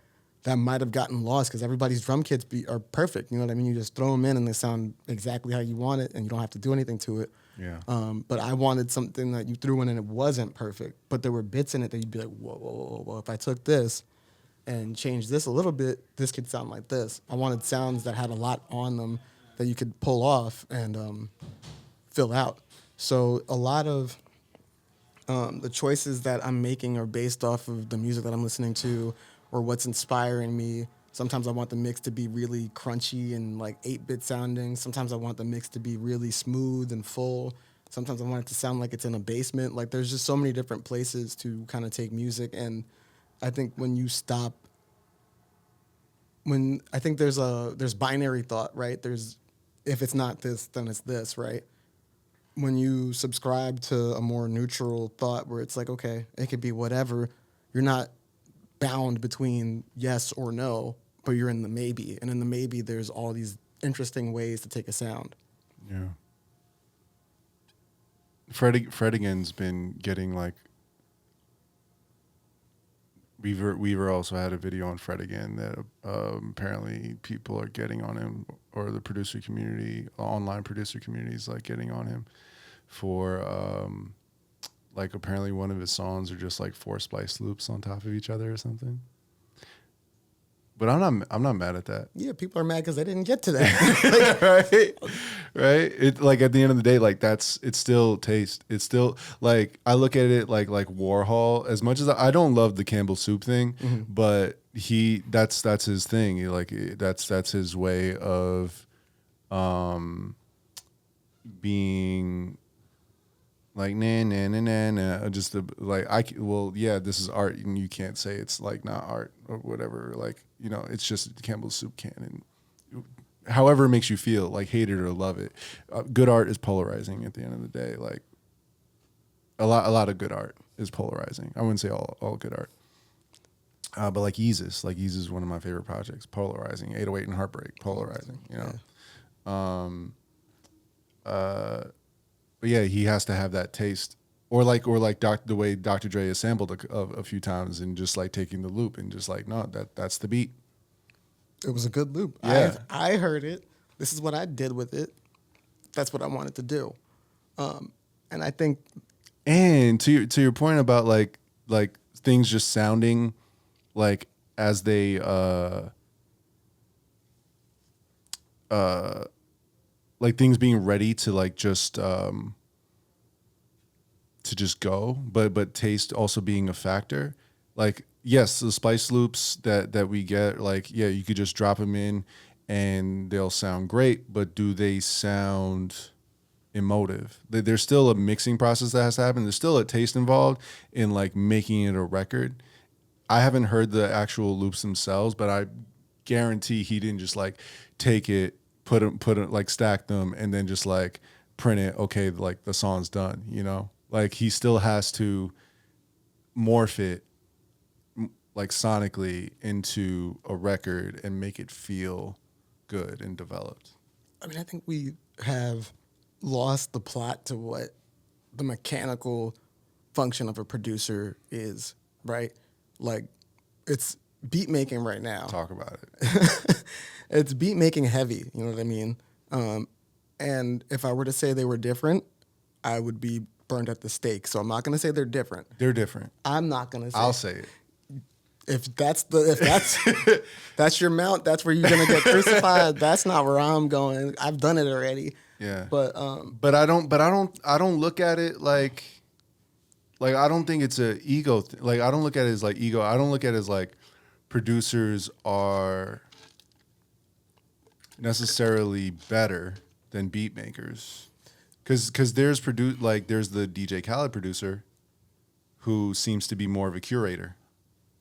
that might have gotten lost because everybody's drum kits are perfect. You know what I mean? You just throw them in and they sound exactly how you want it and you don't have to do anything to it. Yeah. But I wanted something that you threw in and it wasn't perfect, but there were bits in it that you'd be like, whoa. If I took this and changed this a little bit, this could sound like this. I wanted sounds that had a lot on them that you could pull off and fill out. So a lot of the choices that I'm making are based off of the music that I'm listening to or what's inspiring me. Sometimes I want the mix to be really crunchy and like 8-bit sounding. Sometimes I want the mix to be really smooth and full. Sometimes I want it to sound like it's in a basement. Like there's just so many different places to kind of take music. And I think when you stop, I think there's binary thought, right? There's, if it's not this, then it's this, right? When you subscribe to a more neutral thought where it's like, okay, it could be whatever, you're not bound between yes or no, but you're in the maybe. And in the maybe, there's all these interesting ways to take a sound. Yeah. Fredigan's been getting like. Weaver also had a video on Fredigan that apparently people are getting on him, or the producer community, online producer community is like getting on him for like apparently one of his songs are just like 4 splice loops on top of each other or something. But I'm not mad at that. Yeah, people are mad because they didn't get to that. right. It like at the end of the day, like it's still taste. It's still like I look at it like Warhol. As much as I don't love the Campbell Soup thing, but that's his thing. That's his way of being like nah. Just this is art, and you can't say it's like not art or whatever. Like it's just Campbell's Soup can, and however it makes you feel, like hate it or love it. Good art is polarizing at the end of the day. Like a lot of good art is polarizing. I wouldn't say all good art, but like Yeezus is one of my favorite projects. Polarizing, 808 and Heartbreak, polarizing. But yeah, he has to have that taste, or like the way Dr. Dre is sampled a few times, and just like taking the loop and just like no, that's the beat. It was a good loop. Yeah. I heard it. This is what I did with it. That's what I wanted to do. And I think, and to your point about like things just sounding like as they like things being ready to like just go, but taste also being a factor. Like yes, the spice loops that we get, like yeah, you could just drop them in and they'll sound great, but do they sound emotive? There's still a mixing process that has to happen. There's still a taste involved in like making it a record. I haven't heard the actual loops themselves, but I guarantee he didn't just like take it, put it like stack them, and then just like print it. Okay, like the song's done. You know, like he still has to morph it like sonically into a record and make it feel good and developed. I mean, I think we have lost the plot to what the mechanical function of a producer is, right? Like, it's beat making right now. Talk about it. It's beat making heavy, you know what I mean? And if I were to say they were different, I would be burned at the stake. So I'm not going to say they're different. They're different. I'm not going to say. I'll say it. If that's that's your mount, that's where you're gonna get crucified. That's not where I'm going. I've done it already. Yeah. But I don't look at it like I don't think it's a ego like I don't look at it as like ego. I don't look at it as like producers are necessarily better than beat makers. Cuz there's there's the DJ Khaled producer who seems to be more of a curator.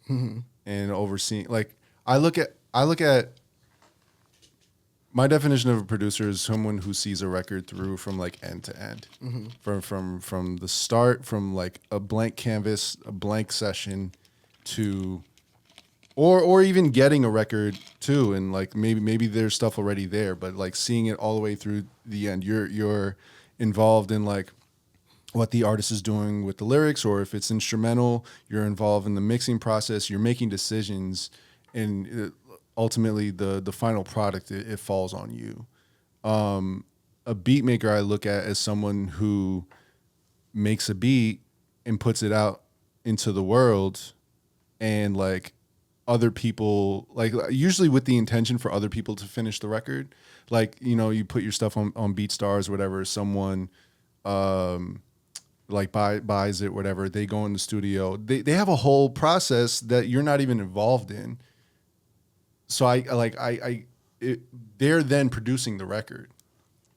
Mm-hmm. And overseeing, like I look at my definition of a producer is someone who sees a record through from like end to end, from the start, from like a blank canvas, a blank session, to or even getting a record too, and like maybe there's stuff already there, but like seeing it all the way through the end. You're involved in like what the artist is doing with the lyrics, or if it's instrumental, you're involved in the mixing process, you're making decisions, and ultimately the final product, it falls on you. A beat maker I look at as someone who makes a beat and puts it out into the world, and like other people, like usually with the intention for other people to finish the record. Like, you know, you put your stuff on BeatStars or whatever, someone like buys it, whatever, they go in the studio. They have a whole process that you're not even involved in. So they're then producing the record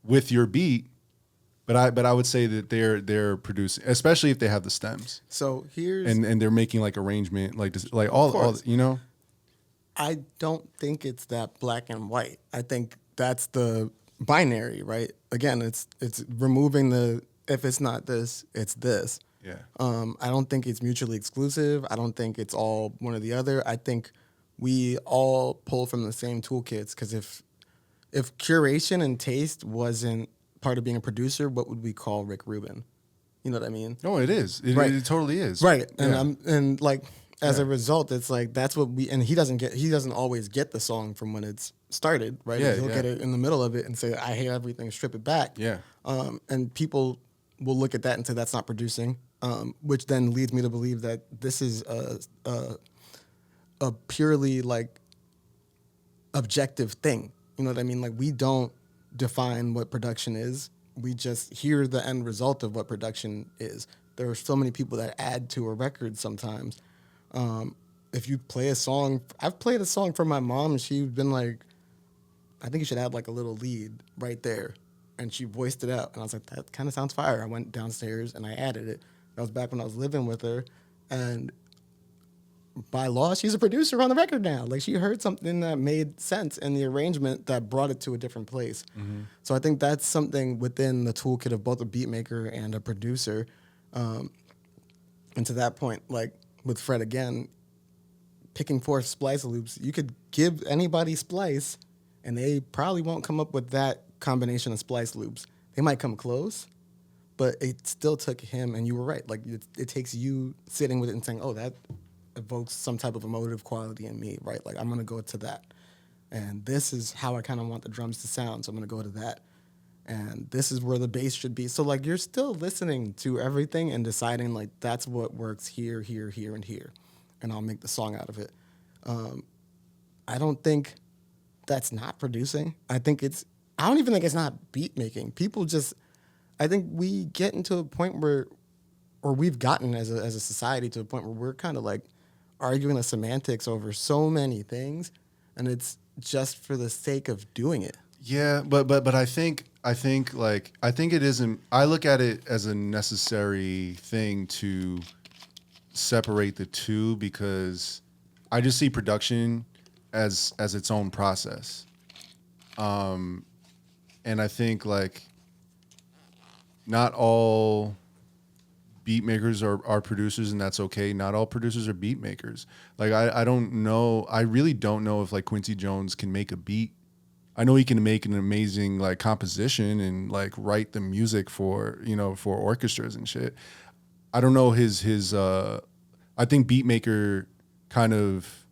with your beat, but I would say that they're producing, especially if they have the stems. so here's And they're making like arrangement, like just, like all you know. I don't think it's that black and white. I think that's the binary, right? Again, it's removing the if it's not this, it's this. Yeah. I don't think it's mutually exclusive. I don't think it's all one or the other. I think we all pull from the same toolkits, because if curation and taste wasn't part of being a producer, what would we call Rick Rubin? You know what I mean? No, it is. Right. It totally is. Right. Yeah. And like as a result, it's like that's what and he doesn't always get the song from when it's started, right? Yeah, He'll yeah. get it in the middle of it and say, I hate everything, strip it back. Yeah. And people will look at that and say that's not producing, which then leads me to believe that this is a purely like objective thing. You know what I mean? Like, we don't define what production is. We just hear the end result of what production is. There are so many people that add to a record sometimes. If you play a song, I've played a song for my mom, and she's been like, I think you should add like a little lead right there. And she voiced it out. And I was like, that kind of sounds fire. I went downstairs and I added it. That was back when I was living with her. And by law, she's a producer on the record now. Like, she heard something that made sense in the arrangement that brought it to a different place. Mm-hmm. So I think that's something within the toolkit of both a beat maker and a producer. And to that point, like with Fred again, picking forth splice loops, you could give anybody splice and they probably won't come up with that combination of splice loops. They might come close, but it still took him, and you were right, like it takes you sitting with it and saying, oh, that evokes some type of emotive quality in me, right? Like, I'm going to go to that. And this is how I kind of want the drums to sound, so I'm going to go to that. And this is where the bass should be. So, like, you're still listening to everything and deciding, like, that's what works here, here, here, and here. And I'll make the song out of it. I don't think that's not producing. I think it's I don't even think it's not beat making. People just, I think we get into a point where, or we've gotten as a society to a point where we're kind of like arguing the semantics over so many things, and it's just for the sake of doing it. Yeah, but I think it isn't. I look at it as a necessary thing to separate the two because I just see production as its own process. And I think like not all beat makers are producers, and that's okay. Not all producers are beat makers. Like I don't know. I really don't know if like Quincy Jones can make a beat. I know he can make an amazing like composition and like write the music for, for orchestras and shit. I don't know his I think beat maker kind of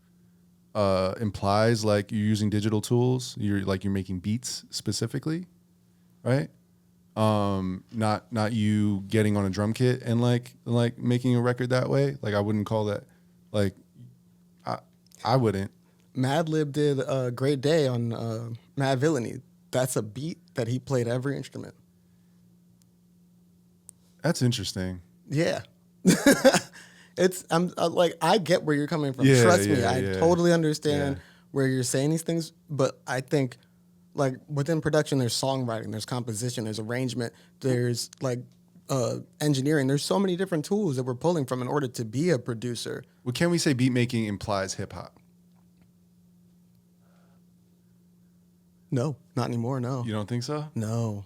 implies like you're using digital tools. You're making beats specifically, right? Not you getting on a drum kit and like making a record that way. Like I wouldn't call that like I wouldn't. Madlib did a Great Day on Mad Villainy. That's a beat that he played every instrument. That's interesting. Yeah. I'm like, I get where you're coming from. Yeah, Trust me, yeah, I yeah. totally understand Yeah. where you're saying these things, but I think like within production, there's songwriting, there's composition, there's arrangement, there's like engineering. There's so many different tools that we're pulling from in order to be a producer. Well, can we say beat making implies hip hop? No, not anymore. No, You don't think so? no,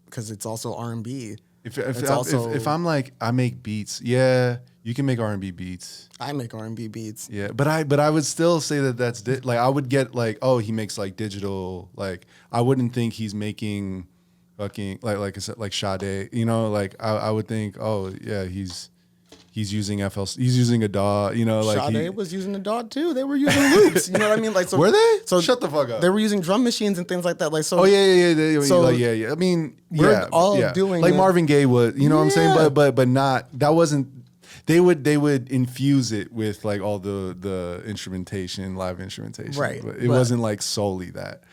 because it's also R&B. If I'm like I make beats, yeah, you can make R&B beats. I make R&B beats. Yeah, but I would still say that that's like I would get like, oh, he makes like digital, like I wouldn't think he's making fucking like I said, like Sade, like I would think, oh yeah, he's using FL, he's using a DAW, like Sade was using the DAW too. They were using loops. You know what I mean? Like, so were they? So shut the fuck up. They were using drum machines and things like that. Like, so. Oh yeah. So like, yeah. I mean, we're all doing like it. Marvin Gaye was, what I'm saying, Yeah. but not that wasn't. They would infuse it with like all the instrumentation, live instrumentation, Right, But it but- wasn't like solely that.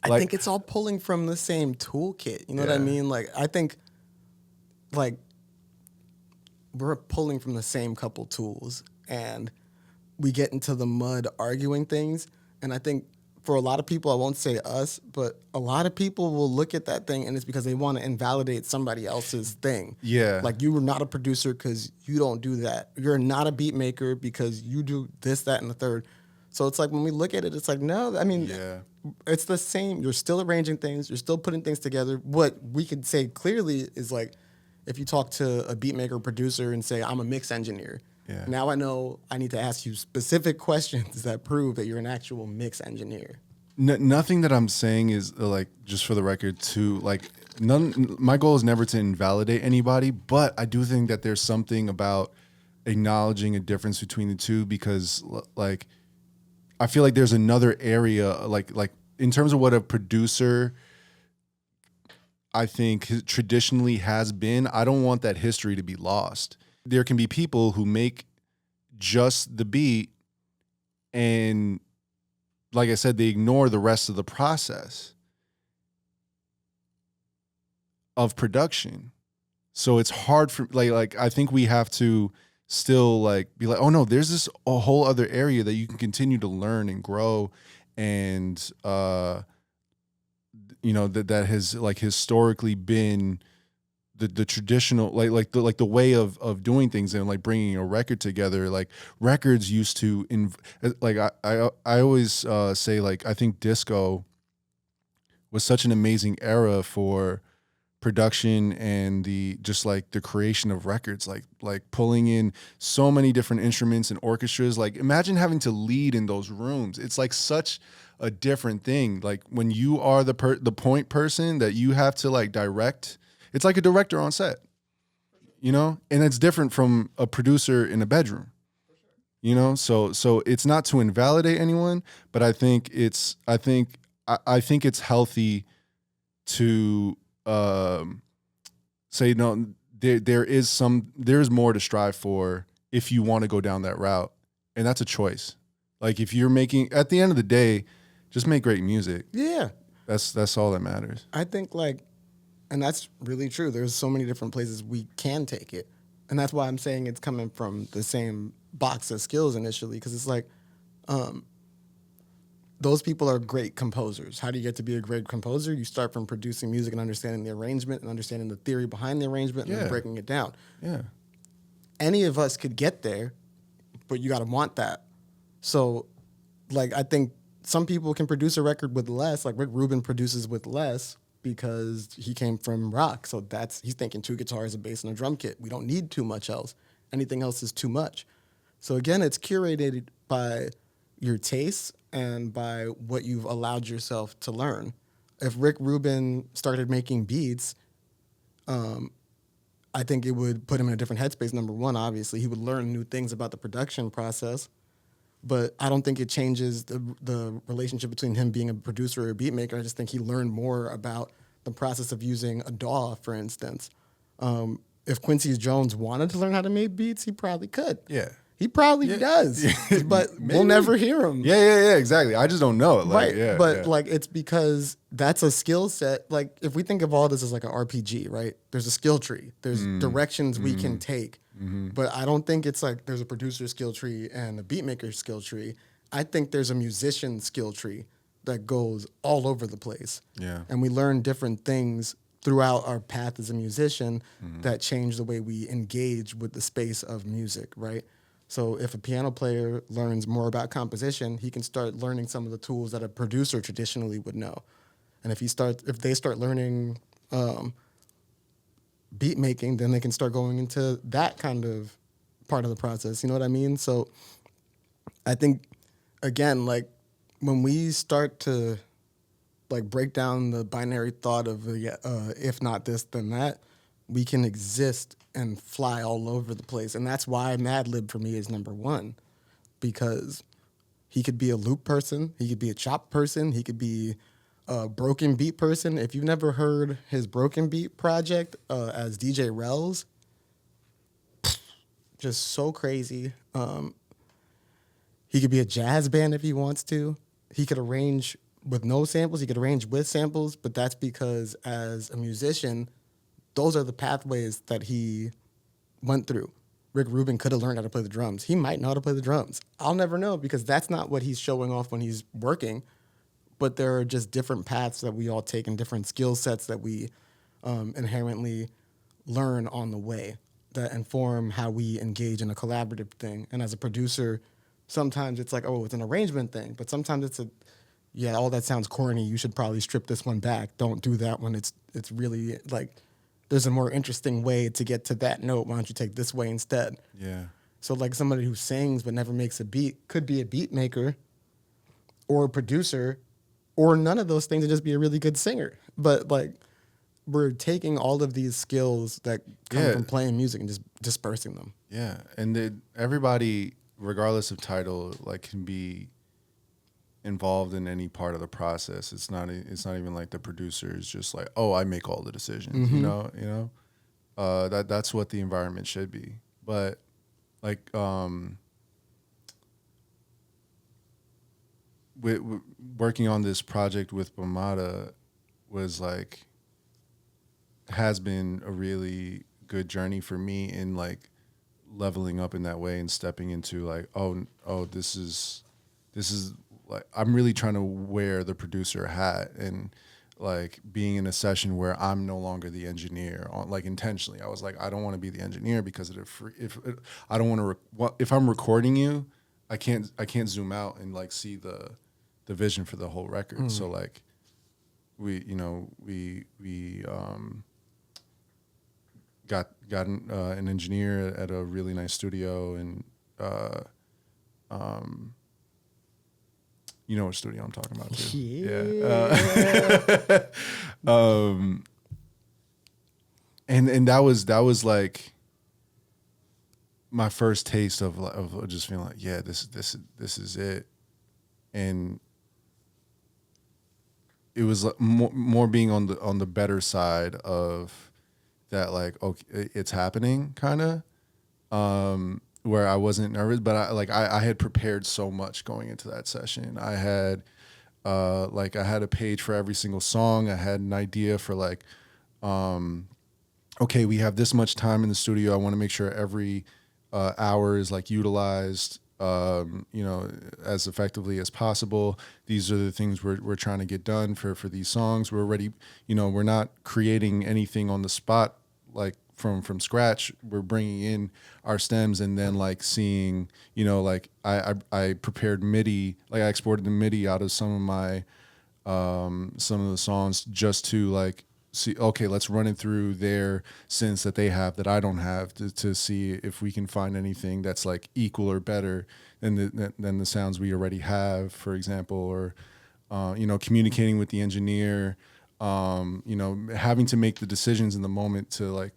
I think it's all pulling from the same toolkit. You know what I Yeah. mean? Like, I think, like, we're pulling from the same couple tools, and we get into the mud arguing things. And I think for a lot of people, I won't say us, but a lot of people will look at that thing, and it's because they want to invalidate somebody else's thing. Yeah. Like, you were not a producer because you don't do that. You're not a beat maker because you do this, that, and the third. So it's like when we look at it, it's like, no, I mean, Yeah. it's the same. You're still arranging things. You're still putting things together. What we could say clearly is like, if you talk to a beat maker producer and say, I'm a mix engineer. Yeah. Now I know I need to ask you specific questions that prove that you're an actual mix engineer. Nothing that I'm saying is like, just for the record, to like my goal is never to invalidate anybody, but I do think that there's something about acknowledging a difference between the two because like I feel like there's another area like in terms of what a producer I think traditionally has been. I don't want that history to be lost. There can be people who make just the beat and, like I said, they ignore the rest of the process of production. So it's hard for like I think we have to still like be like, oh no, there's this a whole other area that you can continue to learn and grow and that has like historically been the traditional like the way of doing things and like bringing a record together. Like records used to like I always say like I think disco was such an amazing era for production and the just like the creation of records, like pulling in so many different instruments and orchestras. Like imagine having to lead in those rooms. It's like such a different thing. Like when you are the point person that you have to like direct, it's like a director on set, and it's different from a producer in a bedroom, so it's not to invalidate anyone, but I think it's healthy to say no, there's more to strive for if you want to go down that route, and that's a choice. Like if you're making, at the end of the day, just make great music. Yeah. That's all that matters. I think like, and that's really true. There's so many different places we can take it, and that's why I'm saying it's coming from the same box of skills initially, because it's like, those people are great composers. How do you get to be a great composer? You start from producing music and understanding the arrangement and understanding the theory behind the arrangement and then breaking it down. Yeah. Any of us could get there, but you got to want that. So, like, I think some people can produce a record with less. Like Rick Rubin produces with less because he came from rock. So he's thinking 2 guitars, a bass, and a drum kit. We don't need too much else. Anything else is too much. So again, it's curated by your tastes and by what you've allowed yourself to learn. If Rick Rubin started making beats, I think it would put him in a different headspace. Number one, obviously, he would learn new things about the production process, but I don't think it changes the relationship between him being a producer or a beat maker. I just think he learned more about the process of using a DAW, for instance. If Quincy Jones wanted to learn how to make beats, he probably could. Yeah. He probably does, but we'll never hear him. Yeah, exactly. I just don't know it. Like, Right, but like it's because that's a skill set. Like if we think of all this as like an RPG, right? There's a skill tree. There's directions we can take. But I don't think it's like there's a producer skill tree and a beat maker skill tree. I think there's a musician skill tree that goes all over the place. Yeah. And we learn different things throughout our path as a musician that change the way we engage with the space of music, right? So if a piano player learns more about composition, he can start learning some of the tools that a producer traditionally would know. And if they start learning beat making, then they can start going into that kind of part of the process. You know what I mean? So I think, again, like when we start to like break down the binary thought of if not this, then that, we can exist and fly all over the place. And that's why Madlib for me is number one, because he could be a loop person, he could be a chop person, he could be a broken beat person. If you've never heard his broken beat project as DJ Rel's, just so crazy. He could be a jazz band if he wants to. He could arrange with no samples, he could arrange with samples, but that's because as a musician, those are the pathways that he went through. Rick Rubin could have learned how to play the drums. He might know how to play the drums. I'll never know because that's not what he's showing off when he's working. But there are just different paths that we all take and different skill sets that we inherently learn on the way that inform how we engage in a collaborative thing. And as a producer, sometimes it's like, oh, it's an arrangement thing. But sometimes it's all that sounds corny. You should probably strip this one back. Don't do that when it's really like, there's a more interesting way to get to that note. Why don't you take this way instead? Yeah. So like somebody who sings but never makes a beat could be a beat maker or a producer or none of those things and just be a really good singer. But like we're taking all of these skills that come from playing music and just dispersing them. Yeah. And everybody, regardless of title, like can be involved in any part of the process. It's not even like the producer is just like, oh, I make all the decisions. You know, that's what the environment should be. But like working on this project with Bamada was like has been a really good journey for me in like leveling up in that way and stepping into like, oh, this is like I'm really trying to wear the producer hat and like being in a session where I'm no longer the engineer like intentionally. I was like, I don't want to be the engineer because I don't want to if I'm recording you, I can't zoom out and like see the vision for the whole record. So like we got an engineer at a really nice studio and you know what studio I'm talking about too. And that was like my first taste of just feeling like, yeah, this is it. And it was like more being on the better side of that, like, okay, it's happening kind of. Where I wasn't nervous, but I had prepared so much going into that session. I had like I had a page for every single song. I had an idea for like, okay, we have this much time in the studio. I want to make sure every hour is like utilized, as effectively as possible. These are the things we're trying to get done for these songs. We're already, we're not creating anything on the spot like from scratch. We're bringing in our stems and then like seeing, like I prepared MIDI, like I exported the MIDI out of some of my some of the songs just to like see, okay, let's run it through their synths that they have that I don't have to see if we can find anything that's like equal or better than the sounds we already have, for example, or communicating with the engineer, having to make the decisions in the moment to like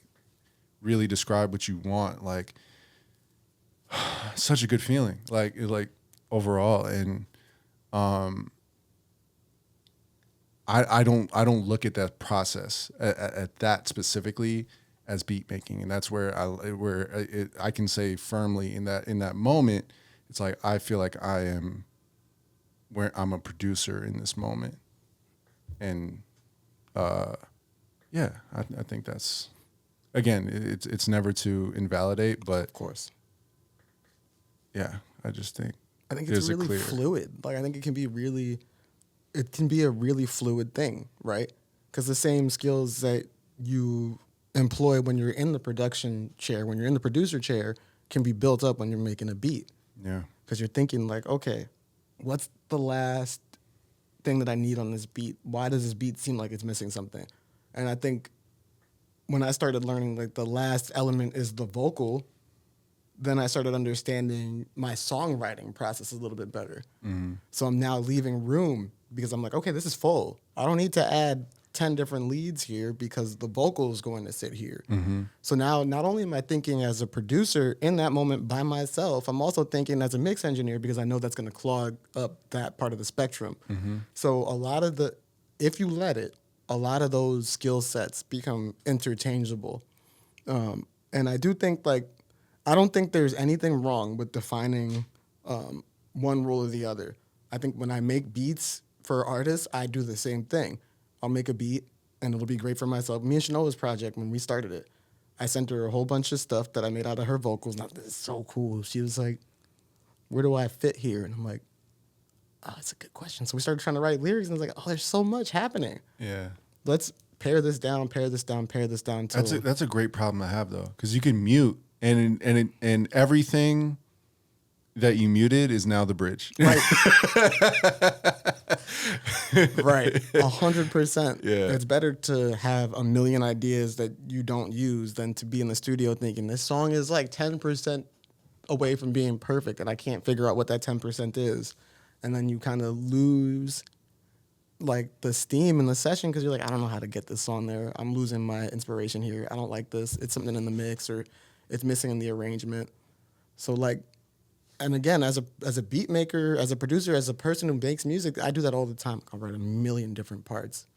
really describe what you want, like such a good feeling, like overall. And I don't look at that process at that specifically as beat making, and that's where I can say firmly in that moment, it's like I feel like I'm a producer in this moment, and I think that's, again, it's never to invalidate, but Of course. yeah, I just think it's there's a really clear fluid. Like I think it can be a really fluid thing, right? Because the same skills that you employ when you're in the production chair, when you're in the producer chair, can be built up when you're making a beat. Yeah. Because you're thinking like, okay, what's the last thing that I need on this beat? Why does this beat seem like it's missing something? And I think when I started learning like the last element is the vocal, then I started understanding my songwriting process a little bit better. Mm-hmm. So I'm now leaving room because I'm like, okay, this is full. I don't need to add 10 different leads here because the vocal is going to sit here. Mm-hmm. So now not only am I thinking as a producer in that moment by myself, I'm also thinking as a mix engineer because I know that's going to clog up that part of the spectrum. Mm-hmm. So if you let it, a lot of those skill sets become interchangeable. And I do think I don't think there's anything wrong with defining one role or the other. I think when I make beats for artists, I do the same thing. I'll make a beat, and it'll be great for myself. Me and Shanoa's project, when we started it, I sent her a whole bunch of stuff that I made out of her vocals. Now, this is so cool. She was like, where do I fit here? And I'm like, oh, that's a good question. So we started trying to write lyrics, and I was like, oh, there's so much happening. Yeah. Let's pare this down, pare this down, pare this down. That's a great problem to have, though, because you can mute, and everything that you muted is now the bridge. Right. Right. 100%. Yeah. It's better to have a million ideas that you don't use than to be in the studio thinking this song is like 10% away from being perfect and I can't figure out what that 10% is. And then you kind of lose like the steam in the session because you're like, I don't know how to get this song there. I'm losing my inspiration here. I don't like this. It's something in the mix or it's missing in the arrangement. So like, and again, as a beat maker, as a producer, as a person who makes music, I do that all the time. I'll write a million different parts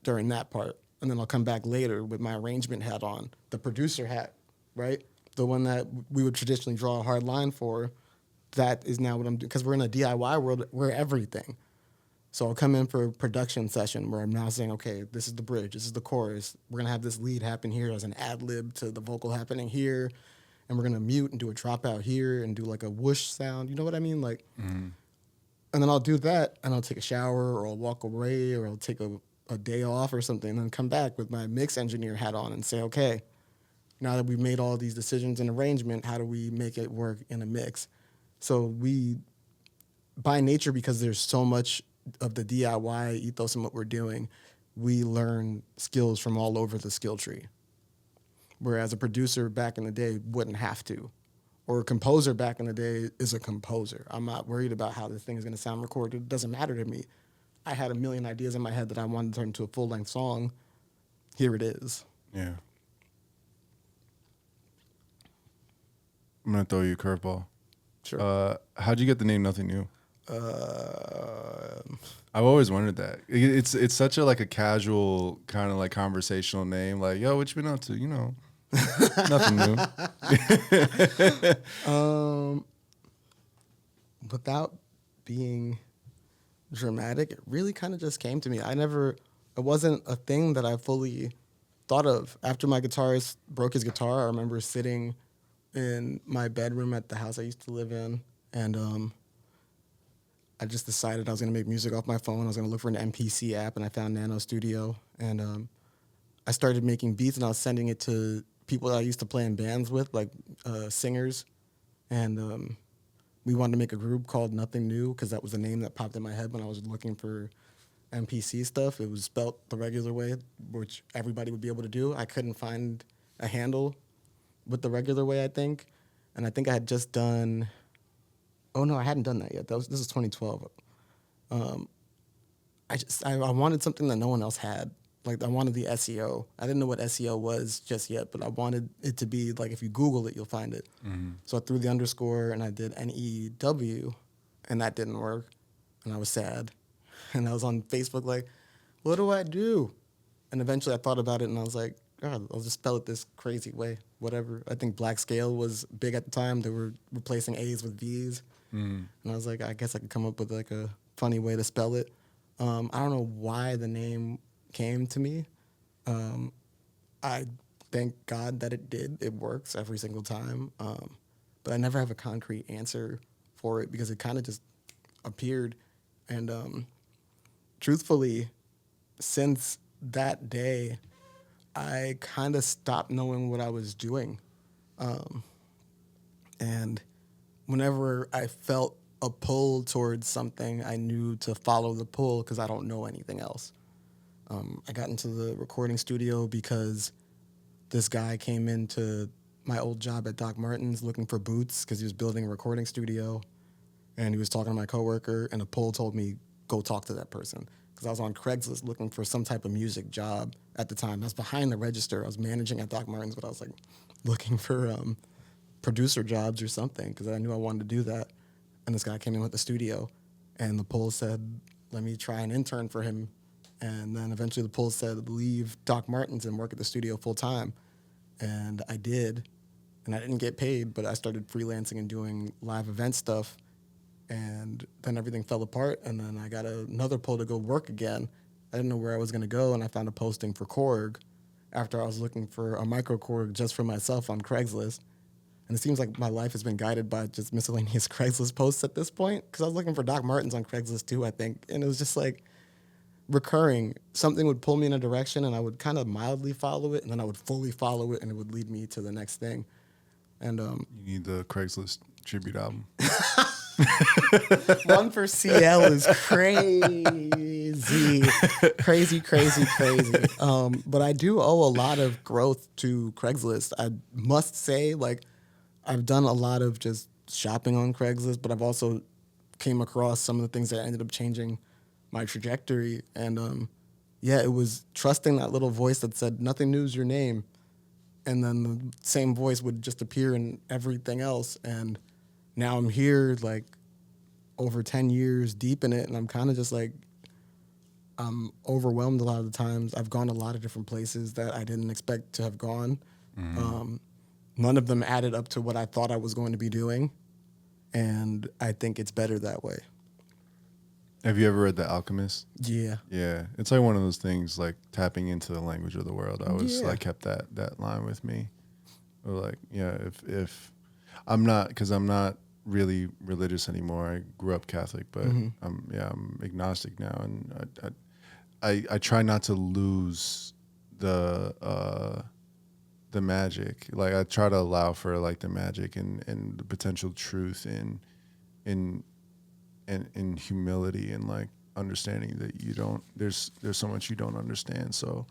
during that part. And then I'll come back later with my arrangement hat on, the producer hat, right? The one that we would traditionally draw a hard line for. That is now what I'm doing. Because we're in a DIY world, we're everything. So I'll come in for a production session where I'm now saying, okay, this is the bridge, this is the chorus. We're going to have this lead happen here as an ad lib to the vocal happening here. And we're going to mute and do a dropout here and do like a whoosh sound. You know what I mean? Like, and then I'll do that and I'll take a shower or I'll walk away or I'll take a day off or something and then come back with my mix engineer hat on and say, okay, now that we've made all these decisions and arrangement, how do we make it work in a mix? So we, by nature, because there's so much of the DIY ethos in what we're doing, we learn skills from all over the skill tree. Whereas a producer back in the day wouldn't have to. Or a composer back in the day is a composer. I'm not worried about how this thing is going to sound recorded. It doesn't matter to me. I had a million ideas in my head that I wanted to turn into a full-length song. Here it is. Yeah. I'm going to throw you a curveball. Sure. How'd you get the name Nothing New? I've always wondered that. It's such a like a casual kind of like conversational name. Like, yo, what you been up to? You know, nothing new. Without being dramatic, it really kind of just came to me. It wasn't a thing that I fully thought of. After my guitarist broke his guitar, I remember sitting in my bedroom at the house I used to live in, and I just decided I was going to make music off my phone. I was going to look for an MPC app, and I found Nano Studio, and I started making beats, and I was sending it to people that I used to play in bands with, like singers, and we wanted to make a group called Nothing New because that was the name that popped in my head when I was looking for MPC stuff. It was spelt the regular way, which everybody would be able to do. I couldn't find a handle with the regular way, I think. And I think I had just done, oh no, I hadn't done that yet. This is 2012. I wanted something that no one else had. Like I wanted the SEO. I didn't know what SEO was just yet, but I wanted it to be like if you Google it, you'll find it. Mm-hmm. So I threw the underscore and I did NEW, and that didn't work, and I was sad. And I was on Facebook like, what do I do? And eventually I thought about it and I was like, God, I'll just spell it this crazy way, whatever. I think Black Scale was big at the time. They were replacing A's with V's. Mm. And I was like, I guess I could come up with like a funny way to spell it. I don't know why the name came to me. I thank God that it did. It works every single time. But I never have a concrete answer for it because it kind of just appeared. And truthfully, since that day, I kind of stopped knowing what I was doing. And whenever I felt a pull towards something, I knew to follow the pull because I don't know anything else. I got into the recording studio because this guy came into my old job at Doc Martens looking for boots because he was building a recording studio. And he was talking to my coworker, and a pull told me, go talk to that person. Because I was on Craigslist looking for some type of music job at the time. I was behind the register. I was managing at Doc Martens, but I was like looking for producer jobs or something because I knew I wanted to do that. And this guy came in with the studio, and the pull said, let me try an intern for him. And then eventually the pull said, leave Doc Martens and work at the studio full time. And I did, and I didn't get paid, but I started freelancing and doing live event stuff. And then everything fell apart, and then I got another pull to go work again. I didn't know where I was going to go, and I found a posting for Korg after I was looking for a micro Korg just for myself on Craigslist. And it seems like my life has been guided by just miscellaneous Craigslist posts at this point, because I was looking for Doc Martens on Craigslist too, I think. And it was just like recurring. Something would pull me in a direction, and I would kind of mildly follow it, and then I would fully follow it, and it would lead me to the next thing. And you need the Craigslist tribute album. One for CL is crazy. Crazy. But I do owe a lot of growth to Craigslist. I must say, like, I've done a lot of just shopping on Craigslist, but I've also came across some of the things that ended up changing my trajectory. And it was trusting that little voice that said, nothing new's your name. And then the same voice would just appear in everything else. And now I'm here, like, over 10 years deep in it, and I'm kind of just like, I'm overwhelmed a lot of the times. I've gone a lot of different places that I didn't expect to have gone. Mm-hmm. None of them added up to what I thought I was going to be doing, and I think it's better that way. Have you ever read The Alchemist? Yeah. Yeah. It's like one of those things, like tapping into the language of the world. I always like kept that line with me. Or like, yeah, if I'm not really religious anymore. I grew up Catholic, but I'm agnostic now, and I try not to lose the magic. Like I try to allow for like the magic and the potential truth in humility and like understanding that you don't. There's so much you don't understand. So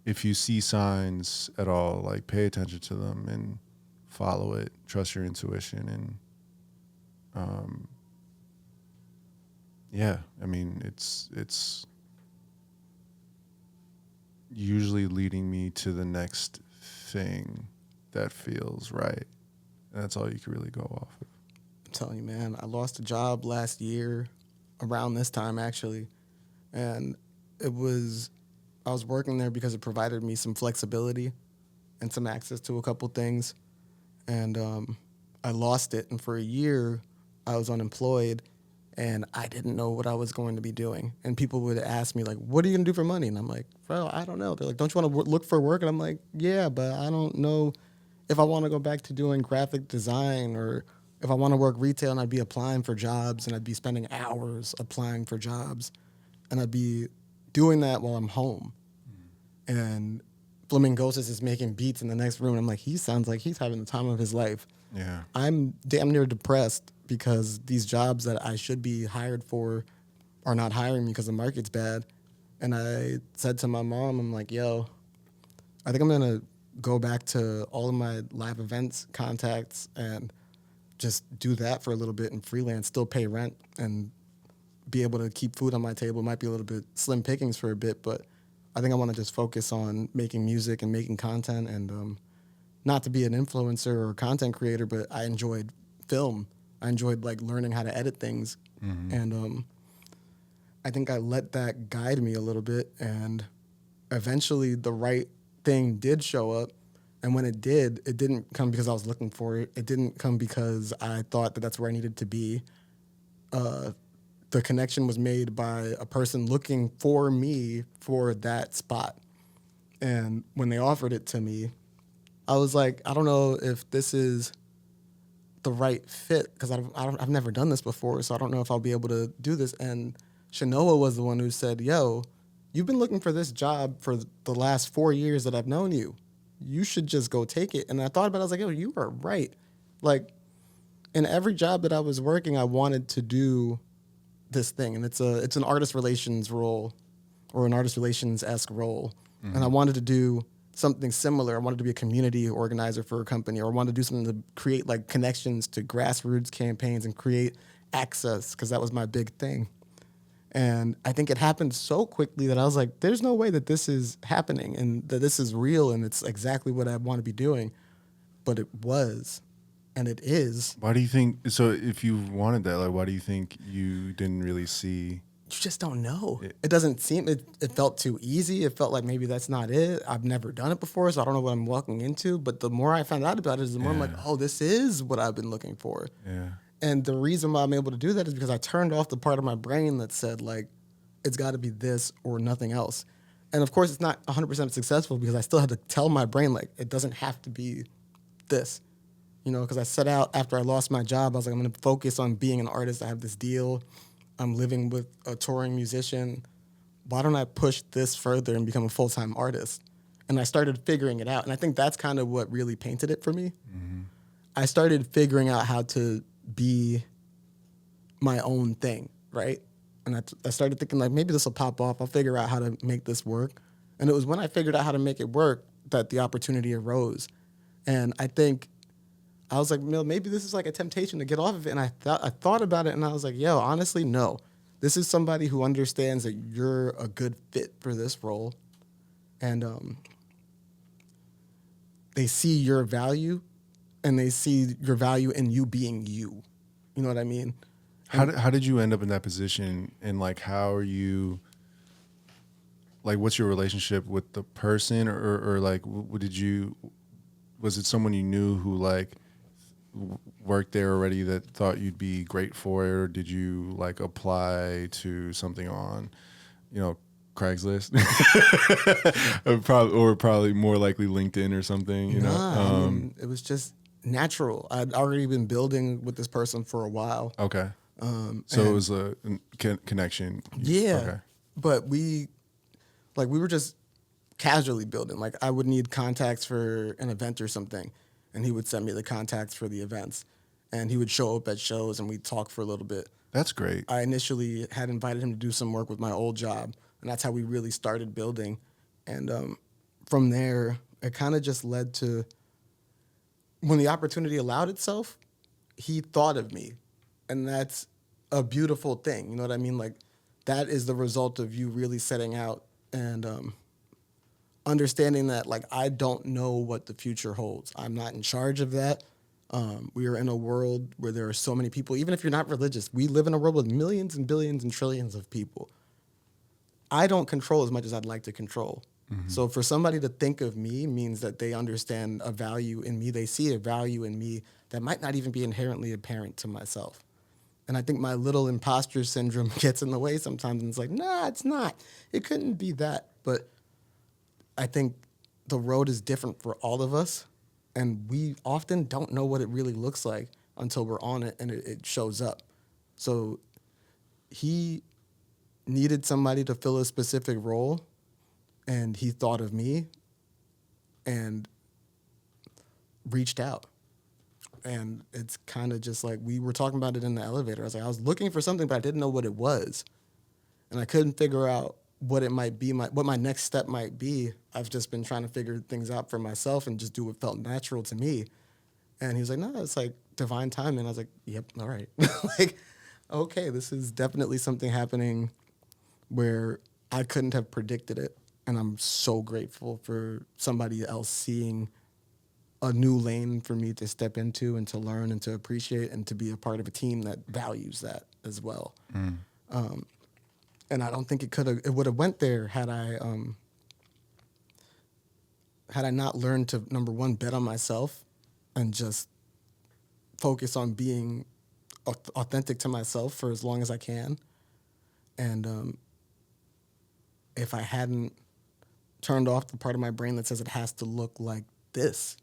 if you see signs at all, like pay attention to them and follow it. Trust your intuition and. I mean, it's usually leading me to the next thing that feels right. And that's all you can really go off of. I'm telling you, man, I lost a job last year around this time, actually. And I was working there because it provided me some flexibility and some access to a couple things. And I lost it. And for a year, I was unemployed, and I didn't know what I was going to be doing. And people would ask me like, "What are you gonna do for money?" And I'm like, "Bro, I don't know." They're like, "Don't you want to look for work?" And I'm like, "Yeah, but I don't know if I want to go back to doing graphic design or if I want to work retail." And I'd be applying for jobs and I'd be spending hours applying for jobs, and I'd be doing that while I'm home. And Flamingosis is making beats in the next room. And I'm like, he sounds like he's having the time of his life. Yeah. I'm damn near depressed because these jobs that I should be hired for are not hiring me because the market's bad. And I said to my mom, I'm like, yo, I think I'm going to go back to all of my live events contacts and just do that for a little bit and freelance, still pay rent and be able to keep food on my table. Might be a little bit slim pickings for a bit, but I think I want to just focus on making music and making content and not to be an influencer or content creator, but I enjoyed film. I enjoyed like learning how to edit things. And I think I let that guide me a little bit. And eventually the right thing did show up. And when it did, it didn't come because I was looking for it. It didn't come because I thought that that's where I needed to be. The connection was made by a person looking for me for that spot. And when they offered it to me, I was like, I don't know if this is the right fit because I've never done this before, so I don't know if I'll be able to do this. And Shanoa was the one who said, yo, you've been looking for this job for the last 4 years that I've known you. You should just go take it. And I thought about it, I was like, yo, you are right. Like, in every job that I was working, I wanted to do this thing. And it's an artist relations role or an artist relations-esque role. And I wanted to do something similar. I wanted to be a community organizer for a company, or I wanted to do something to create like connections to grassroots campaigns and create access, because that was my big thing. And I think it happened so quickly that I was like, there's no way that this is happening and that this is real and it's exactly what I want to be doing. But it was, and it is. Why do you think, so if you wanted that, like, why do you think you didn't really see? You just don't know. It doesn't seem, it felt too easy. It felt like maybe that's not it. I've never done it before, so I don't know what I'm walking into. But the more I found out about it, the more I'm like, oh, this is what I've been looking for. Yeah. And the reason why I'm able to do that is because I turned off the part of my brain that said, like, it's got to be this or nothing else. And of course, it's not 100% successful because I still had to tell my brain, like, it doesn't have to be this. You know, because I set out after I lost my job, I was like, I'm going to focus on being an artist. I have this deal. I'm living with a touring musician. Why don't I push this further and become a full-time artist? And I started figuring it out. And I think that's kind of what really painted it for me. Mm-hmm. I started figuring out how to be my own thing, right? And I started thinking, like, maybe this will pop off. I'll figure out how to make this work. And it was when I figured out how to make it work that the opportunity arose. And I think I was like, maybe this is like a temptation to get off of it. And I thought about it, and I was like, yo, honestly, no. This is somebody who understands that you're a good fit for this role. And they see your value, and they see your value in you being you. You know what I mean? How did you end up in that position? And, like, how are you, like, what's your relationship with the person? Or like, was it someone you knew who, like, worked there already that thought you'd be great for it, or did you like apply to something on, you know, Craigslist, or probably more likely LinkedIn or something? You know, I mean, it was just natural. I'd already been building with this person for a while. Okay, so it was a connection. Yeah, okay. But we were just casually building. Like, I would need contacts for an event or something, and he would send me the contacts for the events, and he would show up at shows, and we'd talk for a little bit. That's great. I initially had invited him to do some work with my old job, and that's how we really started building. And from there, it kind of just led to, when the opportunity allowed itself, he thought of me, and that's a beautiful thing. You know what I mean? Like, that is the result of you really setting out and understanding that, like, I don't know what the future holds. I'm not in charge of that. We are in a world where there are so many people. Even if you're not religious, we live in a world with millions and billions and trillions of people. I don't control as much as I'd like to control. Mm-hmm. So for somebody to think of me means that they understand a value in me. They see a value in me that might not even be inherently apparent to myself. And I think my little imposter syndrome gets in the way sometimes. And it's like, nah, it's not. It couldn't be that. But I think the road is different for all of us. And we often don't know what it really looks like until we're on it and it shows up. So he needed somebody to fill a specific role. And he thought of me and reached out. And it's kind of just like we were talking about it in the elevator. I was looking for something, but I didn't know what it was. And I couldn't figure out what it might be, what my next step might be. I've just been trying to figure things out for myself and just do what felt natural to me. And he was like, no, it's like divine timing. And I was like, yep, all right. Like, okay, this is definitely something happening where I couldn't have predicted it. And I'm so grateful for somebody else seeing a new lane for me to step into and to learn and to appreciate and to be a part of a team that values that as well. And I don't think it would have went there had I not learned to, number one, bet on myself and just focus on being authentic to myself for as long as I can. And if I hadn't turned off the part of my brain that says it has to look like this,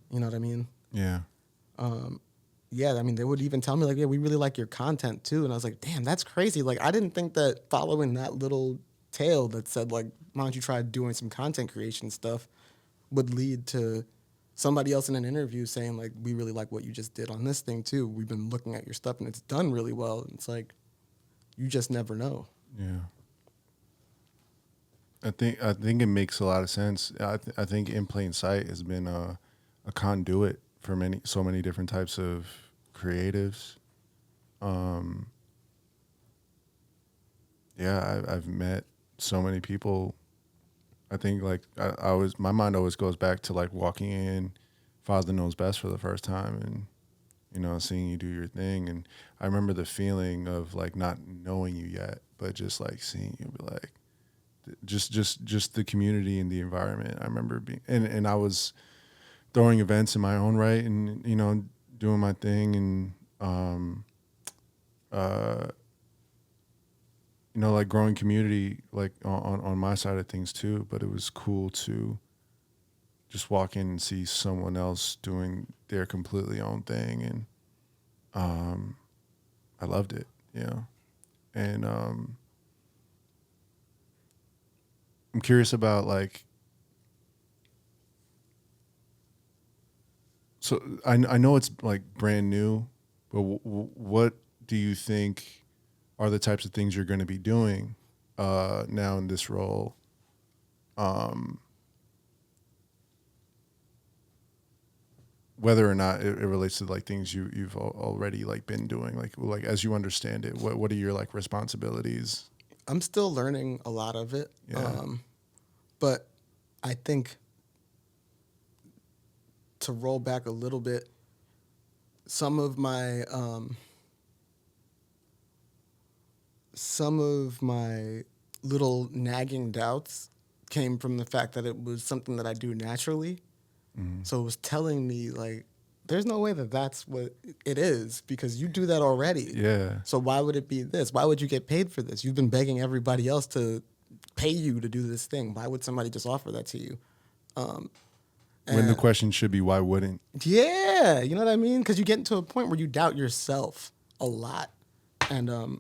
you know what I mean? Yeah. Yeah, I mean, they would even tell me, like, yeah, we really like your content, too. And I was like, damn, that's crazy. Like, I didn't think that following that little tale that said, like, why don't you try doing some content creation stuff would lead to somebody else in an interview saying, like, we really like what you just did on this thing, too. We've been looking at your stuff, and it's done really well. And it's like, you just never know. Yeah. I think it makes a lot of sense. I think In Plain Sight has been a conduit for so many different types of creatives. Yeah, I've met so many people. I think like my mind always goes back to like walking in Father Knows Best for the first time and, you know, seeing you do your thing. And I remember the feeling of like not knowing you yet, but just like seeing you be like, just the community and the environment. I remember being, and I was throwing events in my own right and, you know, doing my thing and, you know, like growing community, like on my side of things too. But it was cool to just walk in and see someone else doing their completely own thing. And, I loved it, you know, and, I'm curious about like, so I know it's like brand new, but what do you think are the types of things you're going to be doing now in this role? Whether or not it relates to like things you've already like been doing, like as you understand it, what are your like responsibilities? I'm still learning a lot of it. Yeah. But I think to roll back a little bit, some of my little nagging doubts came from the fact that it was something that I do naturally. Mm-hmm. So it was telling me like, there's no way that that's what it is because you do that already. Yeah. So why would it be this? Why would you get paid for this? You've been begging everybody else to pay you to do this thing. Why would somebody just offer that to you? When the question should be, why wouldn't? Yeah, you know what I mean? Because you get into a point where you doubt yourself a lot. And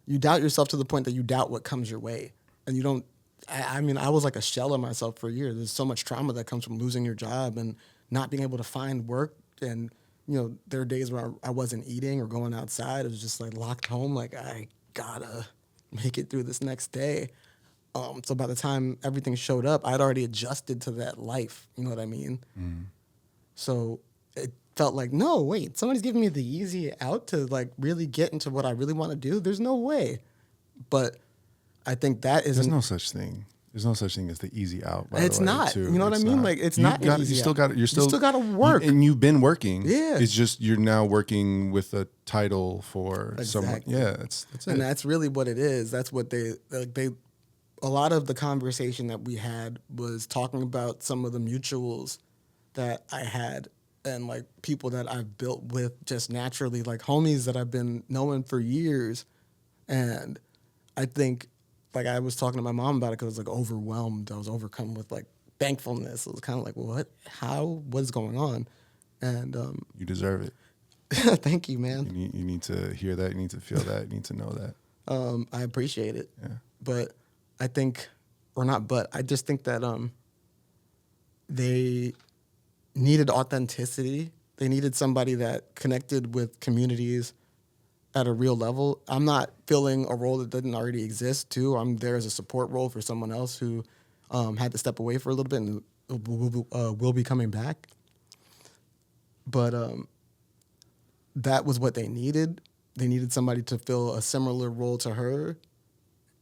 you doubt yourself to the point that you doubt what comes your way. And you don't, I mean, I was like a shell of myself for years. There's so much trauma that comes from losing your job and not being able to find work. And, you know, there are days where I wasn't eating or going outside. It was just like locked home, like I gotta make it through this next day. So by the time everything showed up, I'd already adjusted to that life. You know what I mean? Mm. So it felt like, no, wait, somebody's giving me the easy out to like really get into what I really want to do. There's no way. But I think that is there's no such thing. There's no such thing as the easy out. By it's the way, not. too. You know what I mean? Not. Like it's not. You still got to work, and you've been working. Yeah. It's just you're now working with a title for someone. Yeah, that's it. And that's really what it is. That's what they. A lot of the conversation that we had was talking about some of the mutuals that I had and like people that I've built with just naturally, like homies that I've been knowing for years. And I think, like, I was talking to my mom about it because I was like overwhelmed. I was overcome with like thankfulness. It was kind of like, what is going on? And You deserve it. thank you, man. You need to hear that. You need to feel that. You need to know that. I appreciate it. Yeah. But I think, or not, but I just think that they needed authenticity. They needed somebody that connected with communities at a real level. I'm not filling a role that didn't already exist, too. I'm there as a support role for someone else who had to step away for a little bit and will be coming back. But that was what they needed. They needed somebody to fill a similar role to her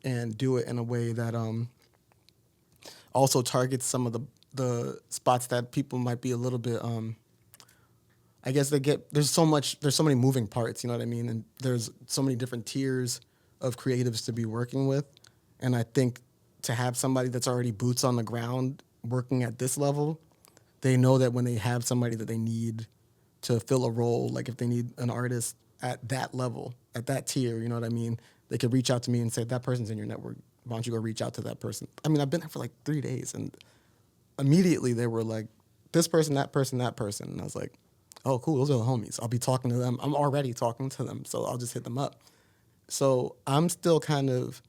and do it in a way that also targets some of the spots that people might be a little bit I guess there's so many moving parts, you know what I mean? And there's so many different tiers of creatives to be working with. And I think to have somebody that's already boots on the ground working at this level, they know that when they have somebody that they need to fill a role, like if they need an artist at that level, at that tier, you know what I mean? They could reach out to me and say, that person's in your network. Why don't you go reach out to that person? I mean, I've been there for like 3 days, and immediately they were like, this person, that person, that person. And I was like, oh, cool, those are the homies. I'll be talking to them. I'm already talking to them, so I'll just hit them up. So I'm still kind of,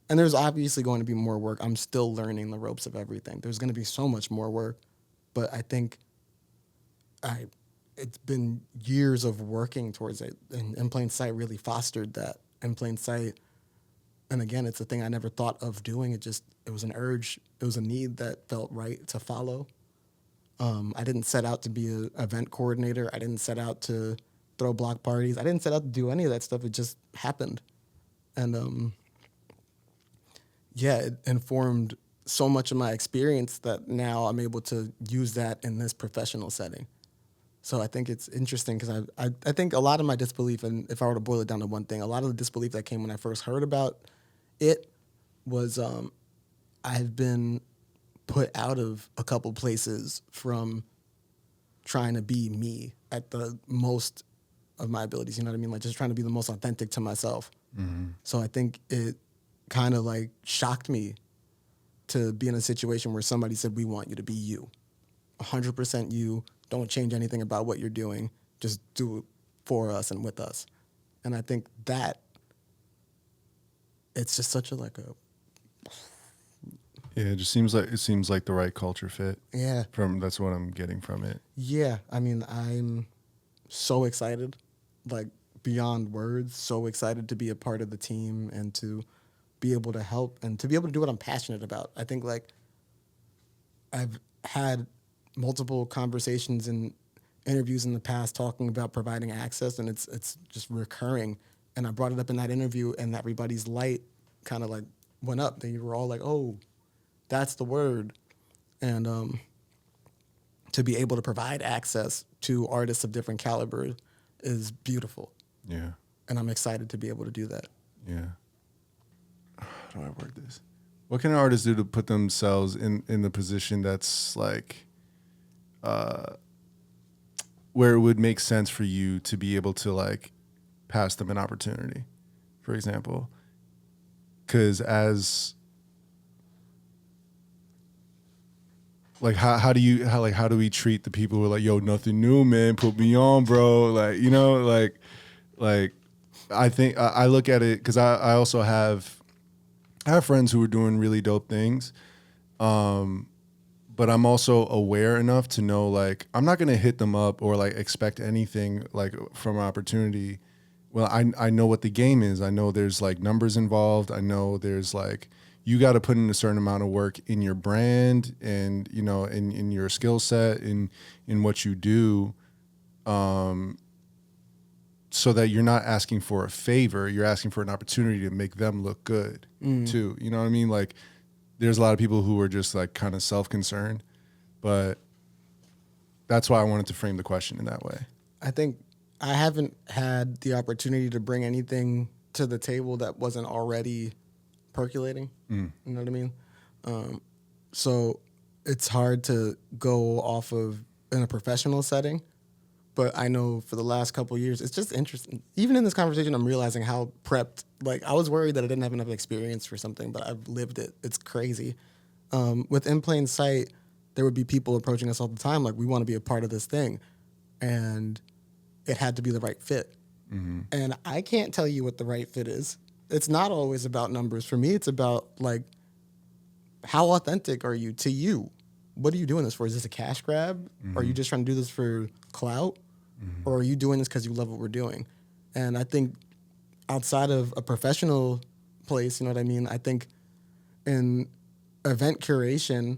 and there's obviously going to be more work. I'm still learning the ropes of everything. There's going to be so much more work, but I think it's been years of working towards it, and In Plain Sight really fostered that. In Plain Sight, and again, it's a thing I never thought of doing. It was an urge. It was a need that felt right to follow. I didn't set out to be an event coordinator. I didn't set out to throw block parties. I didn't set out to do any of that stuff. It just happened. And it informed so much of my experience that now I'm able to use that in this professional setting. So I think it's interesting because I think a lot of my disbelief, and if I were to boil it down to one thing, a lot of the disbelief that came when I first heard about it was I've been put out of a couple places from trying to be me at the most of my abilities, you know what I mean? Like just trying to be the most authentic to myself. Mm-hmm. So I think it kind of like shocked me to be in a situation where somebody said, we want you to be you, 100% you. Don't change anything about what you're doing. Just do it for us and with us. And I think that it's just such a yeah, it seems like the right culture fit. Yeah. That's what I'm getting from it. Yeah, I mean, I'm so excited, like beyond words, so excited to be a part of the team and to be able to help and to be able to do what I'm passionate about. I think like I've had multiple conversations and interviews in the past talking about providing access, and it's just recurring. And I brought it up in that interview, and everybody's light kind of like went up. They were all like, oh, that's the word. And to be able to provide access to artists of different caliber is beautiful. Yeah. And I'm excited to be able to do that. Yeah. How do I word this? What can an artist do to put themselves in the position that's like where it would make sense for you to be able to like pass them an opportunity, for example? Because like how do we treat the people who are like, yo, nothing new, man, put me on, bro, like, you know, like I think I look at it because I also have friends who are doing really dope things, but I'm also aware enough to know like I'm not gonna hit them up or like expect anything like from an opportunity. Well, I know what the game is. I know there's like numbers involved. I know there's like you got to put in a certain amount of work in your brand and, you know, in your skill set, in what you do, so that you're not asking for a favor. You're asking for an opportunity to make them look good too. You know what I mean? Like there's a lot of people who are just like kind of self-concerned, but that's why I wanted to frame the question in that way. I think I haven't had the opportunity to bring anything to the table that wasn't already percolating. You know what I mean? So it's hard to go off of in a professional setting. But I know for the last couple of years, it's just interesting. Even in this conversation, I'm realizing how prepped. Like, I was worried that I didn't have enough experience for something, but I've lived it. It's crazy. With In Plain Sight, there would be people approaching us all the time, like, we want to be a part of this thing. And it had to be the right fit. Mm-hmm. And I can't tell you what the right fit is. It's not always about numbers. For me, it's about, like, how authentic are you to you? What are you doing this for? Is this a cash grab? Mm-hmm. Are you just trying to do this for clout? Mm-hmm. Or are you doing this because you love what we're doing? And I think outside of a professional place, you know what I mean? I think in event curation,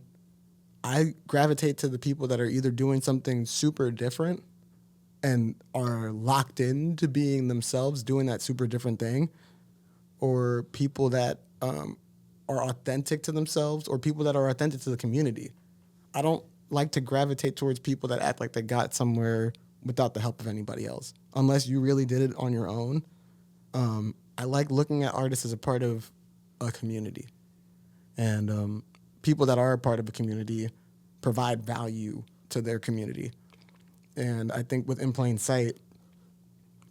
I gravitate to the people that are either doing something super different and are locked into being themselves, doing that super different thing, or people that are authentic to themselves, or people that are authentic to the community. I don't like to gravitate towards people that act like they got somewhere without the help of anybody else, unless you really did it on your own. I like looking at artists as a part of a community, and people that are a part of a community provide value to their community. And I think with In Plain Sight,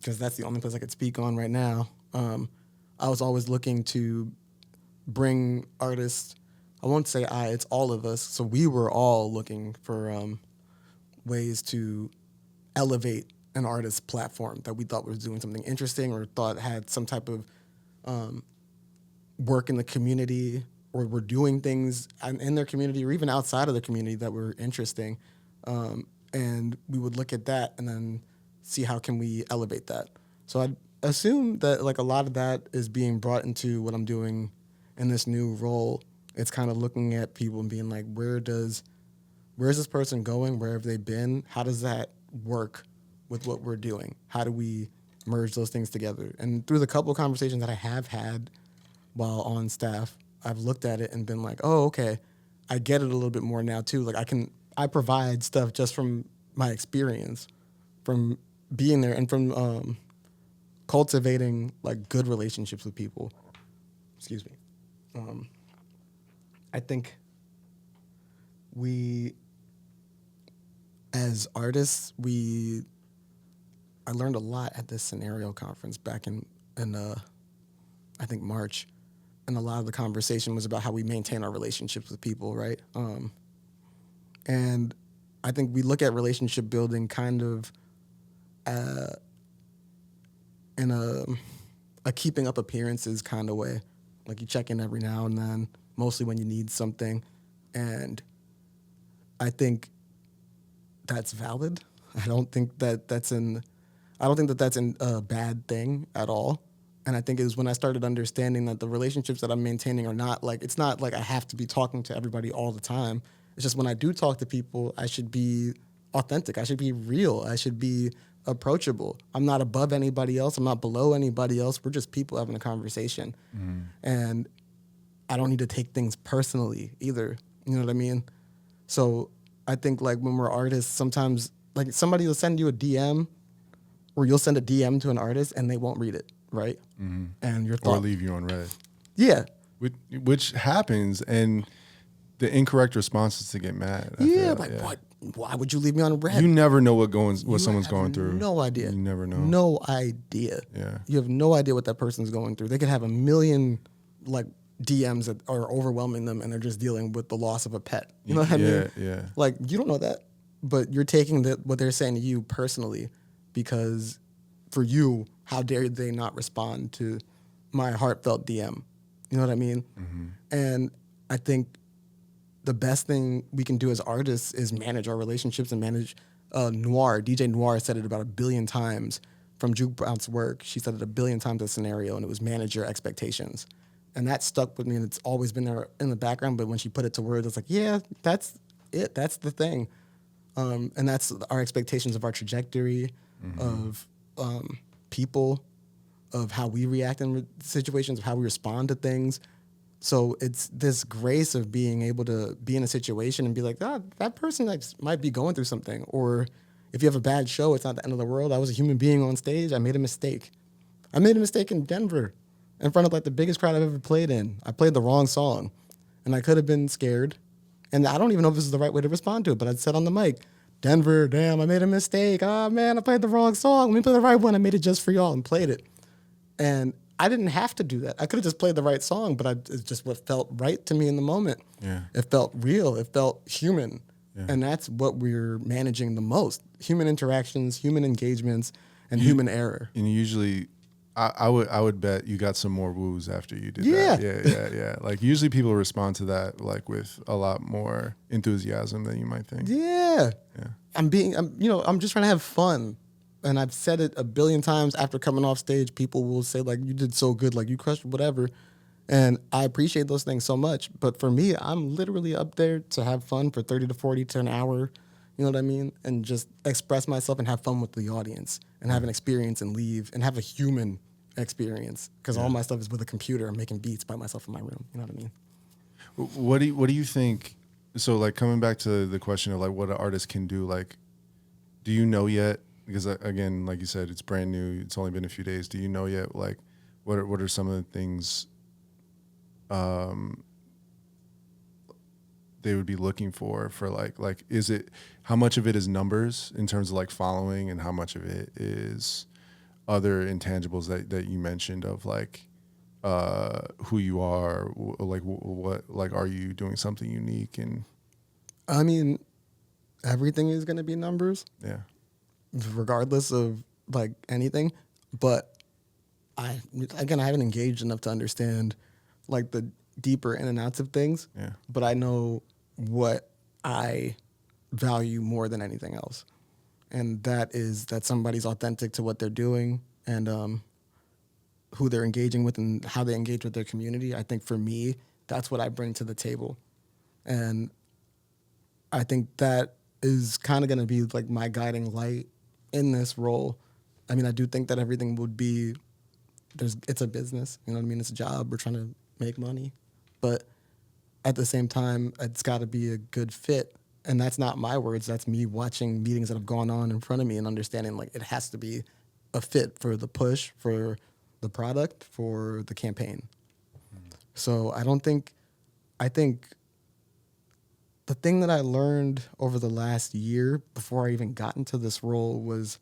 because that's the only place I could speak on right now, I was always looking to bring artists. I won't say it's all of us. So we were all looking for ways to elevate an artist's platform that we thought was doing something interesting or thought had some type of work in the community, or were doing things in their community or even outside of the community that were interesting. And we would look at that and then see how can we elevate that. So I'd assume that, like, a lot of that is being brought into what I'm doing in this new role. It's kind of looking at people and being like, where's this person going? Where have they been? How does that work with what we're doing? How do we merge those things together? And through the couple of conversations that I have had while on staff, I've looked at it and been like, oh, okay, I get it a little bit more now too. Like, I provide stuff just from my experience, from being there and from cultivating, like, good relationships with people. Excuse me. I think we, as artists, I learned a lot at this scenario conference back in I think March. And a lot of the conversation was about how we maintain our relationships with people, right? And I think we look at relationship building kind of in a keeping up appearances kind of way. Like, you check in every now and then, mostly when you need something. And I think that's valid. I don't think that that's a bad thing at all. And I think it was when I started understanding that the relationships that I'm maintaining are not like, it's not like I have to be talking to everybody all the time. It's just when I do talk to people, I should be authentic. I should be real. I should be approachable. I'm not above anybody else. I'm not below anybody else. We're just people having a conversation. Mm. And I don't need to take things personally either. You know what I mean? So I think, like, when we're artists, sometimes, like, somebody will send you a DM, or you'll send a DM to an artist and they won't read it, right? Mm-hmm. And your thought, or leave you on red. Yeah. Which happens, and the incorrect response is to get mad. What? Why would you leave me on red? You never know what someone's going through. No idea. You never know. No idea. Yeah. You have no idea what that person's going through. They could have a million, like, DMs that are overwhelming them, and they're just dealing with the loss of a pet. You know what I mean? Yeah. Like, you don't know that, but you're taking what they're saying to you personally, because for you, how dare they not respond to my heartfelt DM? You know what I mean? Mm-hmm. And I think the best thing we can do as artists is manage our relationships and manage DJ Noir said it about 1 billion times from Jukebox work. She said it 1 billion times a scenario, and it was manage your expectations. And that stuck with me, and it's always been there in the background. But when she put it to words, it's like, yeah, that's it. That's the thing. And that's our expectations of our trajectory, of people, of how we react in situations, of how we respond to things. So it's this grace of being able to be in a situation and be like, that person, like, might be going through something. Or if you have a bad show, it's not the end of the world. I was a human being on stage. I made a mistake. I made a mistake in Denver in front of, like, the biggest crowd I've ever played in. I played the wrong song, and I could have been scared. And I don't even know if this is the right way to respond to it, but I said on the mic, Denver, damn, I made a mistake. Oh man, I played the wrong song. Let me play the right one. I made it just for y'all and played it. And I didn't have to do that. I could have just played the right song, but it's just what felt right to me in the moment. Yeah. It felt real. It felt human. Yeah. And that's what we're managing the most. Human interactions, human engagements, and human error. And usually, I would bet you got some more woos after you did Yeah. that. Yeah. Like usually people respond to that like with a lot more enthusiasm than you might think. Yeah. Yeah. I'm just trying to have fun. And I've said it a billion times after coming off stage, people will say like, you did so good, like you crushed whatever. And I appreciate those things so much. But for me, I'm literally up there to have fun for 30 to 40 to an hour. You know what I mean? And just express myself and have fun with the audience and have an experience and leave and have a human experience. Because all my stuff is with a computer. I'm making beats by myself in my room. You know what I mean? What do you think? So like coming back to the question of like what an artist can do, like, do you know yet? Because again, like you said, it's brand new. It's only been a few days. Do you know yet? Like, what are some of the things they would be looking for like is it, how much of it is numbers in terms of like following, and how much of it is other intangibles that you mentioned of like who you are, like what, like are you doing something unique? And I mean, everything is going to be numbers. Yeah. Regardless of like anything. But I haven't engaged enough to understand like the deeper in and outs of things. Yeah. But I know what I value more than anything else. And that is that somebody's authentic to what they're doing and who they're engaging with and how they engage with their community. I think for me, that's what I bring to the table. And I think that is kind of going to be like my guiding light in this role. I mean, I do think that everything would be, it's a business, you know what I mean? It's a job. We're trying to make money. But at the same time, it's got to be a good fit. And that's not my words. That's me watching meetings that have gone on in front of me and understanding like it has to be a fit for the push, for the product, for the campaign. So I think the thing that I learned over the last year before I even got into this role was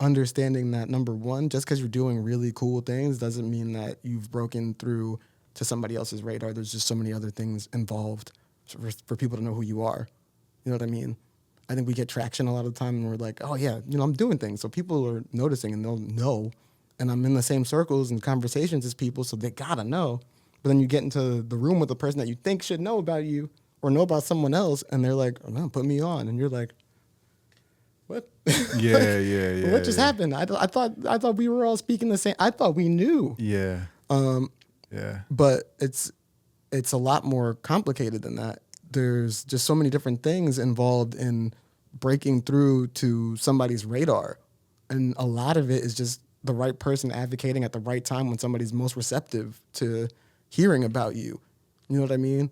understanding that, number one, just because you're doing really cool things doesn't mean that you've broken through to somebody else's radar. There's just so many other things involved for people to know who you are. You know what I mean? I think we get traction a lot of the time and we're like, oh yeah, you know, I'm doing things. So people are noticing and they'll know. And I'm in the same circles and conversations as people, so they gotta know. But then you get into the room with the person that you think should know about you or know about someone else, and they're like, oh, no, put me on. And you're like, what? Yeah, yeah. What just happened? I thought we were all speaking the same. I thought we knew. Yeah. Yeah. But it's a lot more complicated than that. There's just so many different things involved in breaking through to somebody's radar. And a lot of it is just the right person advocating at the right time when somebody's most receptive to hearing about you. You know what I mean?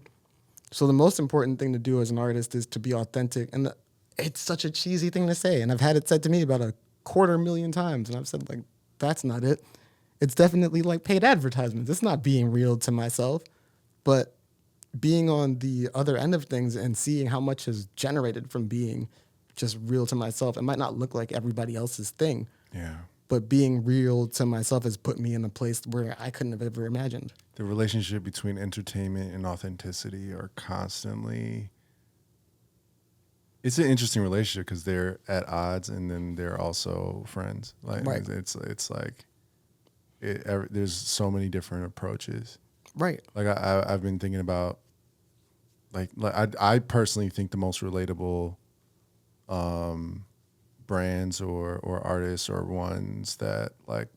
So the most important thing to do as an artist is to be authentic. And it's such a cheesy thing to say. And I've had it said to me about 250,000 times. And I've said, like, that's not it. It's definitely like paid advertisements. It's not being real to myself. But being on the other end of things and seeing how much is generated from being just real to myself. It might not look like everybody else's thing. Yeah. But being real to myself has put me in a place where I couldn't have ever imagined. The relationship between entertainment and authenticity are constantly... It's an interesting relationship because they're at odds and then they're also friends. Like right. It's like there's so many different approaches. Right. Like I've been thinking about like I personally think the most relatable brands or artists are ones that like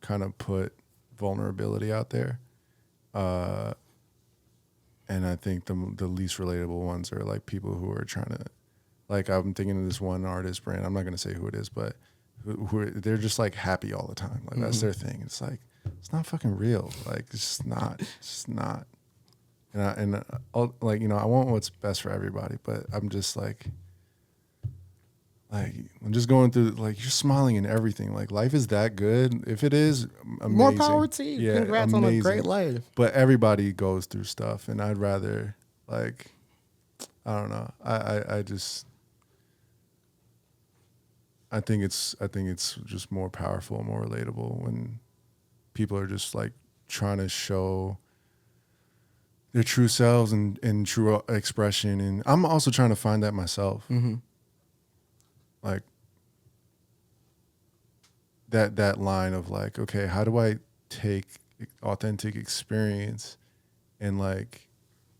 kind of put vulnerability out there. And I think the least relatable ones are like people who are trying to, like I'm thinking of this one artist brand. I'm not going to say who it is, but they're just like happy all the time. Like that's their thing. It's like, it's not fucking real. Like it's just not. It's just not. And like, you know, I want what's best for everybody, but I'm just like I'm just going through, like, you're smiling and everything. Like, life is that good. If it is, amazing. More power to you. Yeah, congrats amazing. on a great life. But everybody goes through stuff, and I'd rather, like, I don't know. I just, I think it's just more powerful, more relatable when people are just like trying to show their true selves and true expression. And I'm also trying to find that myself. Mm-hmm. Like that line of like, okay, how do I take authentic experience and like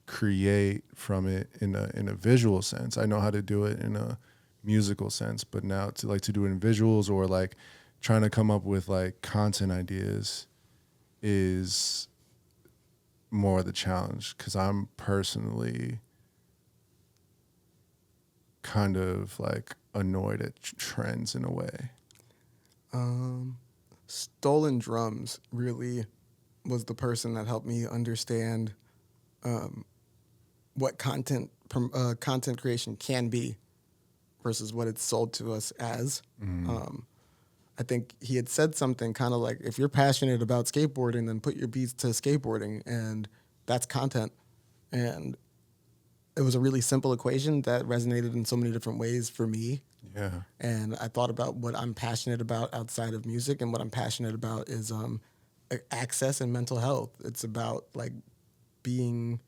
create from it in a visual sense? I know how to do it in a musical sense, but now to do it in visuals or like trying to come up with like content ideas is more the challenge, because I'm personally kind of like annoyed at trends in a way. Stolen Drums really was the person that helped me understand what content creation can be versus what it's sold to us as. I think he had said something kind of like, if you're passionate about skateboarding, then put your beats to skateboarding, and that's content. And it was a really simple equation that resonated in so many different ways for me. Yeah. And I thought about what I'm passionate about outside of music, and what I'm passionate about is access and mental health. It's about like being,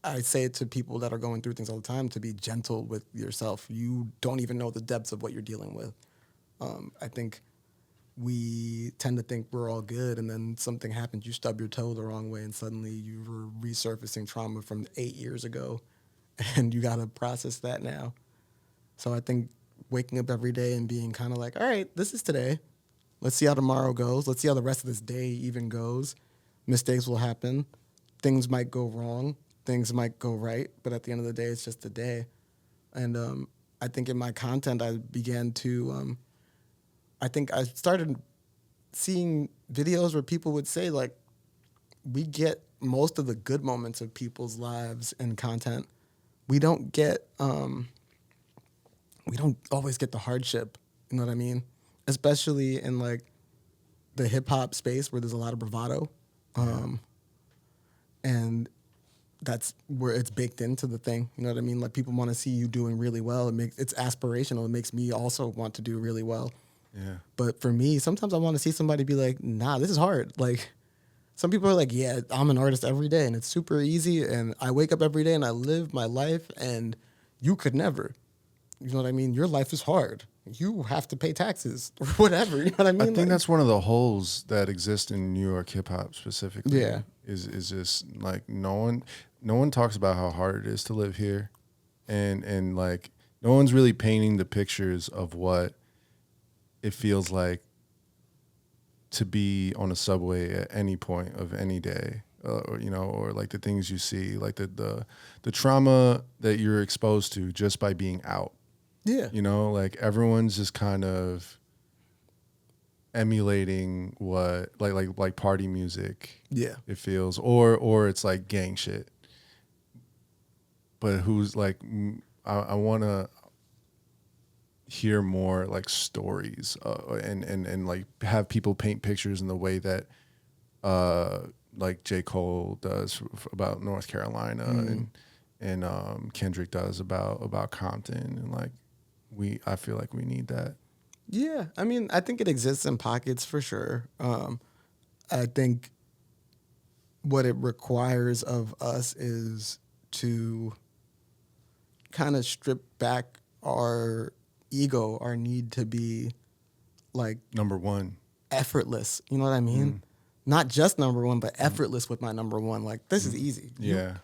I say it to people that are going through things all the time, to be gentle with yourself. You don't even know the depths of what you're dealing with. I think we tend to think we're all good, and then something happens, you stub your toe the wrong way, and suddenly you were resurfacing trauma from 8 years ago, and you got to process that now. So I think waking up every day and being kind of like, all right, this is today. Let's see how tomorrow goes. Let's see how the rest of this day even goes. Mistakes will happen. Things might go wrong. Things might go right. But at the end of the day, it's just a day. And I think in my content, I began to, I think I started seeing videos where people would say, like, we get most of the good moments of people's lives in content. We don't get, we don't always get the hardship. You know what I mean? Especially in like the hip hop space where there's a lot of bravado. And that's where it's baked into the thing. You know what I mean? Like, people want to see you doing really well. It's aspirational. It makes me also want to do really well. Yeah. But for me, sometimes I want to see somebody be like, nah, this is hard. Like, some people are like, yeah, I'm an artist every day and it's super easy and I wake up every day and I live my life, and you could never. You know what I mean? Your life is hard. You have to pay taxes or whatever. You know what I mean? I think that's one of the holes that exist in New York hip hop specifically. Yeah. Is just like no one talks about how hard it is to live here, and like no one's really painting the pictures of what it feels like to be on a subway at any point of any day, or like the things you see, like the trauma that you're exposed to just by being out. Yeah. Like everyone's just kind of emulating what like party music. Yeah. It feels, or it's like gang shit. But who's like, I want to hear more like stories and like have people paint pictures in the way that like J. Cole does about North Carolina and Kendrick does about Compton, and like I feel like we need that. Yeah, I mean, I think it exists in pockets for sure. I think what it requires of us is to kind of strip back our ego, our need to be like Number one. effortless. You know what I mean? Not just number one, but effortless with my number one. Like, this is easy. Yeah.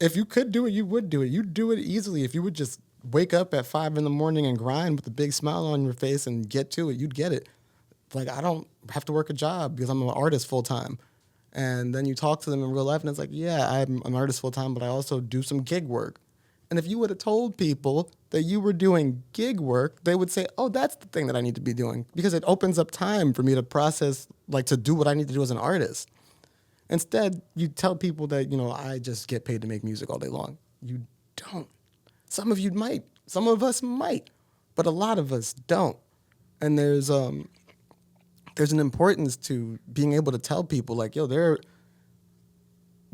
If you could do it, you would do it. You'd do it easily. If you would just wake up at 5 a.m. and grind with a big smile on your face and get to it, you'd get it. Like, I don't have to work a job because I'm an artist full time. And then you talk to them in real life and it's like, yeah, I'm an artist full time, but I also do some gig work. And if you would have told people that you were doing gig work, they would say, oh, that's the thing that I need to be doing, because it opens up time for me to process, like, to do what I need to do as an artist. Instead, you tell people that, I just get paid to make music all day long. You don't. Some of you might. Some of us might. But a lot of us don't. And there's an importance to being able to tell people, like, yo,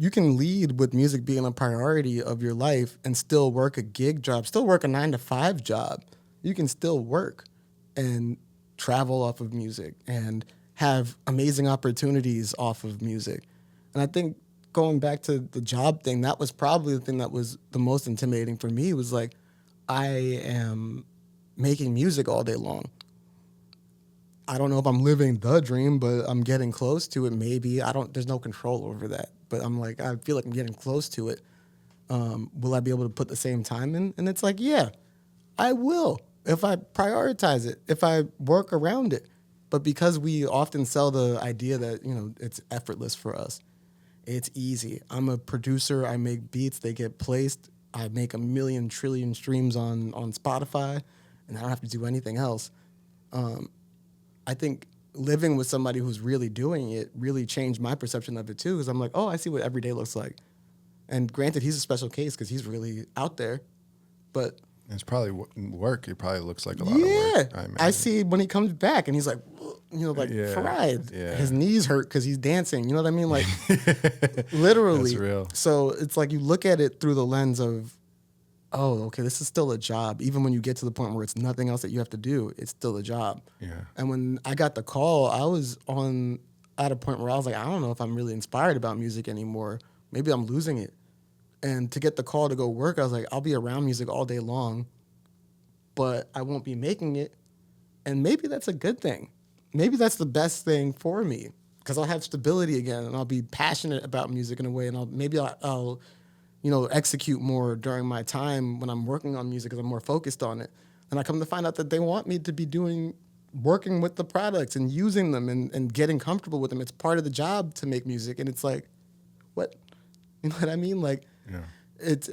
you can lead with music being a priority of your life and still work a gig job, still work a 9-to-5 job. You can still work and travel off of music and have amazing opportunities off of music. And I think going back to the job thing, that was probably the thing that was the most intimidating for me, was like, I am making music all day long. I don't know if I'm living the dream, but I'm getting close to it. Maybe there's no control over that, but I'm like, I feel like I'm getting close to it. Will I be able to put the same time in? And it's like, yeah, I will if I prioritize it, if I work around it. But because we often sell the idea that, it's effortless for us, it's easy. I'm a producer. I make beats. They get placed. I make 1 million trillion streams on Spotify, and I don't have to do anything else. I think living with somebody who's really doing it really changed my perception of it too, because I'm like, oh, I see what every day looks like. And granted, he's a special case because he's really out there, but it's probably work. It probably looks like a lot of work. I see when he comes back and he's like, fried. Yeah. His knees hurt because he's dancing. You know what I mean? Like, literally. That's real. So it's like you look at it through the lens of, oh, okay, this is still a job. Even when you get to the point where it's nothing else that you have to do, it's still a job. Yeah. And when I got the call, I was at a point where I was like, I don't know if I'm really inspired about music anymore. Maybe I'm losing it. And to get the call to go work, I was like, I'll be around music all day long, but I won't be making it. And maybe that's a good thing. Maybe that's the best thing for me, because I'll have stability again and I'll be passionate about music in a way, and I'll execute more during my time when I'm working on music because I'm more focused on it. And I come to find out that they want me to be working with the products and using them and getting comfortable with them. It's part of the job to make music. And it's like, what? You know what I mean? Like, yeah. It's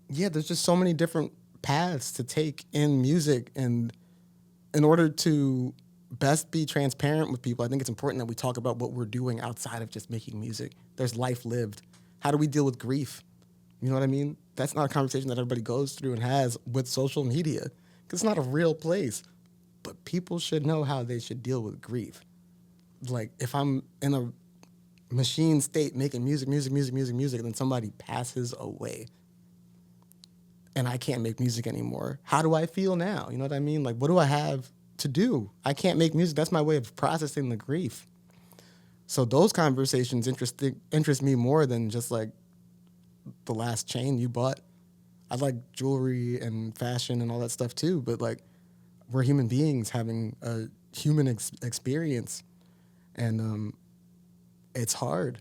there's just so many different paths to take in music. And in order to best be transparent with people, I think it's important that we talk about what we're doing outside of just making music. There's life lived. How do we deal with grief? You know what I mean? That's not a conversation that everybody goes through and has with social media, because it's not a real place. But people should know how they should deal with grief. Like, if I'm in a machine state making music, and then somebody passes away and I can't make music anymore, how do I feel now? You know what I mean? Like, what do I have to do? I can't make music. That's my way of processing the grief. So those conversations interest me more than just like the last chain you bought. I like jewelry and fashion and all that stuff too, but like, we're human beings having a human experience, and it's hard.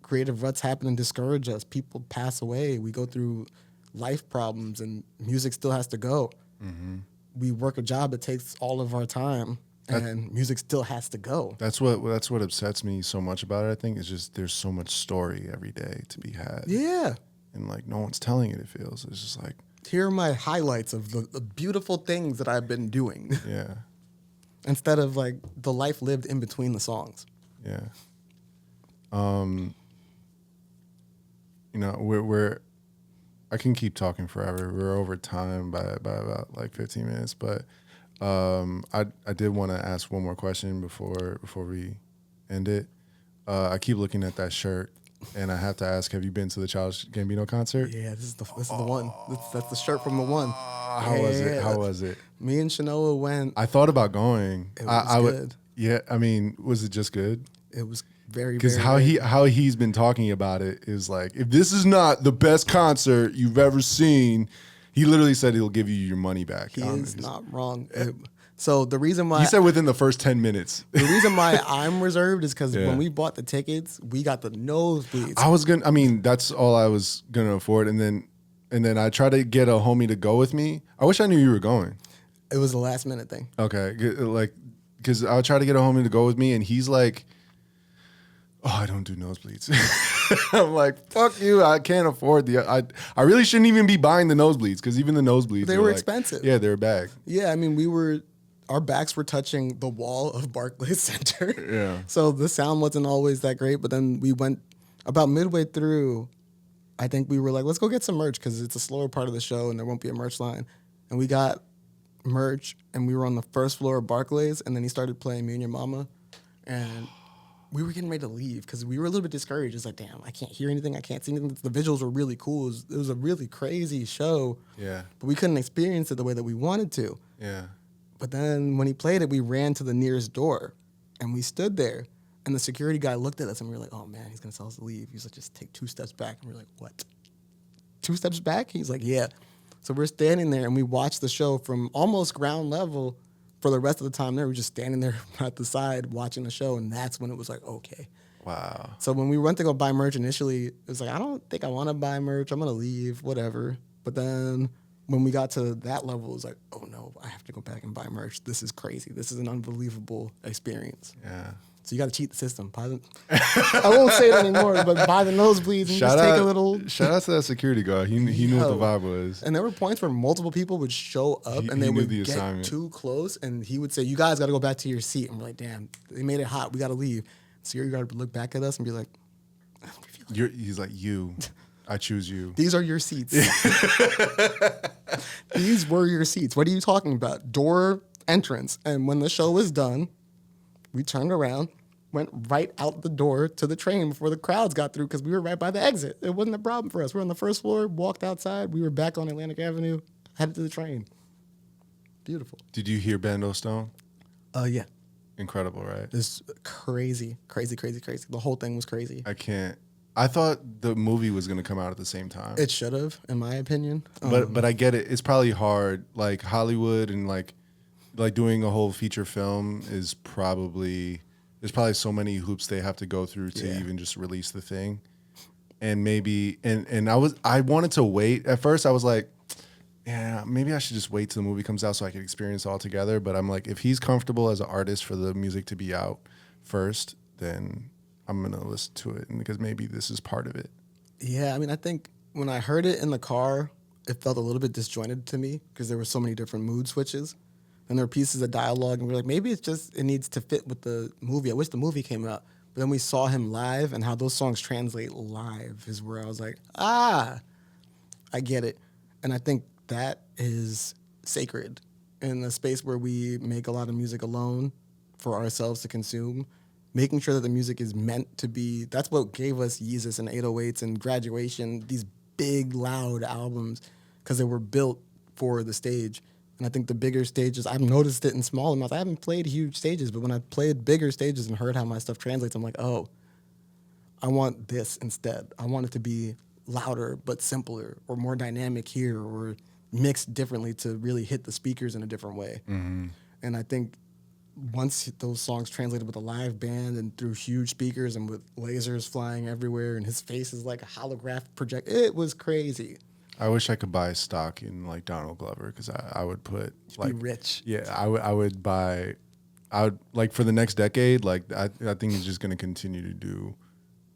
Creative ruts happen and discourage us. People pass away. We go through life problems, and music still has to go. Mm-hmm. We work a job that takes all of our time, and music still has to go. That's what upsets me so much about it. I think it's just there's so much story every day to be had. Yeah, and like no one's telling it. It feels it's just like, here are my highlights of the beautiful things that I've been doing. Yeah. Instead of like the life lived in between the songs. Yeah. We're I can keep talking forever. We're over time by about like 15 minutes, but I did want to ask one more question before we end it. I keep looking at that shirt, and I have to ask: have you been to the Childish Gambino concert? Yeah, this is the one. That's the shirt from the one. How was it? Me and Shanoa went. I thought about going. It was good. Yeah, I mean, was it just good? It was very, because very how he's been talking about it is like, if this is not the best concert you've ever seen, he literally said he'll give you your money back. He is not wrong. So the reason why he said within the first 10 minutes. The reason why I'm reserved is because when we bought the tickets, we got the nosebleeds. That's all I was gonna afford, and then I tried to get a homie to go with me. I wish I knew you were going. It was a last minute thing. Okay, like, because I tried to get a homie to go with me, and he's like, "Oh, I don't do nosebleeds." I'm like, "Fuck you! I can't afford I really shouldn't even be buying the nosebleeds, because even the nosebleeds they were expensive. Yeah, they're a bag. Yeah, I mean, our backs were touching the wall of Barclays Center. Yeah. So the sound wasn't always that great, but then we went about midway through. I think we were like, let's go get some merch, because it's a slower part of the show and there won't be a merch line. And we got merch, and we were on the first floor of Barclays, and then he started playing Me and Your Mama, and we were getting ready to leave because we were a little bit discouraged. It's like, damn, I can't hear anything. I can't see anything. The visuals were really cool. It was a really crazy show. Yeah. But we couldn't experience it the way that we wanted to. Yeah. But then when he played it, we ran to the nearest door and we stood there. And the security guy looked at us and we were like, oh man, he's going to tell us to leave. He's like, just take 2 steps back. And we're like, what? 2 steps back? He's like, yeah. So we're standing there and we watched the show from almost ground level for the rest of the time there. We're just standing there at the side watching the show. And that's when it was like, okay. Wow. So when we went to go buy merch initially, it was like, I don't think I want to buy merch. I'm going to leave, whatever. But then when we got to that level, it was like, oh no, I have to go back and buy merch. This is crazy. This is an unbelievable experience. Yeah. So you got to cheat the system. I won't say it anymore, but buy the nosebleeds and just take a little. Shout out to that security guard. He knew what the vibe was. And there were points where multiple people would show up and they would get too close, and he would say, "You guys got to go back to your seat." And we're like, "Damn, they made it hot. We got to leave." Security guard would look back at us and be like, He's like, you. I choose you. These are your seats. These were your seats. What are you talking about? Door entrance. And when the show was done, we turned around, went right out the door to the train before the crowds got through because we were right by the exit. It wasn't a problem for us. We were on the first floor, walked outside. We were back on Atlantic Avenue, headed to the train. Beautiful. Did you hear Bando Stone? Yeah. Incredible, right? It's crazy. The whole thing was crazy. I thought the movie was going to come out at the same time. It should have, in my opinion. But I get it. It's probably hard. Like Hollywood and like doing a whole feature film is probably, there's probably so many hoops they have to go through to even just release the thing. And maybe, and I wanted to wait. At first I was like, yeah, maybe I should just wait till the movie comes out so I can experience it all together. But I'm like, if he's comfortable as an artist for the music to be out first, then I'm going to listen to it, and because maybe this is part of it. Yeah, I mean, I think when I heard it in the car, it felt a little bit disjointed to me because there were so many different mood switches. And there were pieces of dialogue, and we were like, maybe it needs to fit with the movie. I wish the movie came out. But then we saw him live, and how those songs translate live is where I was like, I get it. And I think that is sacred in a space where we make a lot of music alone for ourselves to consume. Making sure that the music is meant to be, that's what gave us Yeezus and 808s and Graduation, these big, loud albums, because they were built for the stage. And I think the bigger stages, I've noticed it in small amounts. I haven't played huge stages, but when I played bigger stages and heard how my stuff translates, I'm like, oh, I want this instead. I want it to be louder but simpler, or more dynamic here, or mixed differently to really hit the speakers in a different way. Mm-hmm. And I think once those songs translated with a live band and through huge speakers and with lasers flying everywhere, and his face is like a holograph project, it was crazy. I wish I could buy stock in like Donald Glover, because I would put like, be rich. Yeah, I would like for the next decade. Like I think he's just going to continue to do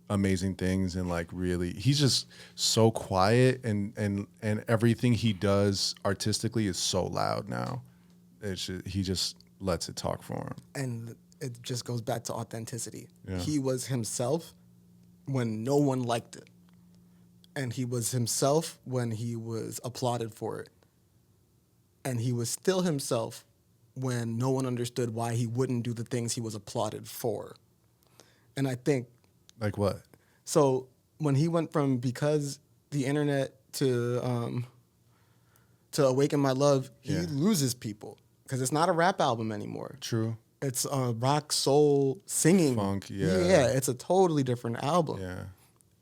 amazing things, and like really, he's just so quiet, and everything he does artistically is so loud now. He just lets it talk for him. And it just goes back to authenticity. Yeah. He was himself when no one liked it. And he was himself when he was applauded for it. And he was still himself when no one understood why he wouldn't do the things he was applauded for. And I think... Like what? So when he went from Because the Internet to Awaken My Love, he loses people. Because it's not a rap album anymore. True. It's rock, soul, singing. Funk, Yeah, it's a totally different album. Yeah.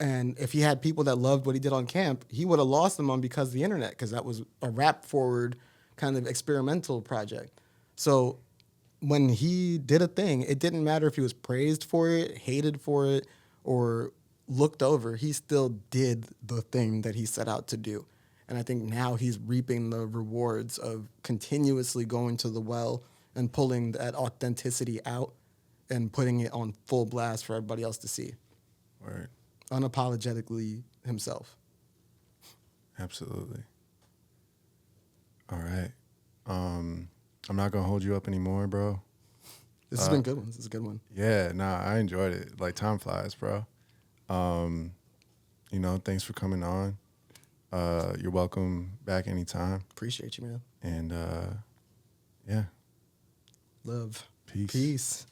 And if he had people that loved what he did on Camp, he would have lost them on Because of the Internet, because that was a rap-forward kind of experimental project. So when he did a thing, it didn't matter if he was praised for it, hated for it, or looked over. He still did the thing that he set out to do. And I think now he's reaping the rewards of continuously going to the well and pulling that authenticity out and putting it on full blast for everybody else to see. Word. Unapologetically himself. Absolutely. All right. I'm not going to hold you up anymore, bro. This has been a good one. This is a good one. Yeah, I enjoyed it. Like, time flies, bro. Thanks for coming on. You're welcome back anytime. Appreciate you, man. And, yeah. Love. Peace. Peace.